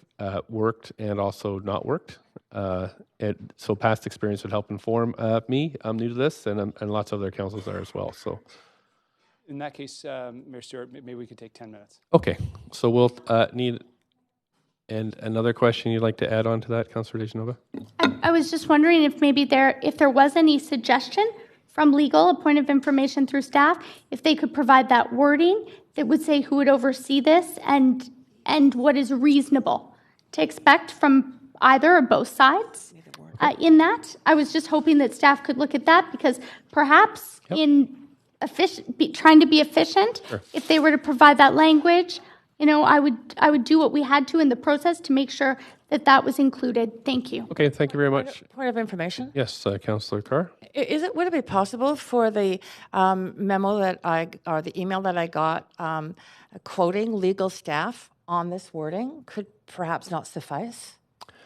worked and also not worked. So past experience would help inform me. I'm new to this, and lots of other councils are as well. So, in that case, Mayor Stewart, maybe we could take 10 minutes. Okay, so we'll need. And another question you'd like to add on to that, Councillor Dejanova? I was just wondering if maybe if there was any suggestion from legal, a point of information through staff, if they could provide that wording that would say who would oversee this and what is reasonable to expect from either or both sides in that. I was just hoping that staff could look at that, because perhaps in trying to be efficient, if they were to provide that language, I would do what we had to in the process to make sure that was included. Thank you. Okay, thank you very much. Point of information? Yes, Councillor Carr. Would it be possible for the memo or the email that I got quoting legal staff on this wording could perhaps not suffice?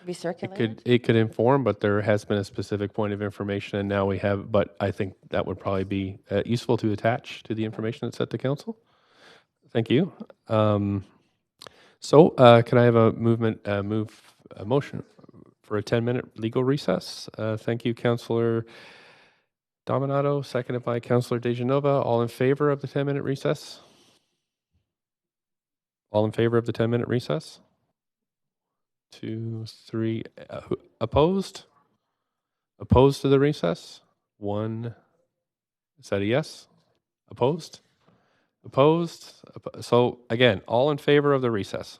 Be circulated? It could inform, but there has been a specific point of information, and now we have. But I think that would probably be useful to attach to the information that's sent to council. Thank you. So can I have a motion for a 10-minute legal recess? Thank you, Councillor Dominato, seconded by Councillor Dejanova. All in favor of the 10-minute recess? All in favor of the 10-minute recess? 2, 3. Opposed? Opposed to the recess? 1. Is that a yes? Opposed? Opposed? So again, all in favor of the recess?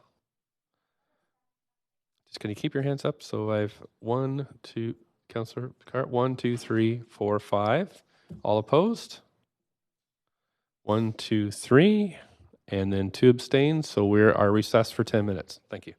Just going to keep your hands up. So I've 1, 2, Councillor Picard, 1, 2, 3, 4, 5. All opposed? 1, 2, 3, and then 2 abstains. So we are recessed for 10 minutes. Thank you.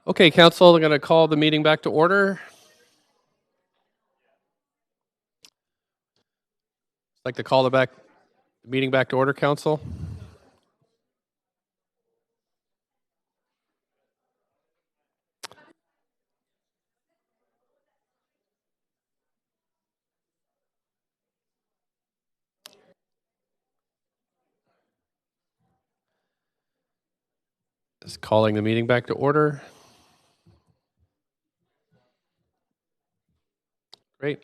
Okay, Council, I'm going to call the meeting back to order. I'd like to call the meeting back to order, Council. Just calling the meeting back to order. Great.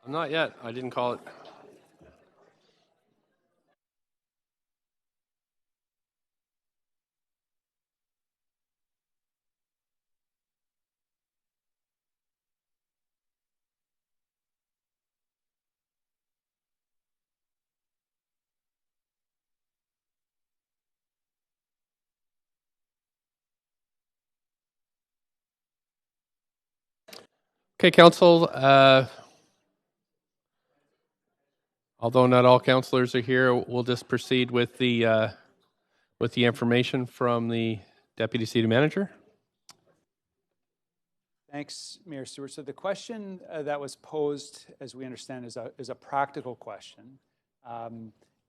Not yet. I didn't call it. Okay, Council. Although not all councillors are here, we'll just proceed with the information from the Deputy City Manager. Thanks, Mayor Stewart. So the question that was posed, as we understand, is a practical question,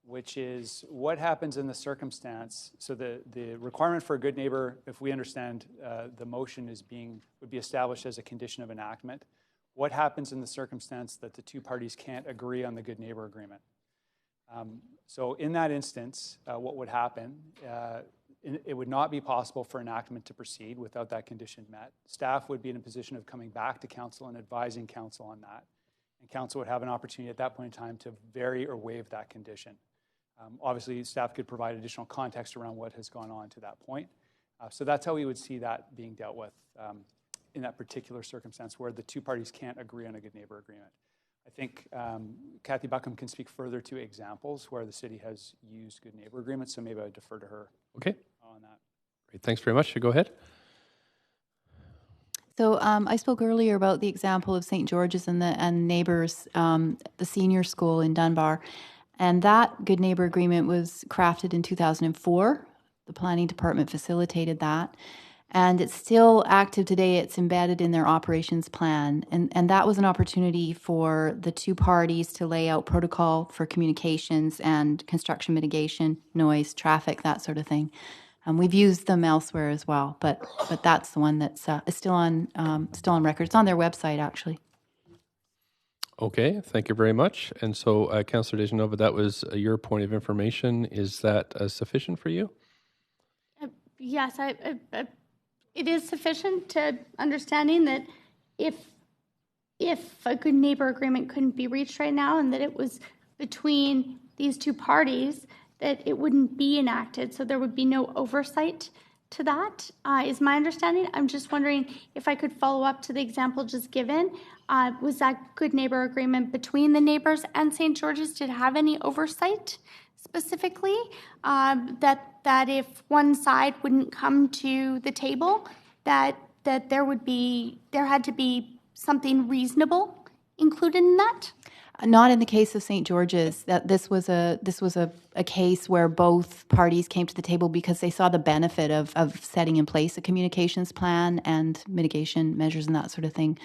which is what happens in the circumstance? So the requirement for a good neighbor, if we understand the motion would be established as a condition of enactment. What happens in the circumstance that the two parties can't agree on the good neighbor agreement? So in that instance, what would happen? It would not be possible for enactment to proceed without that condition met. Staff would be in a position of coming back to council and advising council on that. And council would have an opportunity at that point in time to vary or waive that condition. Obviously, staff could provide additional context around what has gone on to that point. So that's how we would see that being dealt with in that particular circumstance where the two parties can't agree on a good neighbor agreement. I think Kathy Buckham can speak further to examples where the city has used good neighbor agreements, so maybe I would defer to her. Okay. On that. Great. Thanks very much. Go ahead. So I spoke earlier about the example of St. George's and neighbors, the senior school in Dunbar, and that good neighbor agreement was crafted in 2004. The planning department facilitated that. And it's still active today. It's embedded in their operations plan. And that was an opportunity for the two parties to lay out protocol for communications and construction mitigation, noise, traffic, that sort of thing. We've used them elsewhere as well, but that's the one that's is still on record. It's on their website, actually. Okay, thank you very much. And so, Councillor Dejanova, that was your point of information. Is that sufficient for you? Yes, it is sufficient to understanding that if a good neighbor agreement couldn't be reached right now and that it was between these two parties, that it wouldn't be enacted. So there would be no oversight to that, is my understanding. I'm just wondering if I could follow up to the example just given. Was that good neighbor agreement between the neighbors and St. George's? Did it have any oversight specifically? That if one side wouldn't come to the table, that there had to be something reasonable included in that? Not in the case of St. George's. That this was a case where both parties came to the table because they saw the benefit of setting in place a communications plan and mitigation measures and that sort of thing.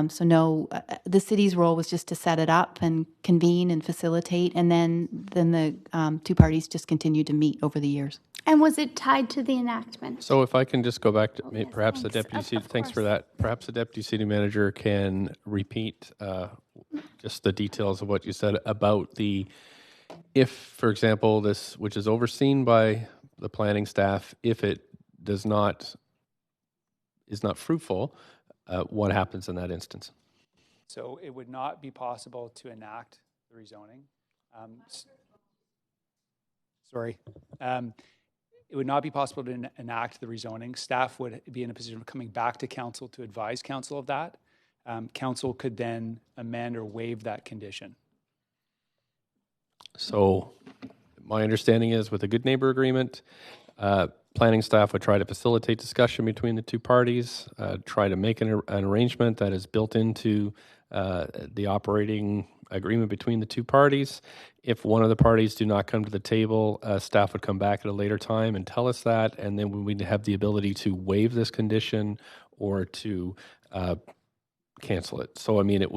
So no, the city's role was just to set it up and convene and facilitate, and then the two parties just continued to meet over the years. And was it tied to the enactment? So if I can just go back to Yes, perhaps thanks. the deputy city, Of thanks for course. that. Perhaps the deputy city manager can repeat just the details of what you said about if, for example, this, which is overseen by the planning staff, if it is not fruitful, what happens in that instance? So it would not be possible to enact the rezoning. It would not be possible to enact the rezoning. Staff would be in a position of coming back to council to advise council of that. Council could then amend or waive that condition. So my understanding is with a good neighbor agreement, planning staff would try to facilitate discussion between the two parties, try to make an arrangement that is built into the operating agreement between the two parties. If one of the parties do not come to the table, staff would come back at a later time and tell us that, and then we'd have the ability to waive this condition or to cancel it. So I mean, it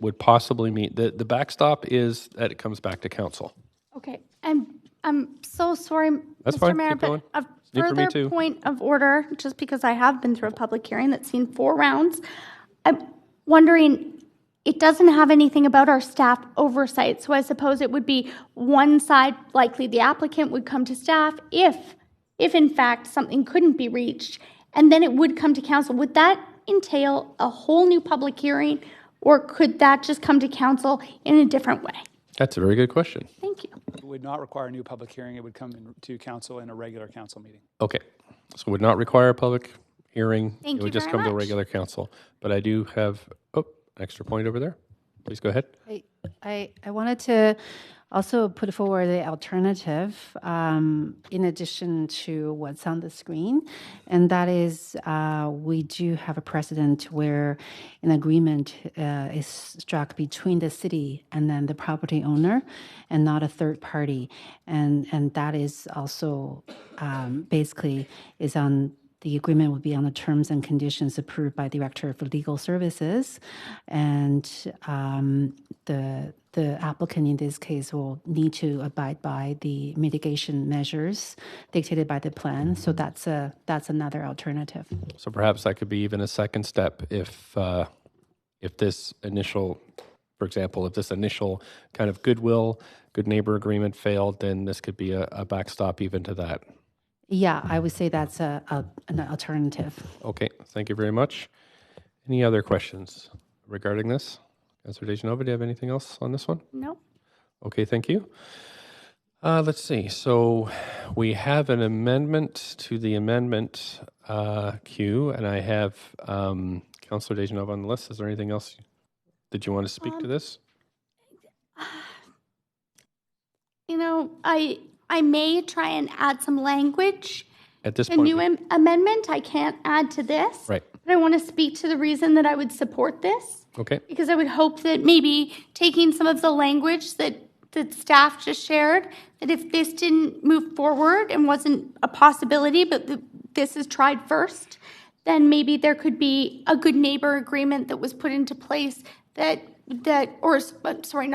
would possibly mean the backstop is that it comes back to council. Okay, and I'm so sorry, That's Mr. fine. Mayor, Keep going. but a Need for me further too. point of order, just because I have been through a public hearing that's seen 4 rounds, I'm wondering, it doesn't have anything about our staff oversight, so I suppose it would be one side, likely the applicant would come to staff if in fact something couldn't be reached, and then it would come to council. Would that entail a whole new public hearing, or could that just come to council in a different way? That's a very good question. Thank you. It would not require a new public hearing. It would come to council in a regular council meeting. Okay, so it would not require a public hearing. Thank It would you just very come to a much. regular council. But I do have, an extra point over there. Please go ahead. I wanted to also put forward the alternative in addition to what's on the screen, and that is we do have a precedent where an agreement is struck between the city and then the property owner and not a third party, and that is also basically is on the agreement would be on the terms and conditions approved by the Director of Legal Services, and the applicant in this case will need to abide by the mitigation measures dictated by the plan. So that's another alternative. So perhaps that could be even a second step if this initial, for example, if this initial kind of goodwill, good neighbor agreement failed, then this could be a backstop even to that. Yeah, I would say that's an alternative. Okay, thank you very much. Any other questions regarding this? Councilor Dejanova, do you have anything else on this one? No. Okay, thank you. Let's see. So we have an amendment to the amendment queue, and I have Councilor Dejanova on the list. Is there anything else? Did you want to speak to this? You know, I may try and add some language. At this The point, new amendment, I can't add to this. Right. But I want to speak to the reason that I would support this. Okay. Because I would hope that maybe taking some of the language that staff just shared, that if this didn't move forward and wasn't a possibility, but this is tried first, then maybe there could be a good neighbor agreement that was put into place not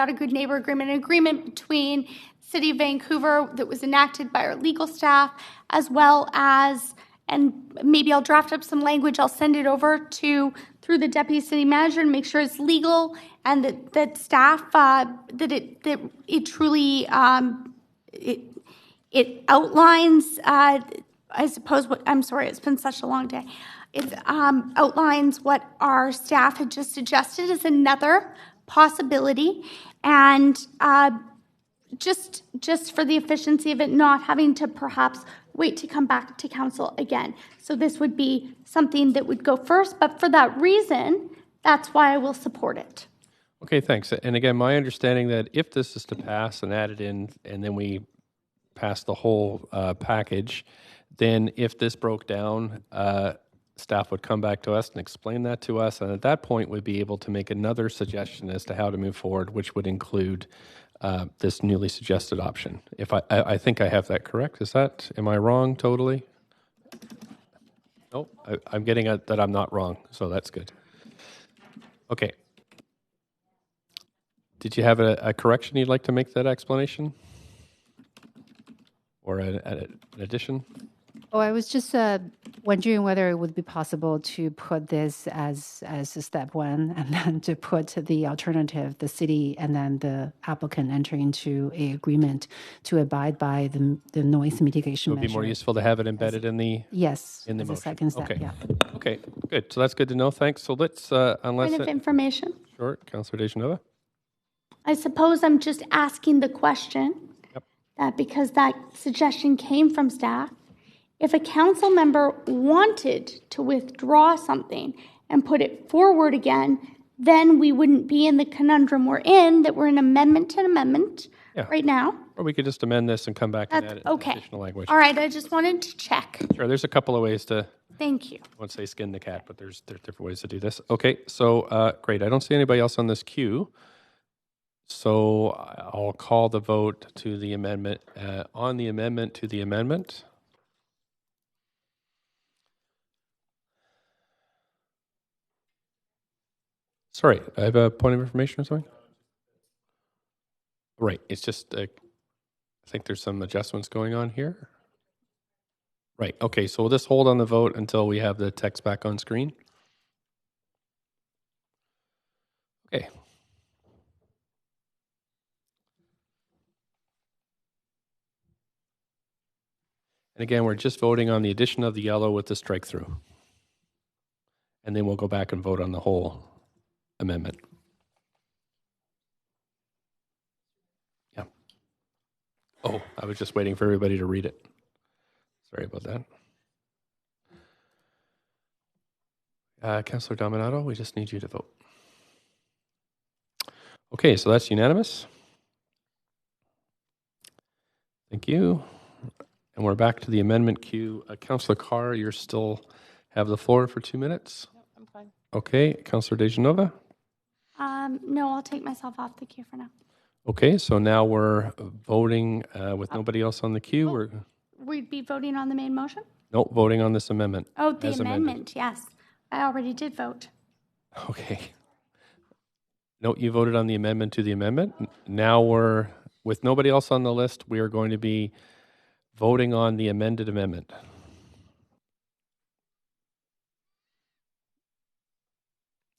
a good neighbor agreement, an agreement between City of Vancouver that was enacted by our legal staff, as well as, and maybe I'll draft up some language, I'll send it over through the Deputy City Manager and make sure it's legal and that staff, that it truly, it outlines, I suppose I'm sorry, it's been such a long day. It outlines what our staff had just suggested as another possibility, and just for the efficiency of it not having to perhaps wait to come back to council again. So this would be something that would go first, but for that reason, that's why I will support it. Okay, thanks. And again, my understanding that if this is to pass and added in, and then we pass the whole package, then if this broke down, staff would come back to us and explain that to us, and at that point, we'd be able to make another suggestion as to how to move forward, which would include this newly suggested option. If I think I have that correct. Am I wrong totally? No, I'm getting at that I'm not wrong, so that's good. Okay. Did you have a correction you'd like to make to that explanation? Or an addition? Oh, I was just wondering whether it would be possible to put this as a step one, and then to put the alternative, the city, and then the applicant enter into a agreement to abide by the noise mitigation It would be more useful to have it embedded in the yes, in the as motion. a second step. Okay. Yeah. Okay. Good. So that's good to know. Thanks. So let's unless Point of it, information. Short. Councillor Dejanova. I suppose I'm just asking the question that because that suggestion came from staff, if a council member wanted to withdraw something and put it forward again, then we wouldn't be in the conundrum we're in, that we're in amendment to amendment right now. Or we could just amend this and come back and add Okay. additional language. All right, I just wanted to check. Sure, there's a couple of ways to, Thank you. I won't say skin the cat, but there's different ways to do this. Okay, so great. I don't see anybody else on this queue. So I'll call the vote to the amendment, on the amendment to the amendment. Sorry, I have a point of information or something? Right, it's just, I think there's some adjustments going on here. Right, okay, so we'll just hold on the vote until we have the text back on screen. Okay. And again, we're just voting on the addition of the yellow with the strike through. And then we'll go back and vote on the whole amendment. Yeah. Oh, I was just waiting for everybody to read it. Sorry about that. Councillor Dominato, we just need you to vote. Okay, so that's unanimous. Thank you. And we're back to the amendment queue. Councillor Carr, you still have the floor for 2 minutes. No, I'm fine. Okay, Councillor Dejanova. No, I'll take myself off the queue for now. Okay, so now we're voting with nobody else on the queue. We'd be voting on the main motion? Nope, voting on this amendment. Oh, the as amendment, amended. yes. I already did vote. Okay. No, you voted on the amendment to the amendment. Now we're, with nobody else on the list, we are going to be voting on the amended amendment.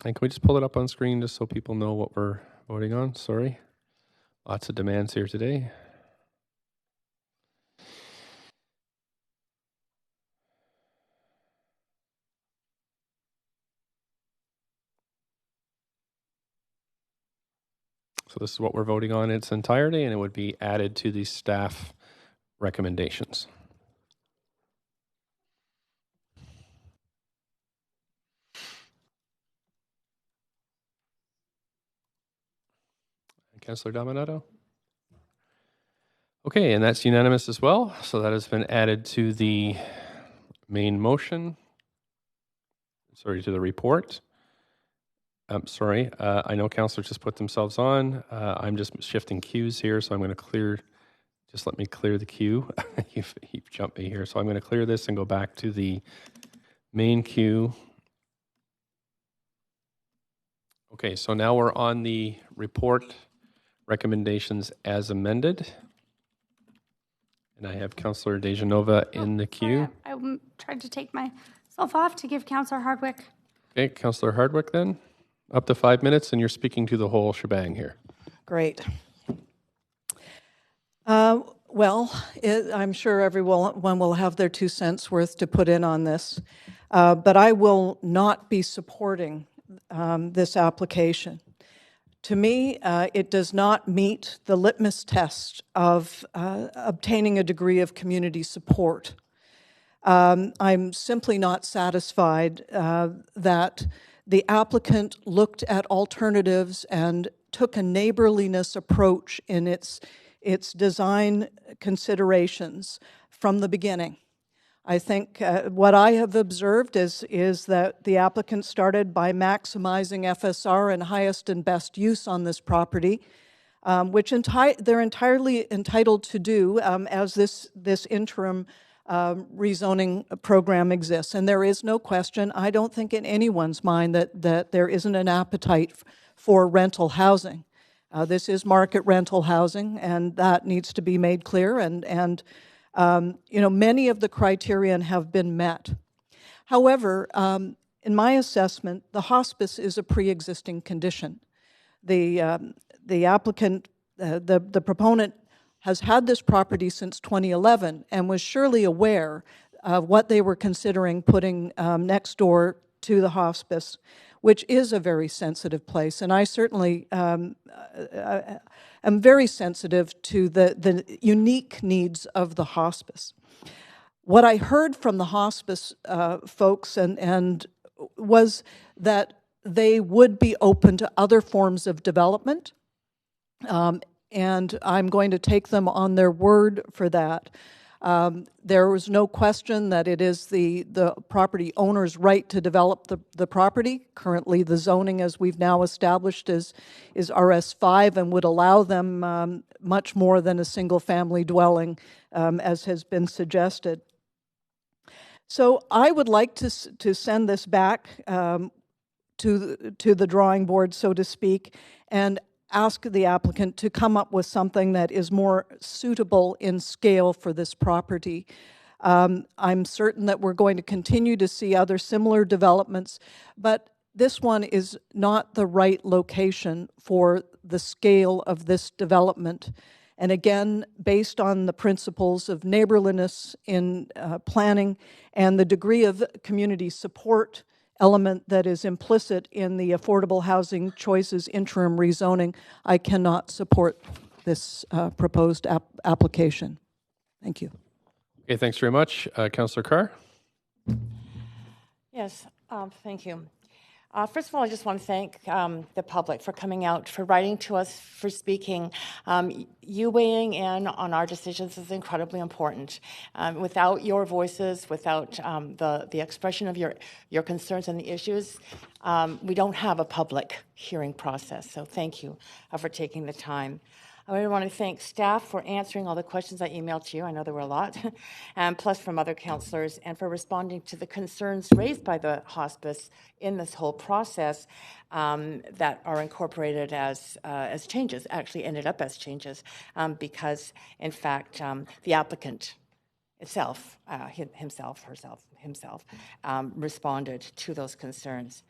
And can we just pull it up on screen just so people know what we're voting on? Sorry. Lots of demands here today. So this is what we're voting on in its entirety, and it would be added to the staff recommendations. Councillor Dominato? Okay, and that's unanimous as well. So that has been added to the main motion. Sorry, to the report. I'm sorry, I know councillors just put themselves on. I'm just shifting queues here, so I'm going to clear, just let me clear the queue. You've jumped me here. So I'm going to clear this and go back to the main queue. Okay, so now we're on the report recommendations as amended. And I have Councillor Dejanova in the queue. I tried to take myself off to give Councillor Hardwick. Okay, Councillor Hardwick then. Up to 5 minutes, and you're speaking to the whole shebang here. Great. I'm sure everyone will have their 2 cents worth to put in on this, but I will not be supporting this application. To me, it does not meet the litmus test of obtaining a degree of community support. I'm simply not satisfied that the applicant looked at alternatives and took a neighborliness approach in its design considerations from the beginning. I think what I have observed is that the applicant started by maximizing FSR and highest and best use on this property, which they're entirely entitled to do as this interim rezoning program exists. And there is no question, I don't think in anyone's mind that there isn't an appetite for rental housing. This is market rental housing, and that needs to be made clear. And many of the criterion have been met. However, in my assessment, the hospice is a pre-existing condition. The applicant, the proponent, has had this property since 2011 and was surely aware of what they were considering putting next door to the hospice which is a very sensitive place. And I certainly am very sensitive to the unique needs of the hospice. What I heard from the hospice folks and was that they would be open to other forms of development, and I'm going to take them on their word for that. There was no question that it is the property owner's right to develop the property. Currently, the zoning, as we've now established, is RS5 and would allow them much more than a single-family dwelling, as has been suggested. So I would like to send this back to the drawing board, so to speak, and ask the applicant to come up with something that is more suitable in scale for this property. I'm certain that we're going to continue to see other similar developments, but this one is not the right location for the scale of this development. And again, based on the principles of neighborliness in planning and the degree of community support element that is implicit in the Affordable Housing Choices interim rezoning, I cannot support this proposed application. Thank you. Okay, thanks very much. Councillor Carr? Yes, thank you. First of all, I just want to thank the public for coming out, for writing to us, for speaking. You weighing in on our decisions is incredibly important. Without your voices, without the expression of your concerns and the issues, we don't have a public hearing process. So thank you for taking the time. I really want to thank staff for answering all the questions I emailed to you. I know there were a lot, and plus from other councillors, and for responding to the concerns raised by the hospice in this whole process that are incorporated as changes, actually ended up as changes, because, in fact, the applicant itself, himself, responded to those concerns.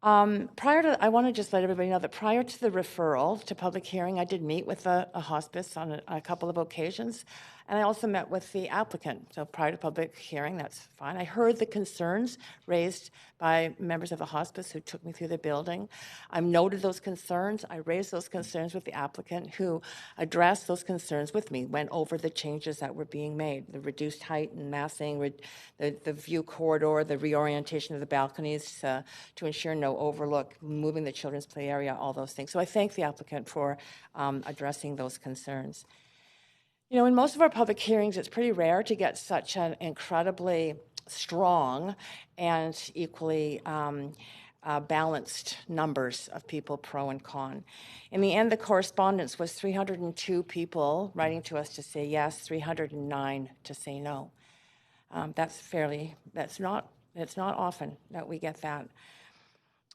I want to just let everybody know that prior to the referral to public hearing, I did meet with a hospice on a couple of occasions, and I also met with the applicant. So prior to public hearing, that's fine. I heard the concerns raised by members of the hospice who took me through the building. I noted those concerns. I raised those concerns with the applicant, who addressed those concerns with me, went over the changes that were being made, the reduced height and massing, the view corridor, the reorientation of the balconies to ensure no overlook, moving the children's play area, all those things. So I thank the applicant for addressing those concerns. You know, in most of our public hearings, it's pretty rare to get such an incredibly strong and equally balanced numbers of people pro and con. In the end, the correspondence was 302 people writing to us to say yes, 309 to say no. It's not often that we get that.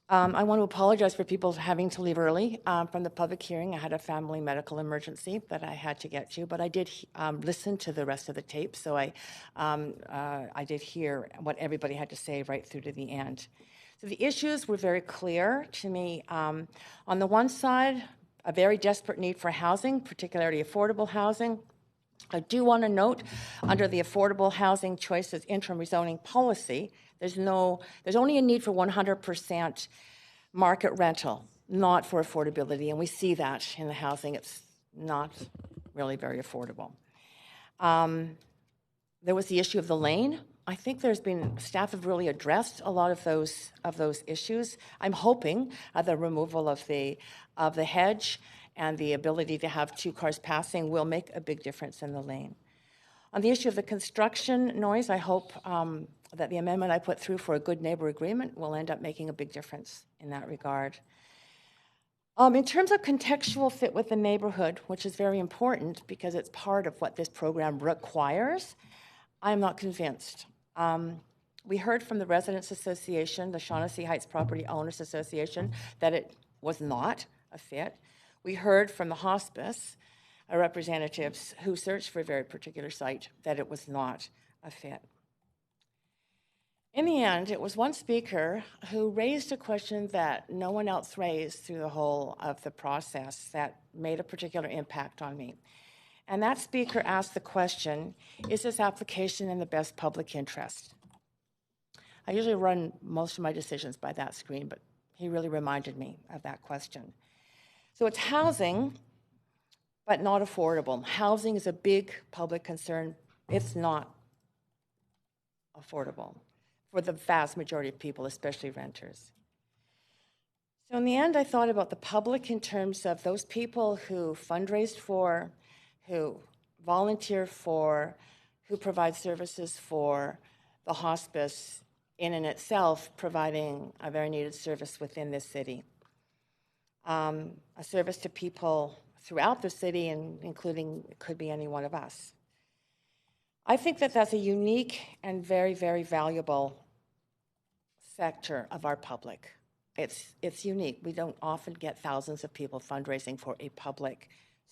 I want to apologize for people having to leave early from the public hearing. I had a family medical emergency that I had to get to, but I did listen to the rest of the tape, so I did hear what everybody had to say right through to the end. So the issues were very clear to me. On the one side, a very desperate need for housing, particularly affordable housing. I do want to note, under the Affordable Housing Choices interim rezoning policy, there's only a need for 100% market rental, not for affordability, and we see that in the housing. It's not really very affordable. There was the issue of the lane. I think staff have really addressed a lot of those issues. I'm hoping the removal of the hedge and the ability to have two cars passing will make a big difference in the lane. On the issue of the construction noise, I hope that the amendment I put through for a good neighbor agreement will end up making a big difference in that regard. In terms of contextual fit with the neighborhood, which is very important because it's part of what this program requires, I'm not convinced. We heard from the Residents Association, the Shaughnessy Heights Property Owners Association, that it was not a fit. We heard from the hospice representatives who searched for a very particular site that it was not a fit. In the end, it was one speaker who raised a question that no one else raised through the whole of the process that made a particular impact on me. And that speaker asked the question, is this application in the best public interest? I usually run most of my decisions by that screen, but he really reminded me of that question. So it's housing, but not affordable. Housing is a big public concern. It's not affordable for the vast majority of people, especially renters. So in the end, I thought about the public in terms of those people who fundraised for, who volunteer for, who provide services for the hospice in and itself, providing a very needed service within this city. A service to people throughout the city, and including, it could be any one of us. I think that that's a unique and very, very valuable sector of our public. It's unique. We don't often get thousands of people fundraising for a public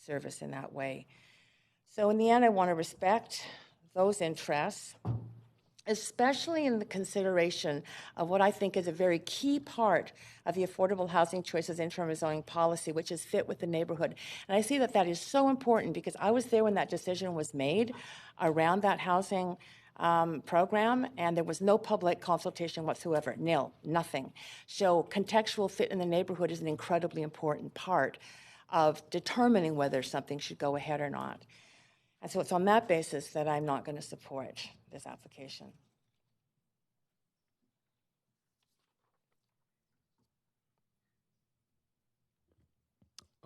service in that way. So in the end, I want to respect those interests, especially in the consideration of what I think is a very key part of the Affordable Housing Choices interim zoning policy, which is fit with the neighborhood. And I see that that is so important because I was there when that decision was made around that housing program, and there was no public consultation whatsoever, nil, nothing. So contextual fit in the neighborhood is an incredibly important part of determining whether something should go ahead or not. And so it's on that basis that I'm not going to support this application.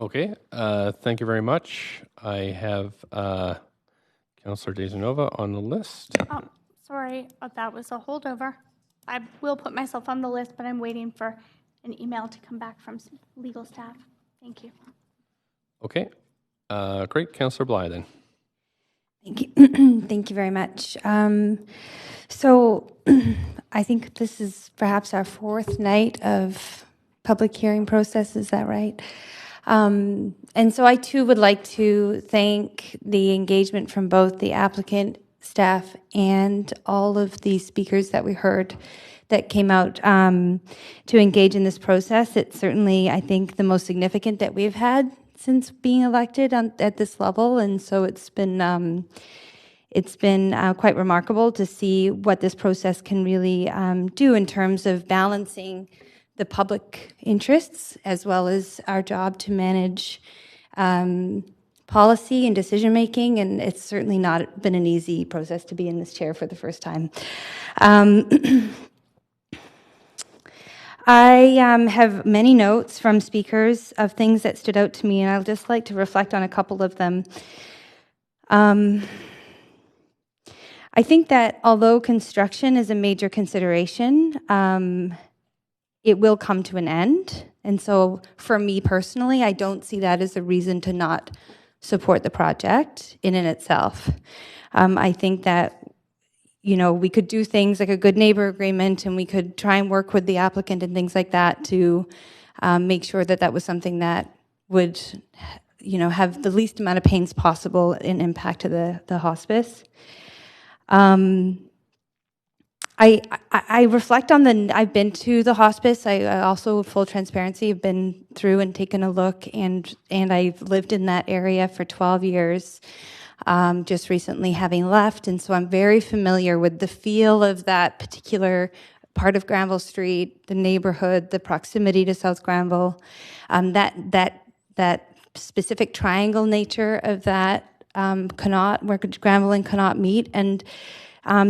Okay, thank you very much. I have Councillor Dejanova on the list. Oh, sorry, that was a holdover. I will put myself on the list, but I'm waiting for an email to come back from legal staff. Thank you. Okay, great. Councillor Bly then. Thank you. Thank you very much. So I think this is perhaps our fourth night of public hearing process. Is that right? And so I too would like to thank the engagement from both the applicant, staff, and all of the speakers that we heard that came out to engage in this process. It's certainly, I think, the most significant that we've had since being elected at this level, and so it's been quite remarkable to see what this process can really do in terms of balancing the public interests as well as our job to manage policy and decision making. And it's certainly not been an easy process to be in this chair for the first time. I have many notes from speakers of things that stood out to me, and I'll just like to reflect on a couple of them. I think that although construction is a major consideration, it will come to an end. And so for me personally, I don't see that as a reason to not support the project in and itself. I think that, you know, we could do things like a good neighbor agreement, and we could try and work with the applicant and things like that to make sure that that was something that would, you know, have the least amount of pains possible in impact to the hospice. I reflect on I've been to the hospice. I also, full transparency, have been through and taken a look, and I've lived in that area for 12 years, just recently having left, and so I'm very familiar with the feel of that particular part of Granville Street, the neighborhood, the proximity to South Granville, that specific triangle nature of that where Granville and Connaught meet, and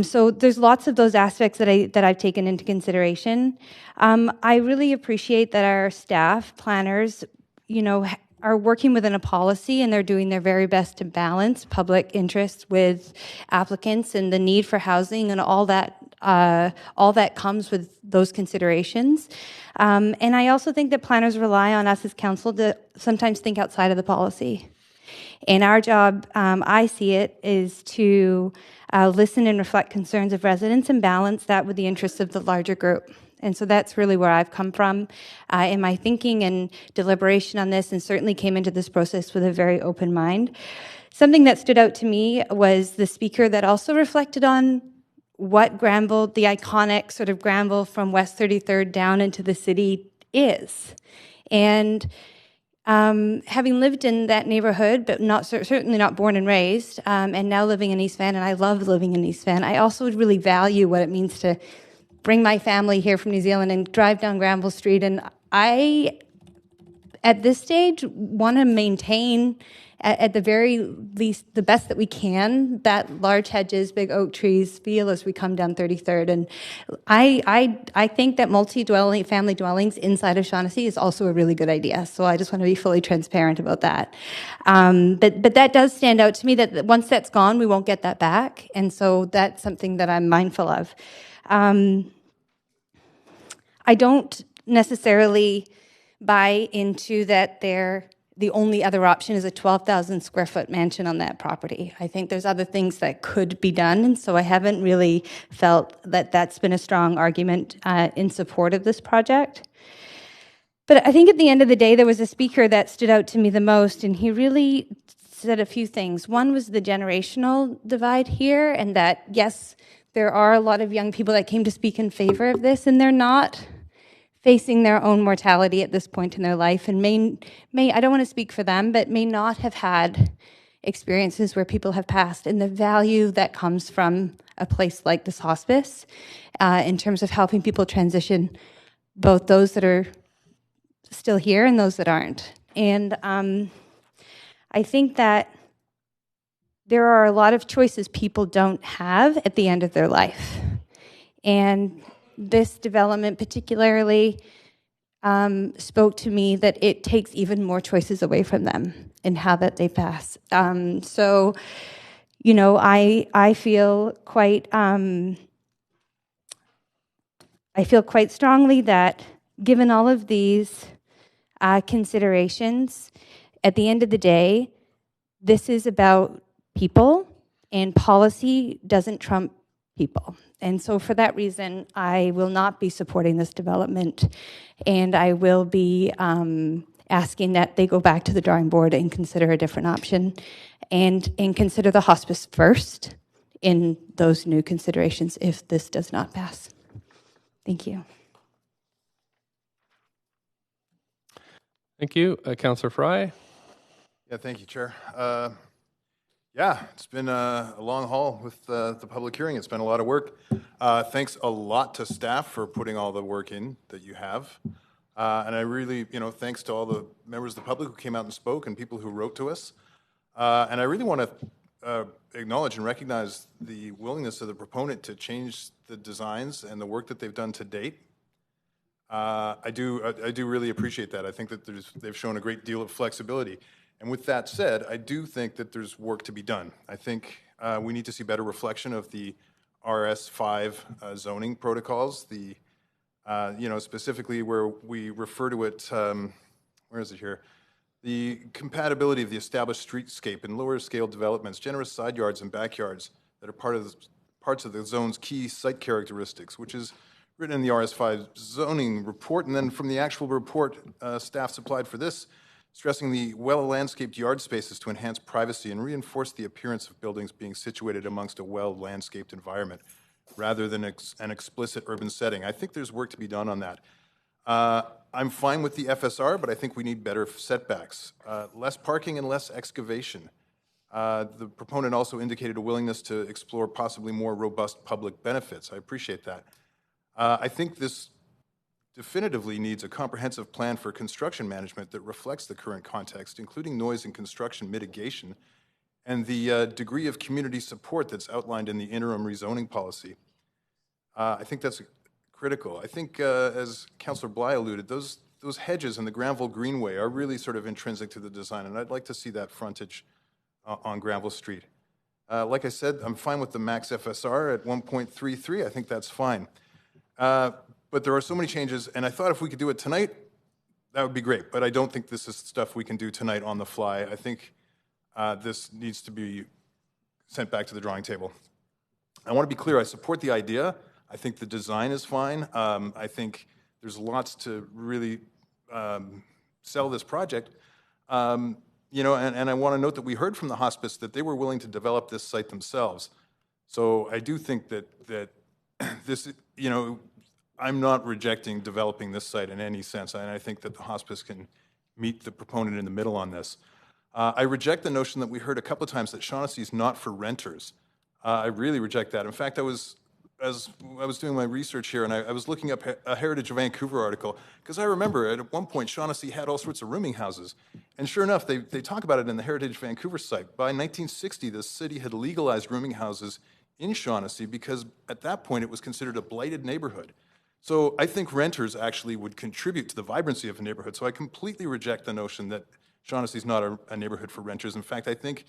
so there's lots of those aspects that I've taken into consideration. I really appreciate that our staff planners, you know, are working within a policy, and they're doing their very best to balance public interests with applicants and the need for housing and all that comes with those considerations. And I also think that planners rely on us as council to sometimes think outside of the policy. And our job, I see it, is to listen and reflect concerns of residents and balance that with the interests of the larger group. And so that's really where I've come from in my thinking and deliberation on this, and certainly came into this process with a very open mind. Something that stood out to me was the speaker that also reflected on what Granville, the iconic sort of Granville from West 33rd down into the city is. And having lived in that neighborhood, but certainly not born and raised, and now living in East Van, and I love living in East Van, I also really value what it means to bring my family here from New Zealand and drive down Granville Street. And I, at this stage, want to maintain, at the very least, the best that we can, that large hedges, big oak trees feel as we come down 33rd. And I think that family dwellings inside of Shaughnessy is also a really good idea. So I just want to be fully transparent about that. But that does stand out to me, that once that's gone, we won't get that back. And so that's something that I'm mindful of. I don't necessarily buy into that the only other option is a 12,000 square foot mansion on that property. I think there's other things that could be done, and so I haven't really felt that that's been a strong argument in support of this project. But I think at the end of the day, there was a speaker that stood out to me the most, and he really said a few things. One was the generational divide here, and that, yes, there are a lot of young people that came to speak in favor of this, and they're not facing their own mortality at this point in their life, and may I don't want to speak for them, but may not have had experiences where people have passed, and the value that comes from a place like this hospice in terms of helping people transition, both those that are still here and those that aren't. And I think that there are a lot of choices people don't have at the end of their life. And this development particularly spoke to me that it takes even more choices away from them in how that they pass. So, you know, I feel quite strongly that given all of these considerations, at the end of the day, this is about people, and policy doesn't trump people. And so for that reason, I will not be supporting this development, and I will be asking that they go back to the drawing board and consider a different option, and consider the hospice first in those new considerations if this does not pass. Thank you. Thank you. Councillor Fry. Yeah, thank you, Chair. Yeah, it's been a long haul with the public hearing. It's been a lot of work. Thanks a lot to staff for putting all the work in that you have. And I really, thanks to all the members of the public who came out and spoke and people who wrote to us. And I really want to acknowledge and recognize the willingness of the proponent to change the designs and the work that they've done to date. I do really appreciate that. I think that they've shown a great deal of flexibility. And with that said, I do think that there's work to be done. I think we need to see better reflection of the RS5 zoning protocols, specifically where we refer to it, where is it here? The compatibility of the established streetscape and lower scale developments, generous side yards and backyards that are parts of the zone's key site characteristics, which is written in the RS5 zoning report. And then from the actual report staff supplied for this, stressing the well-landscaped yard spaces to enhance privacy and reinforce the appearance of buildings being situated amongst a well-landscaped environment rather than an explicit urban setting. I think there's work to be done on that. I'm fine with the FSR, but I think we need better setbacks. Less parking and less excavation. The proponent also indicated a willingness to explore possibly more robust public benefits. I appreciate that. I think this definitively needs a comprehensive plan for construction management that reflects the current context, including noise and construction mitigation, and the degree of community support that's outlined in the interim rezoning policy. I think that's critical. I think, as Councillor Bly alluded, those hedges in the Granville Greenway are really sort of intrinsic to the design, and I'd like to see that frontage on Granville Street. Like I said, I'm fine with the max FSR at 1.33. I think that's fine. But there are so many changes, and I thought if we could do it tonight, that would be great. But I don't think this is stuff we can do tonight on the fly. I think this needs to be sent back to the drawing table. I want to be clear, I support the idea. I think the design is fine. I think there's lots to really sell this project. And I want to note that we heard from the hospice that they were willing to develop this site themselves. So I do think that this, I'm not rejecting developing this site in any sense, and I think that the hospice can meet the proponent in the middle on this. I reject the notion that we heard a couple of times that Shaughnessy is not for renters. I really reject that. In fact, I was as I was doing my research here, and I was looking up a Heritage of Vancouver article, because I remember at one point Shaughnessy had all sorts of rooming houses. And sure enough, they talk about it in the Heritage Vancouver site. By 1960, the city had legalized rooming houses in Shaughnessy because at that point it was considered a blighted neighborhood. So I think renters actually would contribute to the vibrancy of a neighborhood. So I completely reject the notion that Shaughnessy is not a neighborhood for renters. In fact, I think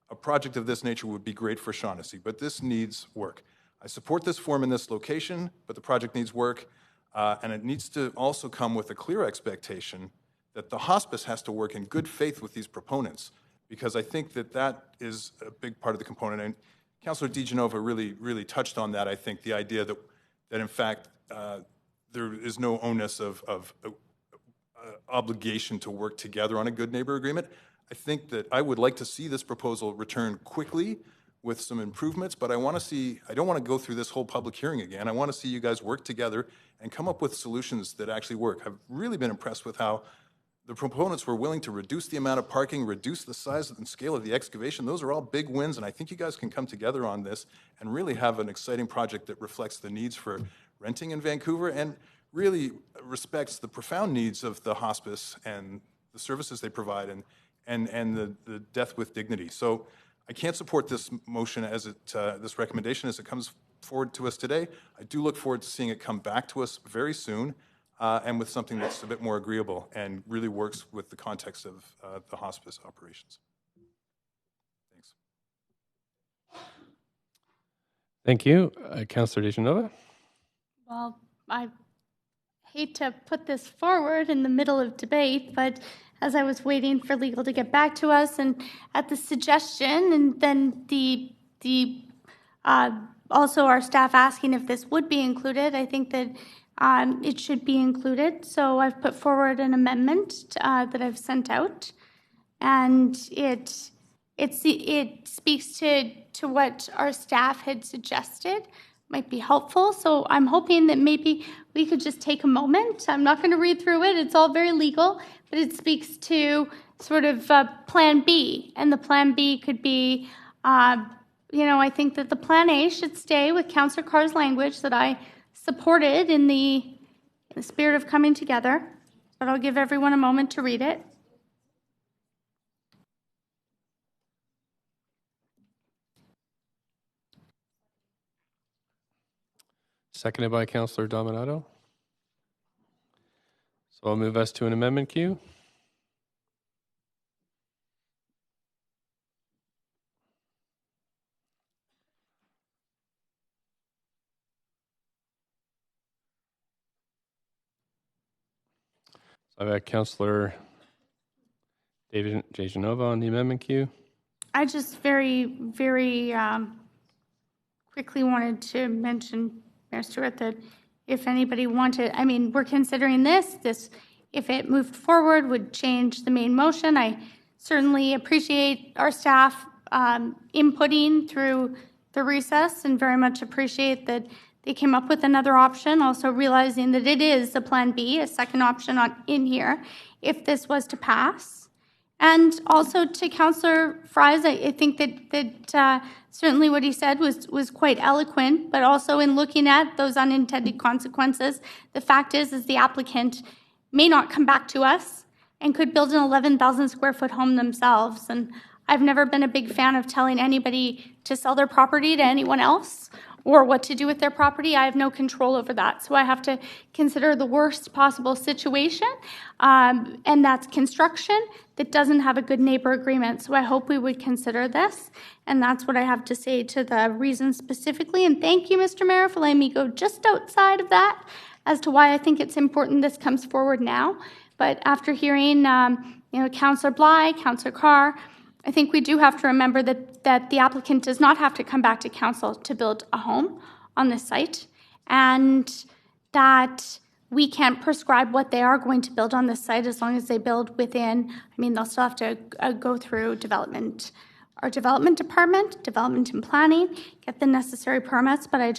a project of this nature would be great for Shaughnessy, but this needs work. I support this form in this location, but the project needs work, and it needs to also come with a clear expectation that the hospice has to work in good faith with these proponents, because I think that that is a big part of the component. And Councillor DiGenova really touched on that. I think the idea that in fact there is no onus of obligation to work together on a good neighbor agreement. I think that I would like to see this proposal return quickly with some improvements, but I don't want to go through this whole public hearing again. I want to see you guys work together and come up with solutions that actually work. I've really been impressed with how the proponents were willing to reduce the amount of parking, reduce the size and scale of the excavation. Those are all big wins, and I think you guys can come together on this and really have an exciting project that reflects the needs for renting in Vancouver and really respects the profound needs of the hospice and the services they provide and the death with dignity. So I can't support this motion as this recommendation as it comes forward to us today. I do look forward to seeing it come back to us very soon and with something that's a bit more agreeable and really works with the context of the hospice operations. Thanks. Thank you. Councillor DiGenova. Well, I hate to put this forward in the middle of debate, but as I was waiting for legal to get back to us and at the suggestion and then also our staff asking if this would be included, I think that it should be included. So I've put forward an amendment that I've sent out, and it speaks to what our staff had suggested. Might be helpful. So I'm hoping that maybe we could just take a moment. I'm not going to read through it. It's all very legal, but it speaks to sort of Plan B. And the Plan B could be, I think that the Plan A should stay with Councillor Carr's language that I supported in the spirit of coming together. But I'll give everyone a moment to read it. Seconded by Councillor Dominato. So I'll move us to an amendment queue. So I've got Councillor DiGenova on the amendment queue. I just very, very quickly wanted to mention, Mayor Stewart, that if anybody wanted, we're considering this, if it moved forward, would change the main motion. I certainly appreciate our staff inputting through the recess and very much appreciate that they came up with another option, also realizing that it is a Plan B, a second option in here, if this was to pass. And also to Councillor Fries, I think that certainly what he said was quite eloquent, but also in looking at those unintended consequences, the fact is the applicant may not come back to us and could build an 11,000 square foot home themselves. And I've never been a big fan of telling anybody to sell their property to anyone else or what to do with their property. I have no control over that. So I have to consider the worst possible situation, and that's construction that doesn't have a good neighbor agreement. So I hope we would consider this, and that's what I have to say to the reason specifically. And thank you, Mr. Mayor, for letting me go just outside of that as to why I think it's important this comes forward now. But after hearing, Councillor Bly, Councillor Carr, I think we do have to remember that the applicant does not have to come back to council to build a home on this site, and that we can't prescribe what they are going to build on this site as long as they build within, they'll still have to go through development, our development department, development and planning, get the necessary permits, but I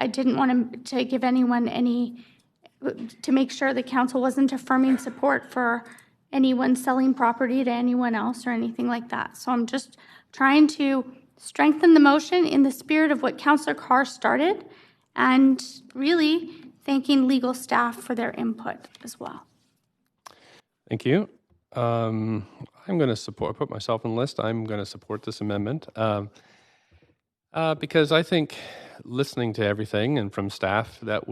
didn't want to give anyone to make sure the council wasn't affirming support for anyone selling property to anyone else or anything like that. So I'm just trying to strengthen the motion in the spirit of what Councillor Carr started, and really thanking legal staff for their input as well. Thank you. I'm going to put myself on the list. I'm going to support this amendment because I think listening to everything and from staff that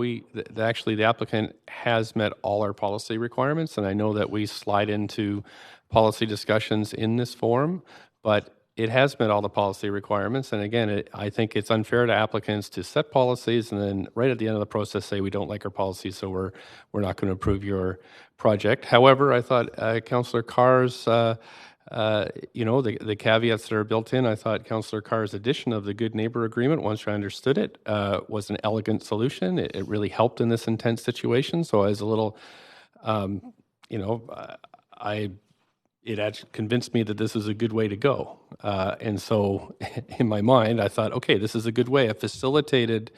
actually the applicant has met all our policy requirements. And I know that we slide into policy discussions in this forum, but it has met all the policy requirements. And again, I think it's unfair to applicants to set policies and then right at the end of the process say we don't like our policies, so we're not going to approve your project. However, I thought Councillor Carr's, the caveats that are built in, I thought Councillor Carr's addition of the good neighbor agreement, once I understood it, was an elegant solution. It really helped in this intense situation. So I was a little, it actually convinced me that this is a good way to go. And so in my mind, I thought, okay, this is a good way. A facilitated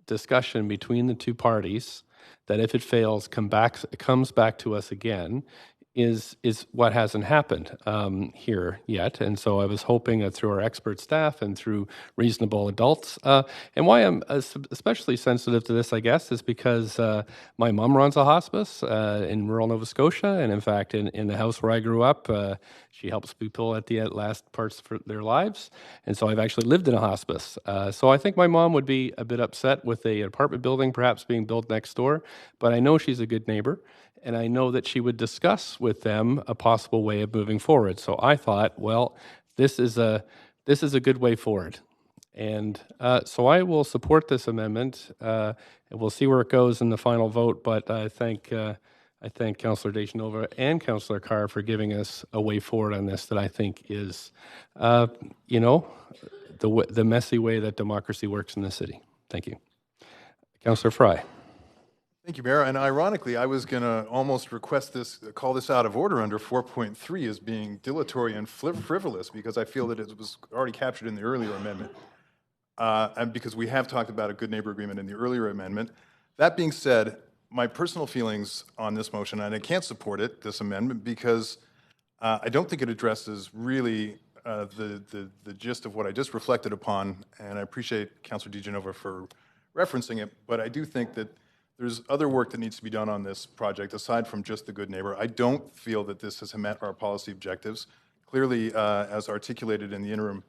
discussion between the two parties that if it fails, comes back to us again, is what hasn't happened here yet. And so I was hoping that through our expert staff and through reasonable adults, and why I'm especially sensitive to this, I guess, is because my mom runs a hospice in rural Nova Scotia. And in fact, in the house where I grew up, she helps people at the last parts of their lives. And so I've actually lived in a hospice. So I think my mom would be a bit upset with an apartment building perhaps being built next door, but I know she's a good neighbor. And I know that she would discuss with them a possible way of moving forward. So I thought, well, this is a good way forward. And so I will support this amendment. And we'll see where it goes in the final vote. But I thank Councillor Dejanova and Councillor Carr for giving us a way forward on this that I think is, the messy way that democracy works in the city. Thank you. Councillor Fry. Thank you, Mayor. And ironically, I was going to almost call this out of order under 4.3 as being dilatory and frivolous because I feel that it was already captured in the earlier amendment. And because we have talked about a good neighbor agreement in the earlier amendment. That being said, my personal feelings on this motion, and I can't support it, this amendment, because I don't think it addresses really the gist of what I just reflected upon. And I appreciate Councillor Dejanova for referencing it, but I do think that there's other work that needs to be done on this project aside from just the good neighbor. I don't feel that this has met our policy objectives. Clearly, as articulated in the interim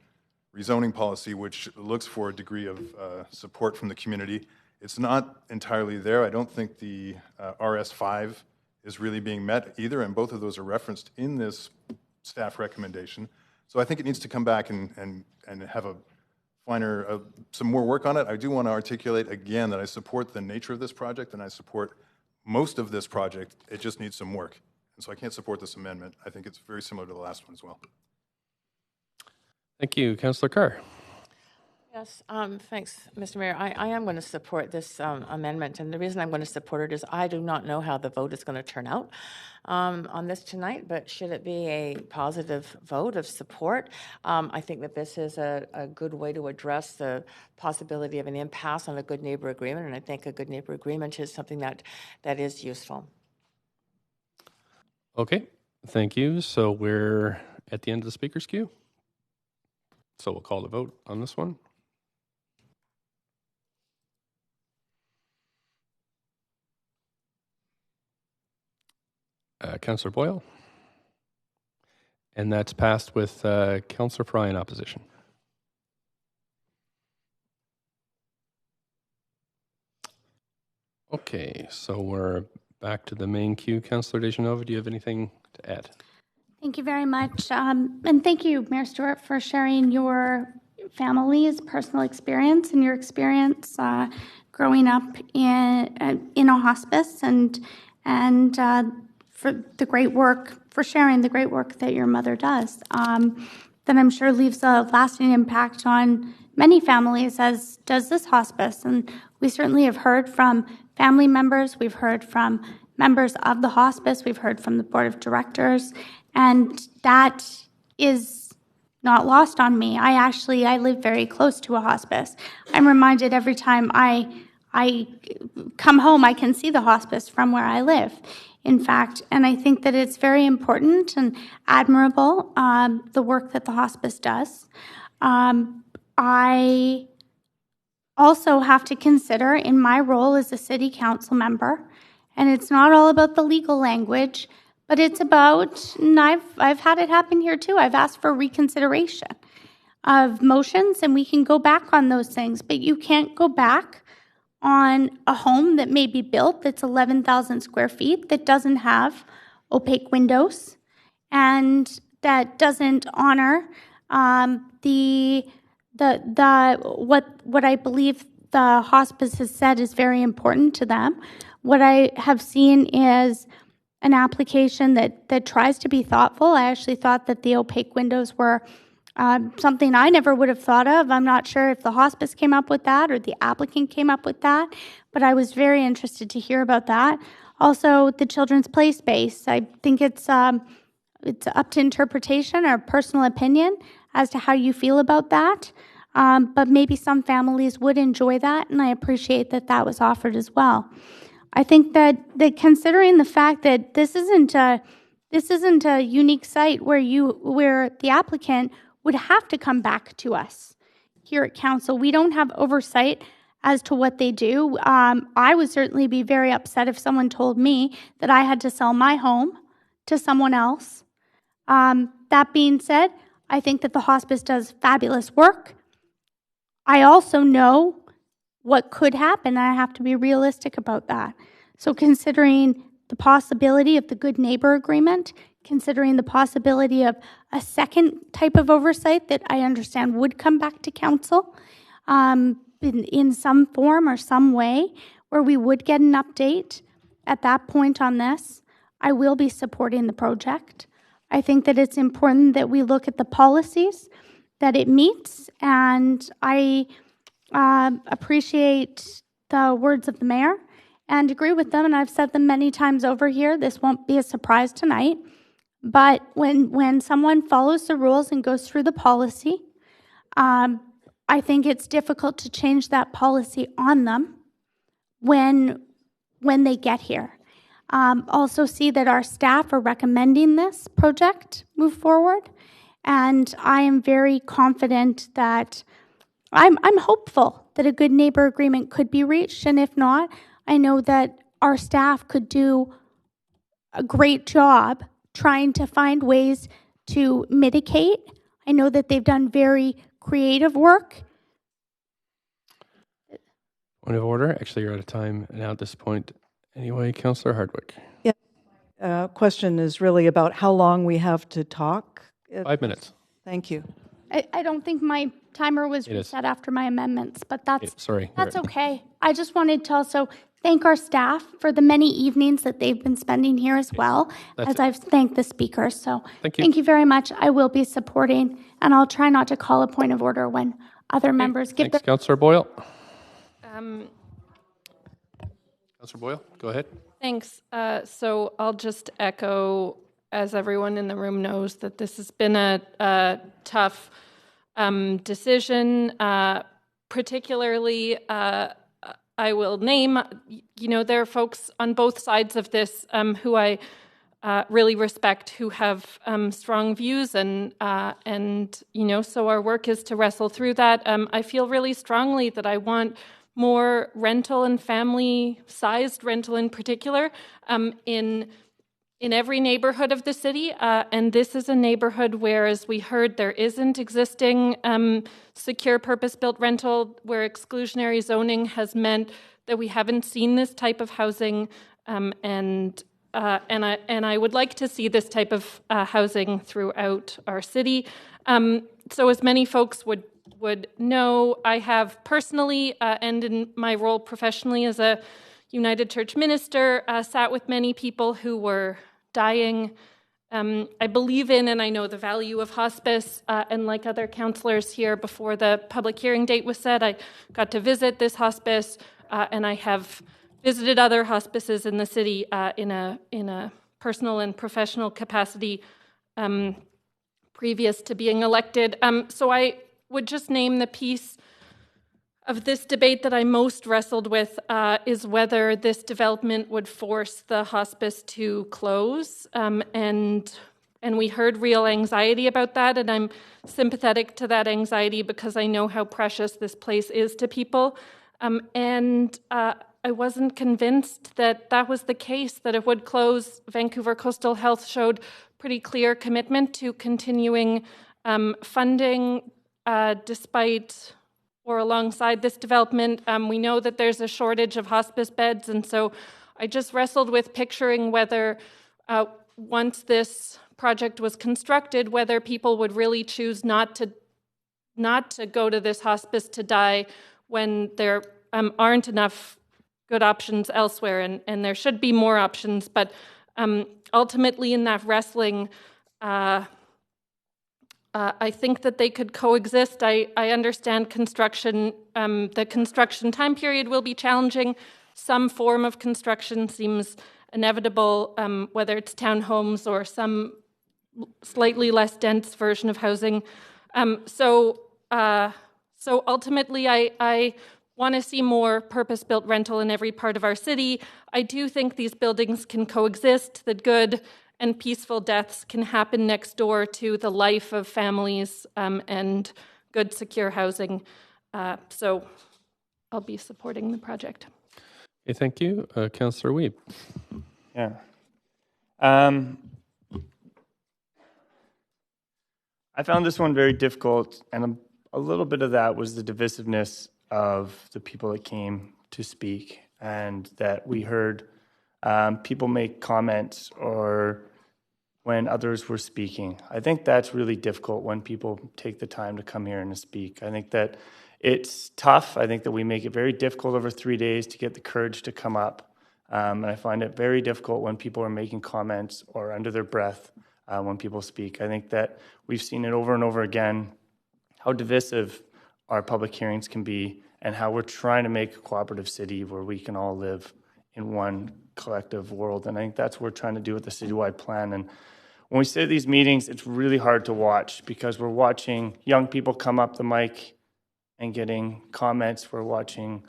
rezoning policy, which looks for a degree of support from the community, it's not entirely there. I don't think the RS5 is really being met either, and both of those are referenced in this staff recommendation. So I think it needs to come back and have a finer, some more work on it. I do want to articulate again that I support the nature of this project and I support most of this project. It just needs some work. And so I can't support this amendment. I think it's very similar to the last one as well. Thank you. Councillor Carr. Yes, thanks, Mr. Mayor. I am going to support this amendment, and the reason I'm going to support it is I do not know how the vote is going to turn out on this tonight, but should it be a positive vote of support, I think that this is a good way to address the possibility of an impasse on a good neighbor agreement, and I think a good neighbor agreement is something that is useful. Okay, thank you. So we're at the end of the speaker's queue. So we'll call the vote on this one. Councillor Boyle. And that's passed with Councillor Fry in opposition. Okay, so we're back to the main queue. Councillor Dejanova, do you have anything to add? Thank you very much. And thank you, Mayor Stewart, for sharing your family's personal experience and your experience growing up in a hospice and for the great work, for sharing the great work that your mother does. That I'm sure leaves a lasting impact on many families, as does this hospice. And we certainly have heard from family members, we've heard from members of the hospice, we've heard from the board of directors, and that is not lost on me. I live very close to a hospice. I'm reminded every time I come home, I can see the hospice from where I live. In fact, and I think that it's very important and admirable, the work that the hospice does. I also have to consider in my role as a city council member, and it's not all about the legal language, but it's about, and I've had it happen here too, I've asked for reconsideration of motions, and we can go back on those things, but you can't go back on a home that may be built that's 11,000 square feet that doesn't have opaque windows and that doesn't honor what I believe the hospice has said is very important to them. What I have seen is an application that tries to be thoughtful. I actually thought that the opaque windows were something I never would have thought of. I'm not sure if the hospice came up with that or the applicant came up with that, but I was very interested to hear about that. Also, the children's play space. I think it's up to interpretation or personal opinion as to how you feel about that. But maybe some families would enjoy that, and I appreciate that that was offered as well. I think that considering the fact that this isn't a unique site where the applicant would have to come back to us here at council. We don't have oversight as to what they do. I would certainly be very upset if someone told me that I had to sell my home to someone else. That being said, I think that the hospice does fabulous work. I also know what could happen, and I have to be realistic about that. So considering the possibility of the Good Neighbor Agreement, considering the possibility of a second type of oversight that I understand would come back to council in some form or some way, where we would get an update at that point on this, I will be supporting the project. I think that it's important that we look at the policies that it meets, and I appreciate the words of the mayor and agree with them, and I've said them many times over here. This won't be a surprise tonight, but when someone follows the rules and goes through the policy, I think it's difficult to change that policy on them when they get here. Also see that our staff are recommending this project move forward, and I am very confident that I'm hopeful that a Good Neighbor Agreement could be reached, and if not, I know that our staff could do a great job trying to find ways to mitigate. I know that they've done very creative work. Point of order. Actually, you're out of time now at this point. Anyway, Councillor Hardwick. Yeah. Question is really about how long we have to talk. 5 minutes. Thank you. I don't think my timer was reset after my amendments, but that's okay. I just wanted to also thank our staff for the many evenings that they've been spending here as well, as I've thanked the speakers. So thank you very much. I will be supporting, and I'll try not to call a point of order when other members give Thanks, Councillor Boyle. Councillor Boyle, go ahead. Thanks. So I'll just echo, as everyone in the room knows, that this has been a tough decision. Particularly, I will name, there are folks on both sides of this who I really respect, who have strong views, and so our work is to wrestle through that. I feel really strongly that I want more rental and family-sized rental in particular in every neighborhood of the city. And this is a neighborhood where, as we heard, there isn't existing secure purpose-built rental, where exclusionary zoning has meant that we haven't seen this type of housing. And I would like to see this type of housing throughout our city. So as many folks would know, I have personally, and in my role professionally as a United Church minister, sat with many people who were dying. I believe in and I know the value of hospice, and like other councillors here, before the public hearing date was set, I got to visit this hospice, and I have visited other hospices in the city in a personal and professional capacity previous to being elected. So I would just name the piece of this debate that I most wrestled with is whether this development would force the hospice to close and And we heard real anxiety about that, and I'm sympathetic to that anxiety because I know how precious this place is to people. I wasn't convinced that that was the case, that it would close. Vancouver Coastal Health showed pretty clear commitment to continuing funding despite or alongside this development. We know that there's a shortage of hospice beds, and so I just wrestled with picturing whether once this project was constructed, whether people would really choose not to go to this hospice to die when there aren't enough good options elsewhere, and there should be more options. But ultimately, in that wrestling, I think that they could coexist. I understand construction. The construction time period will be challenging. Some form of construction seems inevitable, whether it's townhomes or some slightly less dense version of housing. So ultimately, I want to see more purpose-built rental in every part of our city. I do think these buildings can coexist, that good and peaceful deaths can happen next door to the life of families and good, secure housing. So I'll be supporting the project. Okay, thank you. Councillor Wiebe. Yeah. I found this one very difficult, and a little bit of that was the divisiveness of the people that came to speak, and that we heard people make comments or when others were speaking. I think that's really difficult when people take the time to come here and to speak. I think that it's tough. I think that we make it very difficult over 3 days to get the courage to come up. And I find it very difficult when people are making comments or under their breath when people speak. I think that we've seen it over and over again, how divisive our public hearings can be and how we're trying to make a cooperative city where we can all live in one collective world. And I think that's what we're trying to do with the citywide plan. And when we sit at these meetings, it's really hard to watch because we're watching young people come up the mic and getting comments. We're watching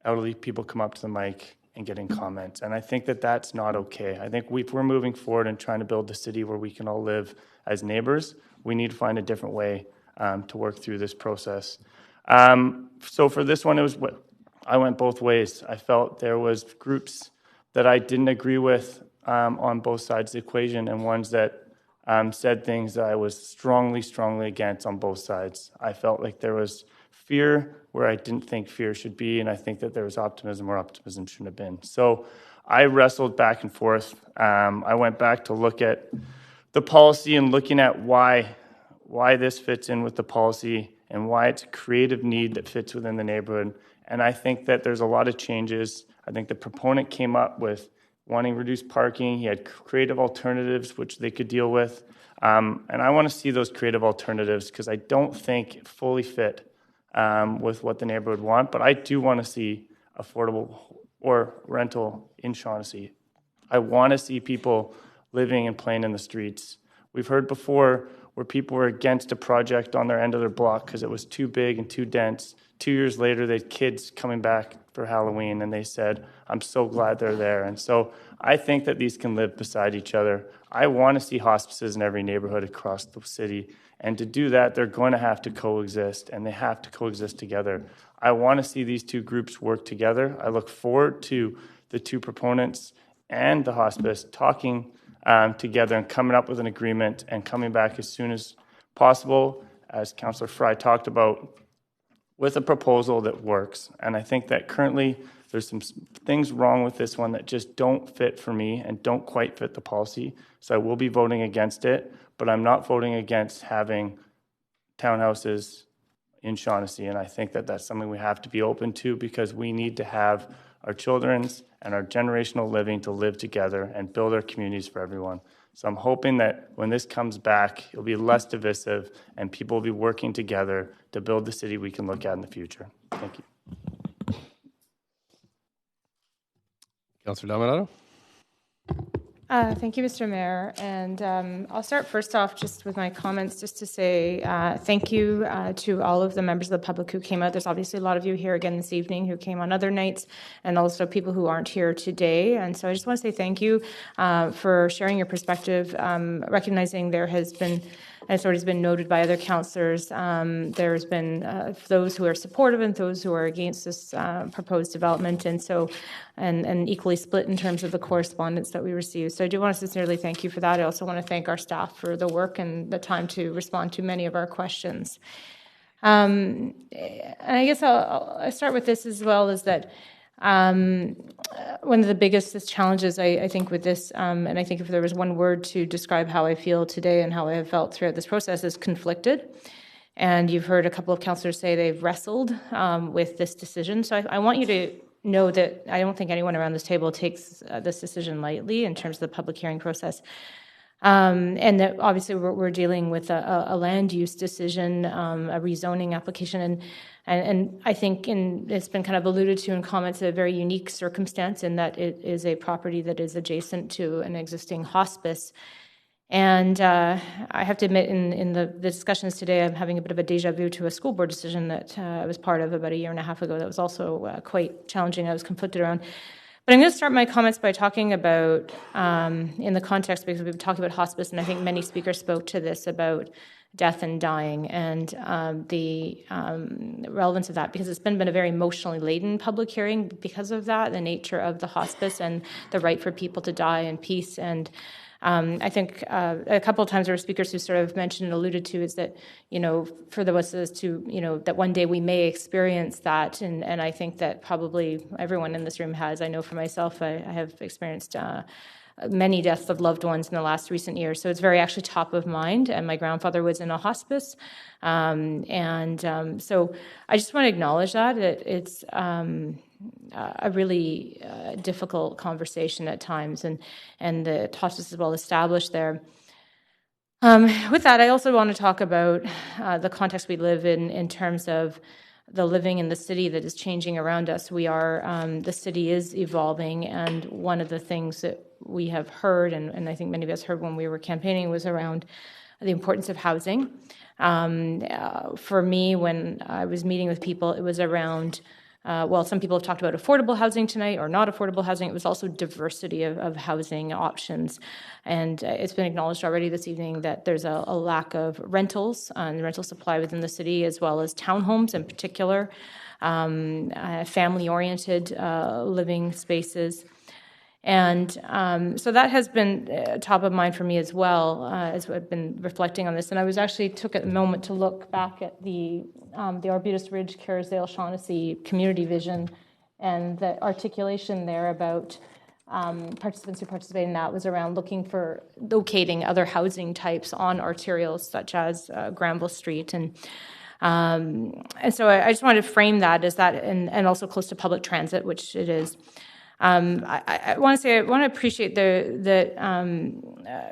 elderly people come up to the mic and getting comments. And I think that that's not okay. I think if we're moving forward and trying to build the city where we can all live as neighbors, we need to find a different way to work through this process. So for this one, I went both ways. I felt there was groups that I didn't agree with on both sides of the equation, and ones that said things that I was strongly against on both sides. I felt like there was fear where I didn't think fear should be, and I think that there was optimism where optimism shouldn't have been. So I wrestled back and forth. I went back to look at the policy and looking at why this fits in with the policy and why it's a creative need that fits within the neighborhood. And I think that there's a lot of changes. I think the proponent came up with wanting reduced parking. He had creative alternatives which they could deal with. And I want to see those creative alternatives because I don't think it fully fit with what the neighborhood want. But I do want to see affordable or rental in Shaughnessy. I want to see people living and playing in the streets. We've heard before where people were against a project on their end of their block because it was too big and too dense. 2 years later, they had kids coming back for Halloween, and they said, I'm so glad they're there. And so I think that these can live beside each other. I want to see hospices in every neighborhood across the city. And to do that, they're going to have to coexist, and they have to coexist together. I want to see these two groups work together. I look forward to the two proponents and the hospice talking together and coming up with an agreement and coming back as soon as possible, as Councillor Fry talked about, with a proposal that works. And I think that currently there's some things wrong with this one that just don't fit for me and don't quite fit the policy. So I will be voting against it, but I'm not voting against having townhouses in Shaughnessy. And I think that that's something we have to be open to because we need to have our children's and our generational living to live together and build our communities for everyone. So I'm hoping that when this comes back, it'll be less divisive and people will be working together to build the city we can look at in the future. Thank you. Councillor Dominato. Thank you, Mr. Mayor. And I'll start first off just with my comments, just to say thank you to all of the members of the public who came out. There's obviously a lot of you here again this evening who came on other nights, and also people who aren't here today. And so I just want to say thank you for sharing your perspective, recognizing there has been, and it's already been noted by other councillors, there's been those who are supportive and those who are against this proposed development, and so and equally split in terms of the correspondence that we received. So I do want to sincerely thank you for that. I also want to thank our staff for the work and the time to respond to many of our questions. And I guess I'll start with this as well, is that one of the biggest challenges I think with this, and I think if there was one word to describe how I feel today and how I have felt throughout this process, is conflicted. And you've heard a couple of councillors say they've wrestled with this decision. So I want you to know that I don't think anyone around this table takes this decision lightly in terms of the public hearing process. And that obviously we're dealing with a land use decision, a rezoning application, and I think it's been kind of alluded to in comments, a very unique circumstance in that it is a property that is adjacent to an existing hospice. And I have to admit, in the discussions today, I'm having a bit of a deja vu to a school board decision that I was part of about a year and a half ago that was also quite challenging. I was conflicted around. But I'm going to start my comments by talking about, in the context, because we've been talking about hospice, and I think many speakers spoke to this about death and dying, and the relevance of that, because it's been a very emotionally laden public hearing because of that, the nature of the hospice and the right for people to die in peace. And I think a couple of times there were speakers who sort of mentioned and alluded to is that, for the us to, that one day we may experience that. And I think that probably everyone in this room has. I know for myself, I have experienced many deaths of loved ones in the last recent years. So it's very actually top of mind. And my grandfather was in a hospice. So I just want to acknowledge that it's a really difficult conversation at times, and the hospice is well established there. With that, I also want to talk about the context we live in terms of the living in the city that is changing around us. The city is evolving, and one of the things that we have heard, and I think many of us heard when we were campaigning, was around the importance of housing. For me, when I was meeting with people, it was around, some people have talked about affordable housing tonight or not affordable housing. It was also diversity of housing options. And it's been acknowledged already this evening that there's a lack of rentals and rental supply within the city, as well as townhomes in particular, family-oriented living spaces. And so that has been top of mind for me as well, as I've been reflecting on this. And I was actually took a moment to look back at the Arbutus Ridge, Kerrisdale, Shaughnessy community vision, and the articulation there about participants who participated in that was around looking for locating other housing types on arterials such as Granville Street. And so I just wanted to frame that as that, and also close to public transit, which it is. I want to appreciate the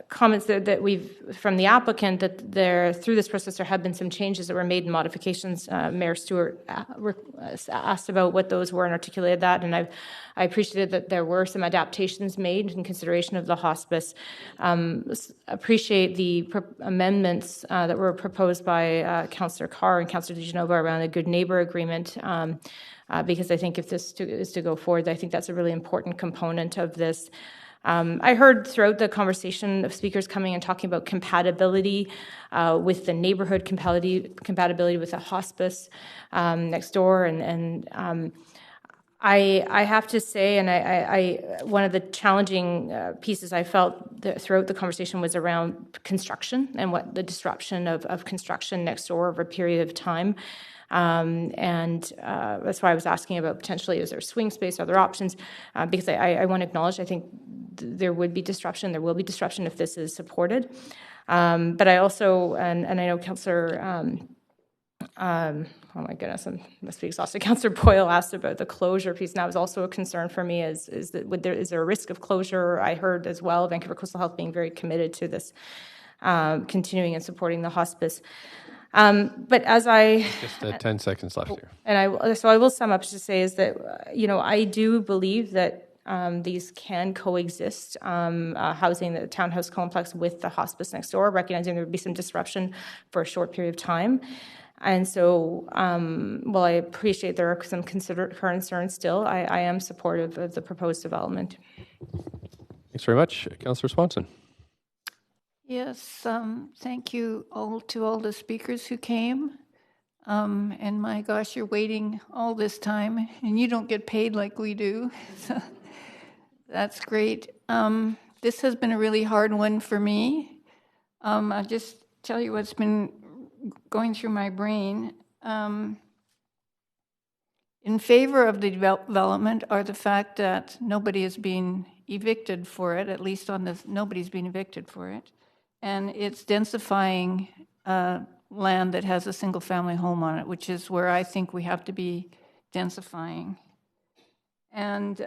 comments that we've from the applicant that through this process there have been some changes that were made and modifications. Mayor Stewart asked about what those were and articulated that, and I appreciated that there were some adaptations made in consideration of the hospice. Appreciate the amendments that were proposed by Councillor Carr and Councillor DeGenova around a good neighbour agreement. Because I think if this is to go forward, I think that's a really important component of this. I heard throughout the conversation of speakers coming and talking about compatibility with the neighborhood, compatibility with the hospice next door, and I have to say, and I one of the challenging pieces I felt throughout the conversation was around construction and what the disruption of construction next door over a period of time. That's why I was asking about potentially, is there swing space, other options? Because I want to acknowledge, I think there would be disruption, there will be disruption if this is supported. But I also, and I know Councillor, oh my goodness, I must be exhausted. Councillor Boyle asked about the closure piece, and that was also a concern for me, is there a risk of closure? I heard as well Vancouver Coastal Health being very committed to this, continuing and supporting the hospice. But as I... Just 10 seconds left here. And so I will sum up to say is that, I do believe that these can coexist, housing the townhouse complex with the hospice next door, recognizing there would be some disruption for a short period of time. And so, while I appreciate there are some concerns still, I am supportive of the proposed development. Thanks very much. Councillor Swanson. Yes, thank you to all the speakers who came. And my gosh, you're waiting all this time, and you don't get paid like we do. So that's great. This has been a really hard one for me. I'll just tell you what's been going through my brain. In favor of the development are the fact that nobody is being evicted for it, at least on this, nobody's being evicted for it. And it's densifying land that has a single-family home on it, which is where I think we have to be densifying. And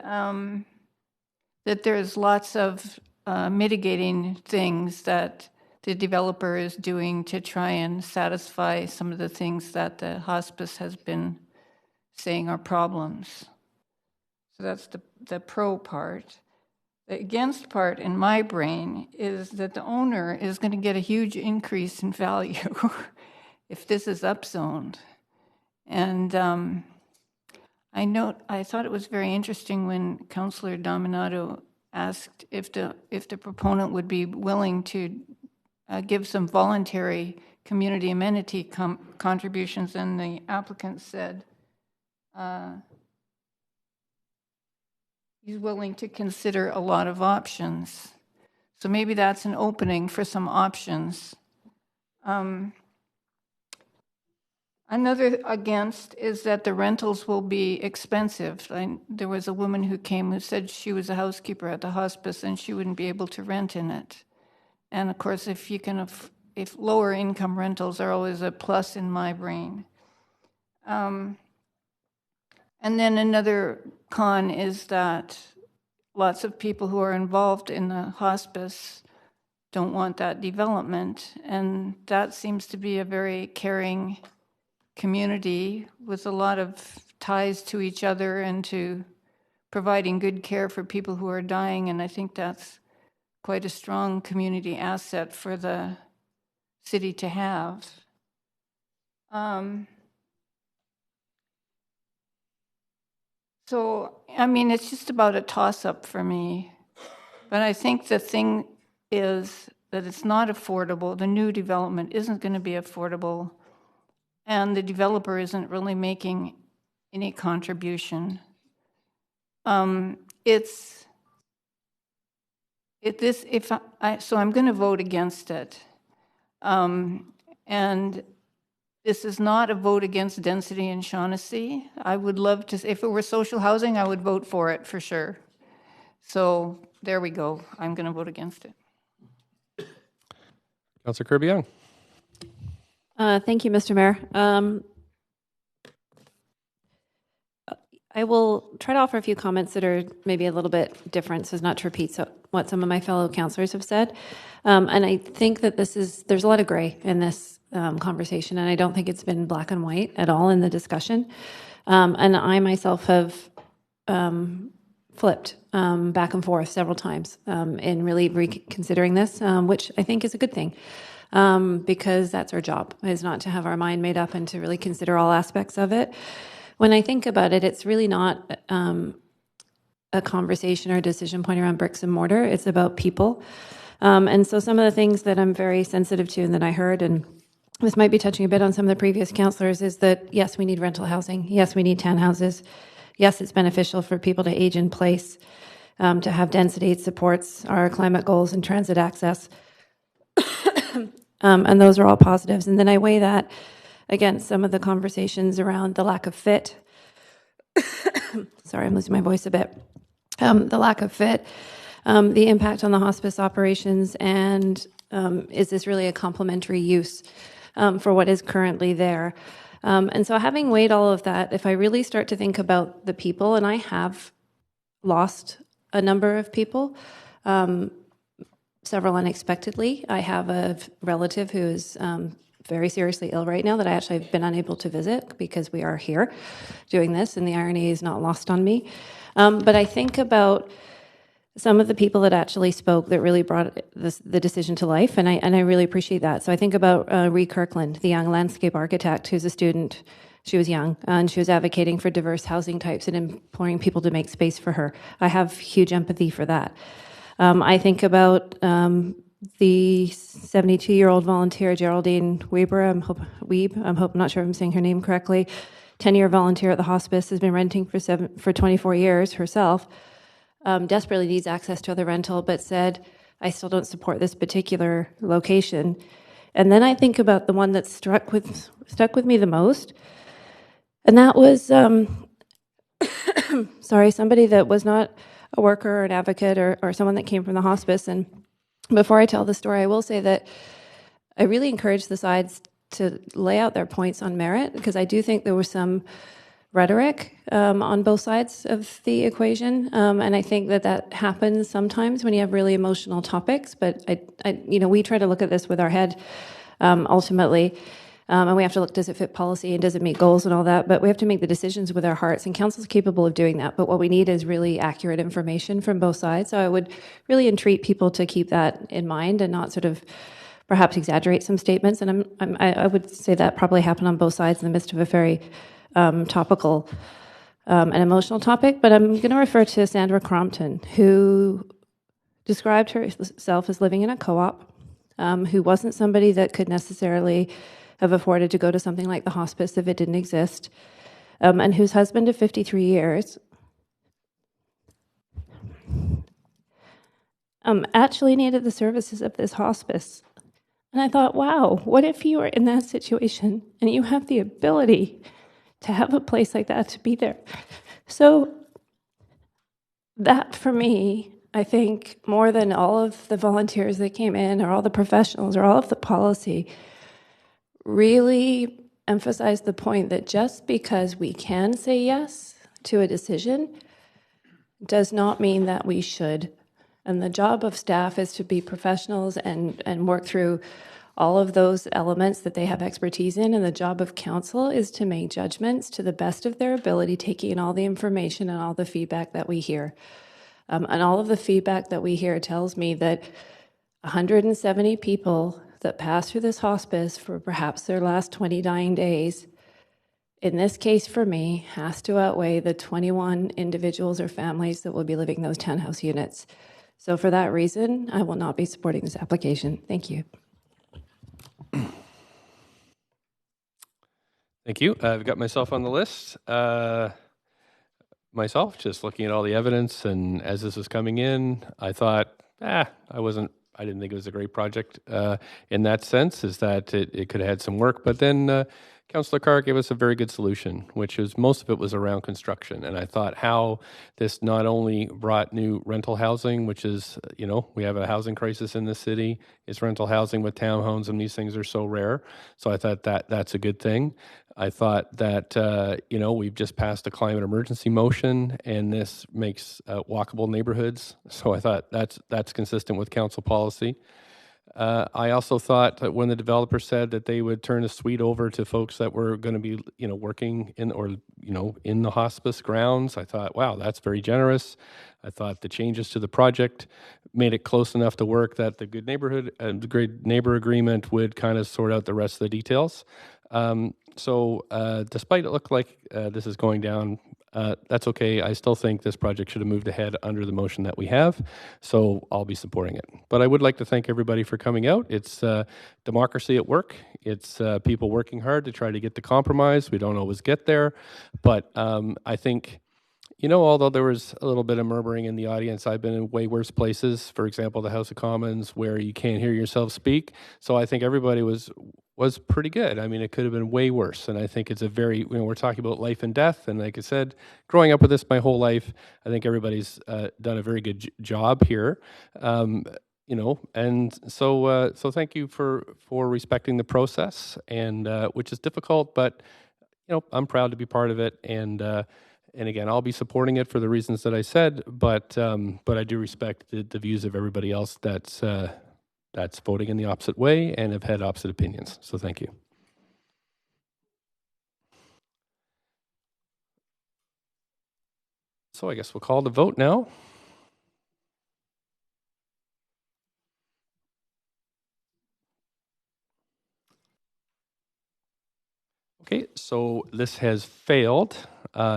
that there's lots of mitigating things that the developer is doing to try and satisfy some of the things that the hospice has been saying are problems. So that's the pro part. The against part in my brain is that the owner is going to get a huge increase in value if this is upzoned. And I thought it was very interesting when Councillor Dominato asked if the proponent would be willing to give some voluntary community amenity contributions, and the applicant said he's willing to consider a lot of options. So maybe that's an opening for some options. Another against is that the rentals will be expensive. There was a woman who came who said she was a housekeeper at the hospice and she wouldn't be able to rent in it. And of course, if lower income rentals are always a plus in my brain. And then another con is that lots of people who are involved in the hospice don't want that development. And that seems to be a very caring community with a lot of ties to each other and to providing good care for people who are dying. And I think that's quite a strong community asset for the city to have. So, I mean, it's just about a toss-up for me. But I think the thing is that it's not affordable. The new development isn't going to be affordable. And the developer isn't really making any contribution. So I'm going to vote against it. And this is not a vote against density in Shaughnessy. I would love to, if it were social housing, I would vote for it for sure. So there we go. I'm going to vote against it. Councillor Kirby-Young. Thank you, Mr. Mayor. I will try to offer a few comments that are maybe a little bit different, so as not to repeat what some of my fellow councillors have said. And I think that there's a lot of gray in this conversation, and I don't think it's been black and white at all in the discussion. And I myself have flipped back and forth several times in really reconsidering this, which I think is a good thing. Because that's our job, is not to have our mind made up and to really consider all aspects of it. When I think about it, it's really not a conversation or a decision point around bricks and mortar. It's about people. And so some of the things that I'm very sensitive to and that I heard, and this might be touching a bit on some of the previous councillors, is that, yes, we need rental housing. Yes, we need townhouses. Yes, it's beneficial for people to age in place, to have density. It supports our climate goals and transit access. And those are all positives. And then I weigh that against some of the conversations around the lack of fit. Sorry, I'm losing my voice a bit. The lack of fit, the impact on the hospice operations, and is this really a complementary use for what is currently there? And so having weighed all of that, if I really start to think about the people, and I have lost a number of people, several unexpectedly. I have a relative who is very seriously ill right now that I actually have been unable to visit because we are here doing this, and the irony is not lost on me. But I think about some of the people that actually spoke that really brought the decision to life, and I really appreciate that. So I think about Ree Kirkland, the young landscape architect who's a student. She was young, and she was advocating for diverse housing types and imploring people to make space for her. I have huge empathy for that. I think about the 72-year-old volunteer, Geraldine Weber. I'm not sure if I'm saying her name correctly. 10-year volunteer at the hospice, has been renting for 24 years herself. Desperately needs access to other rental, but said, I still don't support this particular location. And then I think about the one that stuck with me the most, and that was, somebody that was not a worker or an advocate or someone that came from the hospice. And before I tell the story, I will say that I really encourage the sides to lay out their points on merit, because I do think there was some rhetoric on both sides of the equation, and I think that happens sometimes when you have really emotional topics. But we try to look at this with our head ultimately, and we have to look: does it fit policy and does it meet goals and all that? But we have to make the decisions with our hearts, and council's capable of doing that. But what we need is really accurate information from both sides. So I would really entreat people to keep that in mind and not sort of perhaps exaggerate some statements. And I would say that probably happened on both sides in the midst of a very topical and emotional topic. But I'm going to refer to Sandra Crompton, who described herself as living in a co-op, who wasn't somebody that could necessarily have afforded to go to something like the hospice if it didn't exist, and whose husband of 53 years actually needed the services of this hospice. And I thought, wow, what if you are in that situation and you have the ability to have a place like that to be there? So that, for me, I think more than all of the volunteers that came in or all the professionals or all of the policy, really emphasized the point that just because we can say yes to a decision does not mean that we should. And the job of staff is to be professionals and work through all of those elements that they have expertise in. And the job of council is to make judgments to the best of their ability, taking in all the information and all the feedback that we hear. And all of the feedback that we hear tells me that 170 people that pass through this hospice for perhaps their last 20 dying days, in this case for me, has to outweigh the 21 individuals or families that will be living in those townhouse units. So for that reason, I will not be supporting this application. Thank you. Thank you. I've got myself on the list. Myself, just looking at all the evidence, and as this was coming in, I thought, I didn't think it was a great project in that sense, is that it could have had some work. But then Councillor Carr gave us a very good solution, which is most of it was around construction. And I thought how this not only brought new rental housing, which is, we have a housing crisis in the city. It's rental housing with townhomes, and these things are so rare. So I thought that's a good thing. I thought that, we've just passed a climate emergency motion, and this makes walkable neighborhoods. So I thought that's consistent with council policy. I also thought that when the developer said that they would turn a suite over to folks that were going to be, working in in the hospice grounds, I thought, wow, that's very generous. I thought the changes to the project made it close enough to work that the good neighbor agreement would kind of sort out the rest of the details. So despite it look like this is going down, that's okay. I still think this project should have moved ahead under the motion that we have, so I'll be supporting it. But I would like to thank everybody for coming out. It's democracy at work. It's people working hard to try to get the compromise. We don't always get there, but I think, although there was a little bit of murmuring in the audience, I've been in way worse places, for example, the House of Commons, where you can't hear yourself speak. So I think everybody was pretty good. I mean, it could have been way worse. And I think it's a very, we're talking about life and death. And like I said, growing up with this my whole life, I think everybody's done a very good job here. And so thank you for respecting the process, and which is difficult, but I'm proud to be part of it. And again, I'll be supporting it for the reasons that I said, but I do respect the views of everybody else that's that's voting in the opposite way and have had opposite opinions. So thank you. So I guess we'll call the vote now. Okay, so this has failed.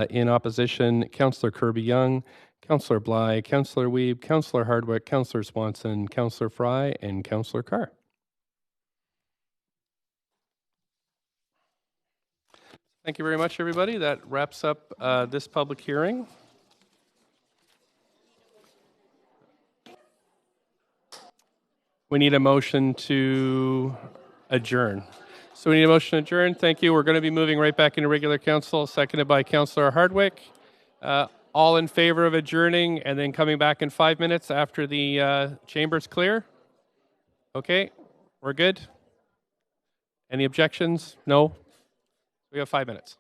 In opposition, Councillor Kirby-Young, Councillor Bly, Councillor Wiebe, Councillor Hardwick, Councillor Swanson, Councillor Fry, and Councillor Carr. Thank you very much, everybody. That wraps up this public hearing. We need a motion to adjourn. So we need a motion to adjourn. Thank you. We're going to be moving right back into regular council, seconded by Councillor Hardwick. All in favor of adjourning and then coming back in 5 minutes after the chamber's clear? Okay, we're good. Any objections? No? We have 5 minutes.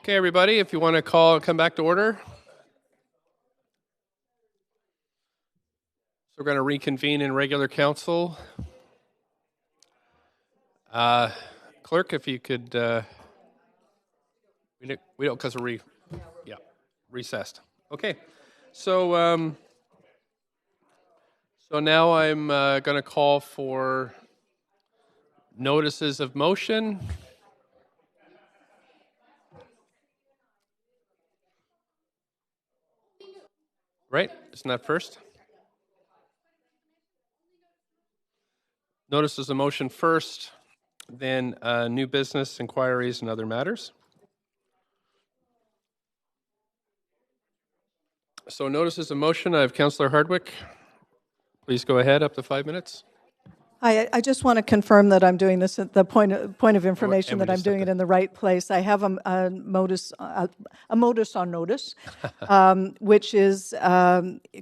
Okay, everybody, if you want to come back to order. So we're going to reconvene in regular council. Clerk, if you could, we don't, because we're recessed. Okay, so now I'm going to call for notices of motion. Right, isn't that first? Notices of motion first, then new business, inquiries, and other matters. So notices of motion, I have Councillor Hardwick. Please go ahead, up to 5 minutes. Hi, I just want to confirm that I'm doing this at the point of information, that I'm doing it in the right place. I have a modus on notice, which is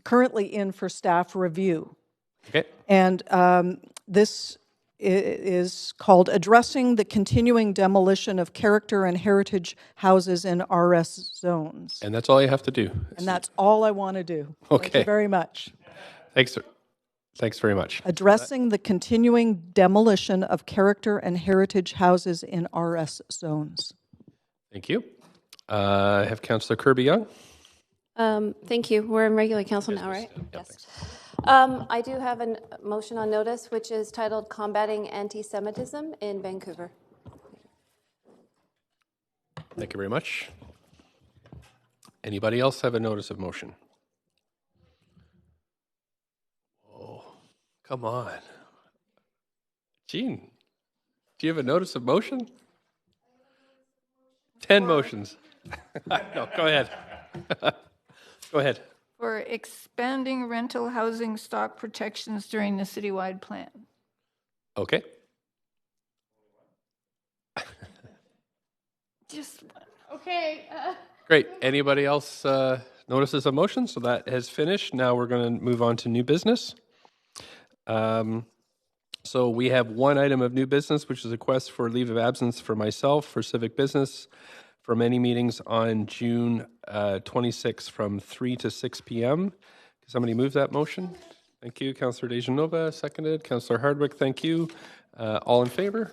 currently in for staff review. Okay. And this is called Addressing the Continuing Demolition of Character and Heritage Houses in RS Zones. And that's all you have to do. And that's all I want to do. Okay. Thank you very much. Thanks, sir. Thanks very much. Addressing the continuing demolition of character and heritage houses in RS zones. Thank you. I have Councillor Kirby-Young. Thank you. We're in regular council now, right? Yes. I do have a motion on notice, which is titled Combating Anti-Semitism in Vancouver. Thank you very much. Anybody else have a notice of motion? Oh, come on. Jean, do you have a notice of motion? 10 motions. No, go ahead. Go ahead. For expanding rental housing stock protections during the citywide plan. Okay. Just one. Okay. Great. Anybody else notices of motion? So that has finished. Now we're going to move on to new business. So we have one item of new business, which is a request for leave of absence for myself for civic business from any meetings on June 26 from 3 to 6 p.m. Can somebody move that motion? Thank you. Councillor Dejanova, seconded. Councillor Hardwick, thank you. All in favor?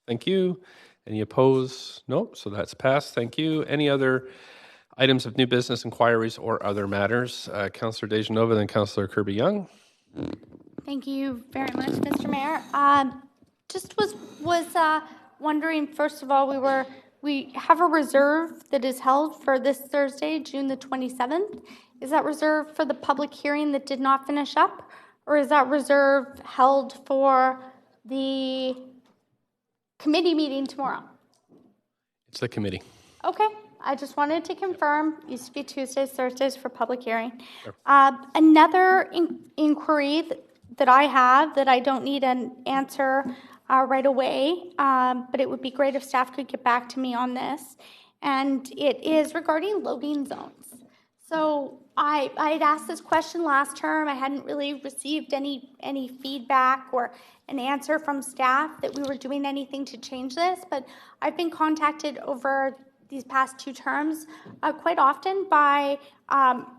Thank you. Any opposed? No. So that's passed. Thank you. Any other items of new business, inquiries, or other matters? Councillor Dejanova, then Councillor Kirby-Young. Thank you very much, Mr. Mayor. Just was wondering, first of all, we have a reserve that is held for this Thursday, June the 27th. Is that reserved for the public hearing that did not finish up? Or is that reserve held for the committee meeting tomorrow? It's the committee. Okay. I just wanted to confirm. Used to be Tuesdays, Thursdays for public hearing. Sure. Another inquiry that I have that I don't need an answer right away, but it would be great if staff could get back to me on this. And it is regarding loading zones. So I had asked this question last term. I hadn't really received any feedback or an answer from staff that we were doing anything to change this, but I've been contacted over these past 2 terms quite often by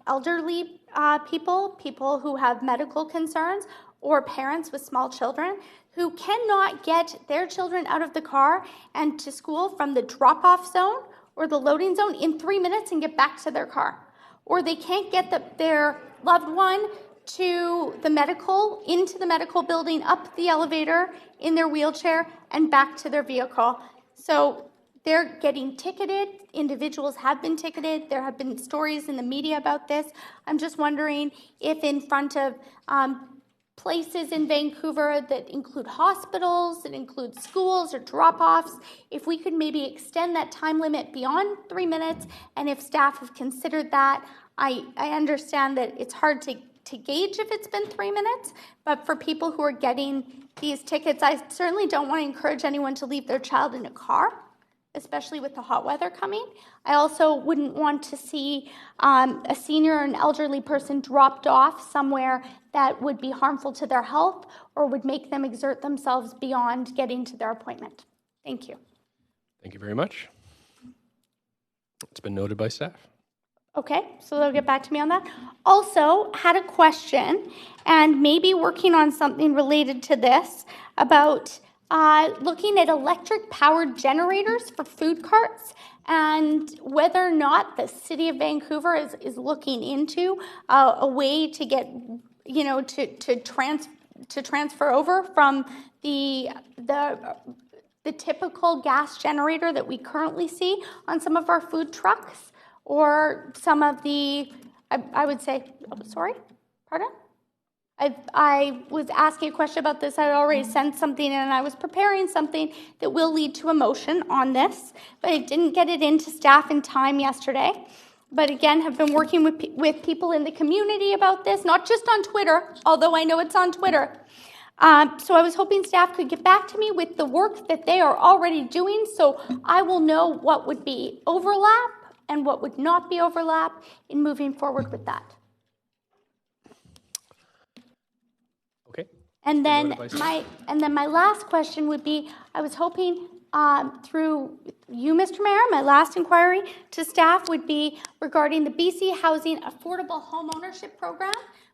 elderly people who have medical concerns, or parents with small children who cannot get their children out of the car and to school from the drop-off zone or the loading zone in 3 minutes and get back to their car. Or they can't get their loved one to into the medical building, up the elevator, in their wheelchair, and back to their vehicle. So they're getting ticketed. Individuals have been ticketed. There have been stories in the media about this. I'm just wondering if in front of places in Vancouver that include hospitals, that include schools or drop-offs, if we could maybe extend that time limit beyond 3 minutes, and if staff have considered that. I understand that it's hard to gauge if it's been 3 minutes, but for people who are getting these tickets, I certainly don't want to encourage anyone to leave their child in a car, especially with the hot weather coming. I also wouldn't want to see a senior or an elderly person dropped off somewhere that would be harmful to their health or would make them exert themselves beyond getting to their appointment. Thank you. Thank you very much. It's been noted by staff. Okay, so they'll get back to me on that. Also, had a question, and maybe working on something related to this about looking at electric-powered generators for food carts, and whether or not the City of Vancouver is looking into a way to get, to transfer over from the typical gas generator that we currently see on some of our food trucks, or some of the, I would say, pardon? I was asking a question about this. I had already sent something, and I was preparing something that will lead to a motion on this, but I didn't get it into staff in time yesterday. But again, have been working with people in the community about this, not just on Twitter, although I know it's on Twitter. So I was hoping staff could get back to me with the work that they are already doing, so I will know what would be overlap and what would not be overlap in moving forward with that. Okay. And then my last question would be, I was hoping through you, Mr. Mayor, my last inquiry to staff would be regarding the BC Housing Affordable Home Ownership Program,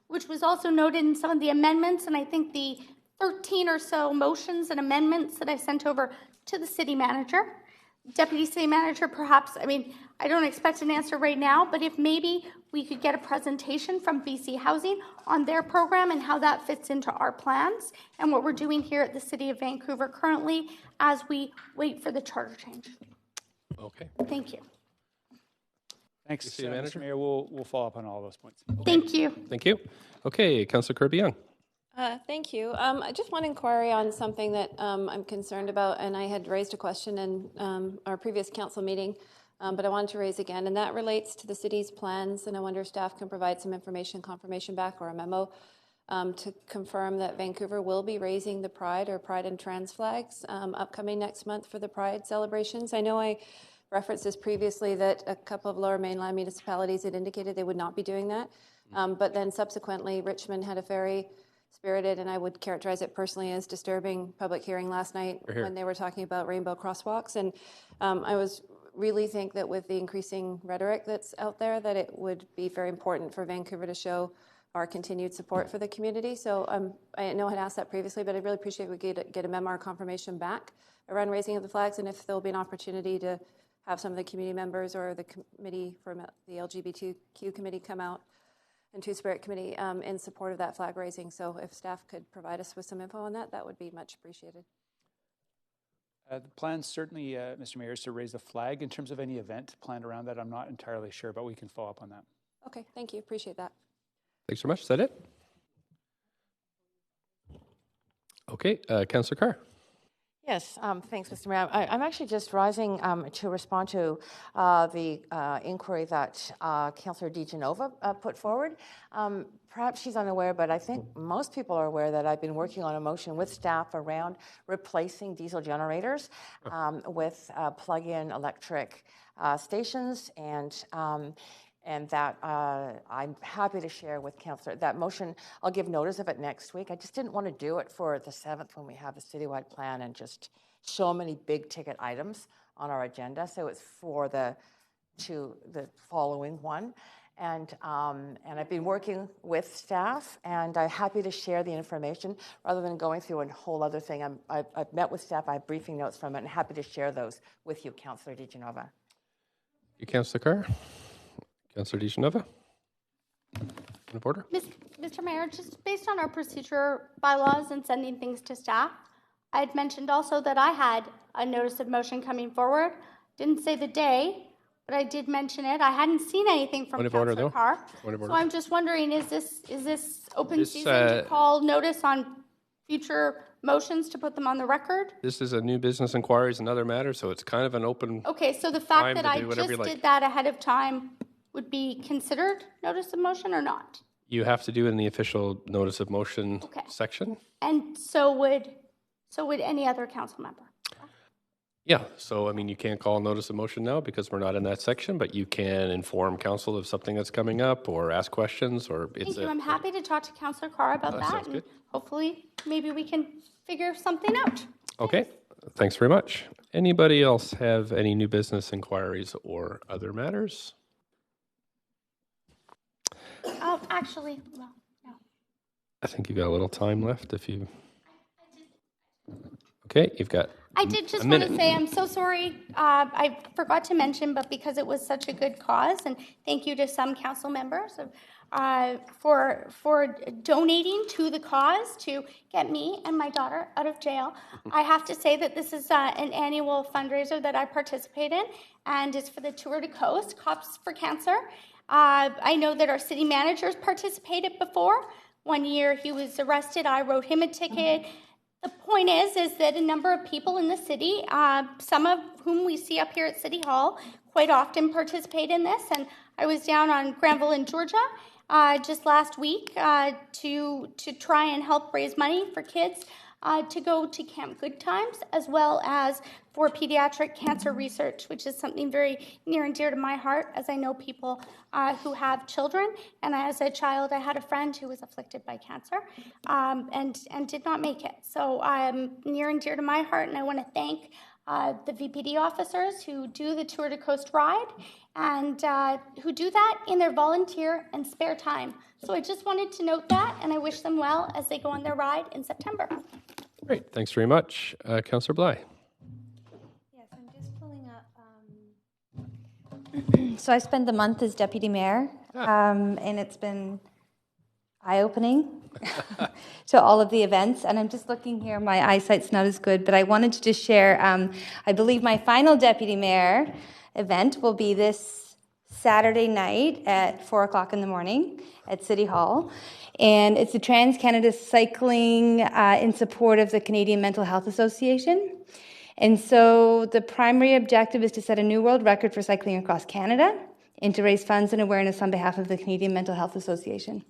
which was also noted in some of the amendments, and I think the 13 or so motions and amendments that I sent over to the city manager. Deputy City Manager, perhaps, I don't expect an answer right now, but if maybe we could get a presentation from BC Housing on their program and how that fits into our plans and what we're doing here at the City of Vancouver currently as we wait for the charter change. Okay. Thank you. Thanks, City Manager. Mr. Mayor. We'll follow up on all those points. Okay. Thank you. Thank you. Okay, Councillor Kirby-Young. Thank you. I just want to inquiry on something that I'm concerned about, and I had raised a question in our previous council meeting, but I wanted to raise again, and that relates to the city's plans, and I wonder if staff can provide some confirmation back, or a memo to confirm that Vancouver will be raising the Pride or Pride and Trans flags upcoming next month for the Pride celebrations. I know I referenced this previously, that a couple of Lower Mainland municipalities had indicated they would not be doing that, but then subsequently Richmond had a very spirited, and I would characterize it personally as disturbing, public hearing last night when they were talking about rainbow crosswalks. And I was really think that with the increasing rhetoric that's out there, that it would be very important for Vancouver to show our continued support for the community. So I know I had asked that previously, but I really appreciate we get a memo or confirmation back around raising of the flags, and if there'll be an opportunity to have some of the community members or the committee from the LGBTQ committee come out, and Two-Spirit Committee in support of that flag raising. So if staff could provide us with some info on that, that would be much appreciated. The plan certainly, Mr. Mayor, is to raise the flag. In terms of any event planned around that, I'm not entirely sure, but we can follow up on that. Okay, thank you. Appreciate that. Thanks so much. Is that it? Okay, Councillor Carr. Yes, thanks, Mr. Mayor. I'm actually just rising to respond to the inquiry that Councillor DiGenova put forward. Perhaps she's unaware, but I think most people are aware that I've been working on a motion with staff around replacing diesel generators with plug-in electric stations, and that I'm happy to share with Councillor. That motion, I'll give notice of it next week. I just didn't want to do it for the 7th when we have the citywide plan and just so many big ticket items on our agenda. So it's for the following one. And I've been working with staff, and I'm happy to share the information rather than going through a whole other thing. I've met with staff, I have briefing notes from it, and happy to share those with you, Councillor DiGenova. You, Councillor Carr. Councillor DiGenova. Point of order. Mr. Mayor, just based on our procedure bylaws and sending things to staff, I had mentioned also that I had a notice of motion coming forward. Didn't say the day, but I did mention it. I hadn't seen anything from Councillor Carr. So I'm just wondering, is this open season to call notice on future motions to put them on the record? This is a new business inquiries and other matters, so it's kind of an open. Okay, so the fact that I just did that ahead of time would be considered notice of motion or not? You have to do it in the official notice of motion section. And so would any other council member? Yeah, so I mean, you can't call a notice of motion now because we're not in that section, but you can inform council of something that's coming up or ask questions or Thank you. I'm happy to talk to Councillor Carr about that, and hopefully maybe we can figure something out. Okay, thanks very much. Anybody else have any new business inquiries or other matters? Oh, actually, well, no. I think you got a little time left if you... Okay, you've got I did just a want minute. to say I'm so sorry. I forgot to mention, but because it was such a good cause, and thank you to some council members for donating to the cause to get me and my daughter out of jail. I have to say that this is an annual fundraiser that I participate in, and it's for the Tour de Coast, Cops for Cancer. I know that our city managers participated before. One year he was arrested. I wrote him a ticket. The point is that a number of people in the city, some of whom we see up here at City Hall, quite often participate in this. And I was down on Granville in Georgia just last week to try and help raise money for kids to go to Camp Good Times, as well as for pediatric cancer research, which is something very near and dear to my heart, as I know people who have children. And as a child, I had a friend who was afflicted by cancer and did not make it. So near and dear to my heart, and I want to thank the VPD officers who do the Tour de Coast ride and who do that in their volunteer and spare time. So I just wanted to note that, and I wish them well as they go on their ride in September. Great, thanks very much. Councillor Bly. Yes, I'm just pulling up. So I spent the month as deputy mayor, and it's been eye-opening to all of the events. And I'm just looking here, my eyesight's not as good, but I wanted to just share, I believe my final deputy mayor event will be this Saturday night at 4 o'clock in the morning at City Hall. And it's a Trans-Canada Cycling in support of the Canadian Mental Health Association. And so the primary objective is to set a new world record for cycling across Canada and to raise funds and awareness on behalf of the Canadian Mental Health Association.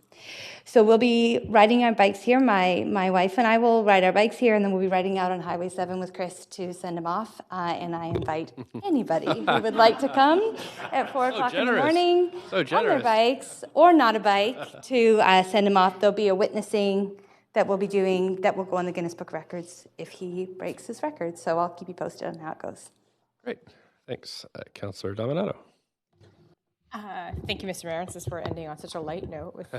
So we'll be riding our bikes here. My wife and I will ride our bikes here, and then we'll be riding out on Highway 7 with Chris to send him off. And I invite anybody who would like to come at 4 o'clock in the morning on their bikes or not a bike to send him off. There'll be a witnessing that we'll be doing that will go on the Guinness Book of Records if he breaks his record. So I'll keep you posted on how it goes. Great. Thanks. Councillor Dominato. Thank you, Mr. Mayor, since we're ending on such a light note. With,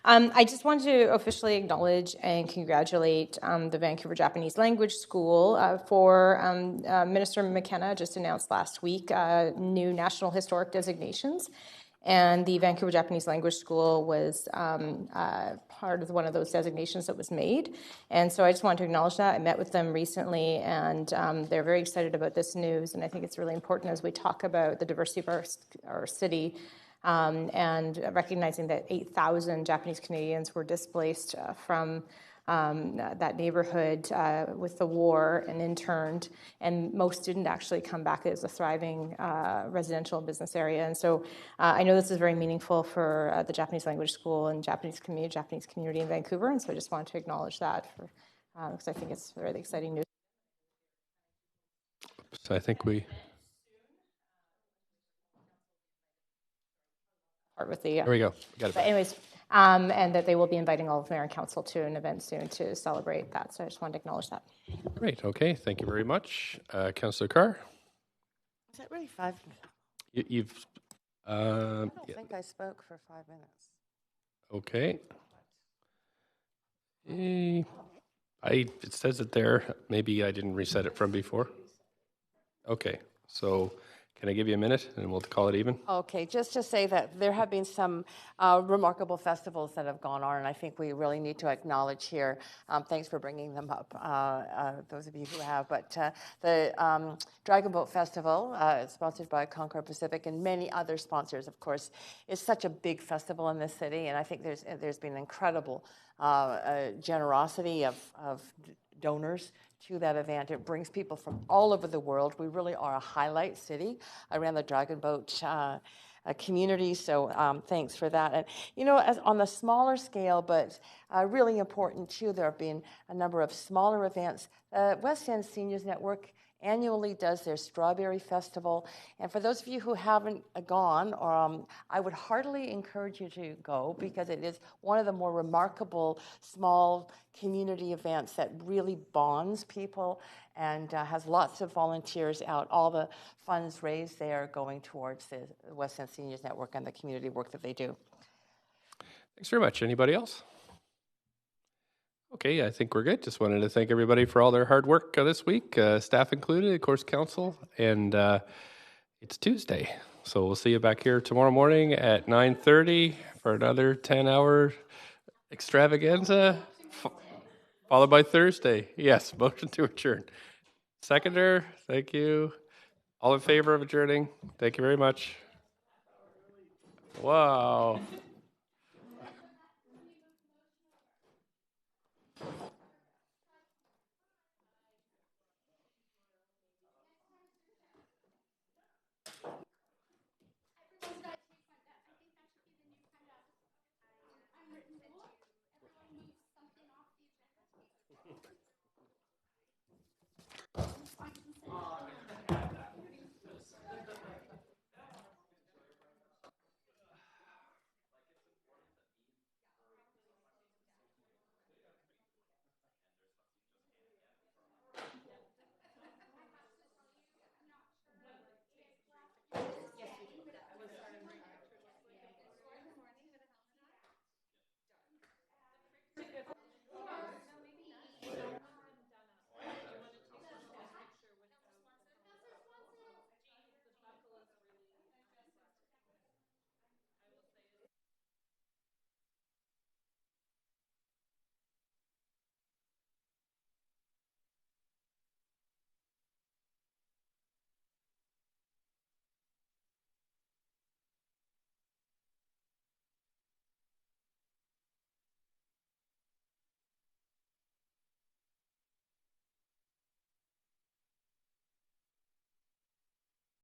I just want to officially acknowledge and congratulate the Vancouver Japanese Language School for Minister McKenna just announced last week new National Historic designations. And the Vancouver Japanese Language School was part of one of those designations that was made. And so I just want to acknowledge that. I met with them recently, and they're very excited about this news. And I think it's really important as we talk about the diversity of our city and recognizing that 8,000 Japanese Canadians were displaced from that neighborhood with the war and interned, and most didn't actually come back as a thriving residential and business area. And so I know this is very meaningful for the Japanese language school and Japanese community in Vancouver, and so I just wanted to acknowledge that because I think it's really exciting news. So I think we... With the, there we go. Got it. But anyways, and that they will be inviting all of mayor and council to an event soon to celebrate that. So I just wanted to acknowledge that. Great. Okay. Thank you very much. Councillor Carr. Is that really 5 minutes? You've... I don't think I spoke for 5 minutes. Okay. It says it there. Maybe I didn't reset it from before. Okay. So... can I give you a minute and we'll call it even? Okay, just to say that there have been some remarkable festivals that have gone on, and I think we really need to acknowledge here. Thanks for bringing them up, those of you who have. But the Dragon Boat Festival, sponsored by Concord Pacific and many other sponsors, of course, is such a big festival in this city, and I think there's been incredible generosity of donors to that event. It brings people from all over the world. We really are a highlight city around the Dragon Boat community, so thanks for that. And, you know, as on the smaller scale, but really important too, there have been a number of smaller events. West End Seniors Network annually does their Strawberry Festival. And for those of you who haven't gone, I would heartily encourage you to go, because it is one of the more remarkable small community events that really bonds people and has lots of volunteers out. All the funds raised there going towards the West End Seniors Network and the community work that they do. Thanks very much. Anybody else? Okay, I think we're good. Just wanted to thank everybody for all their hard work this week, staff included, of course, council, and it's Tuesday. So we'll see you back here tomorrow morning at 9:30 for another 10-hour extravaganza, followed by Thursday. Yes, motion to adjourn. Seconder, thank you. All in favor of adjourning? Thank you very much. Wow.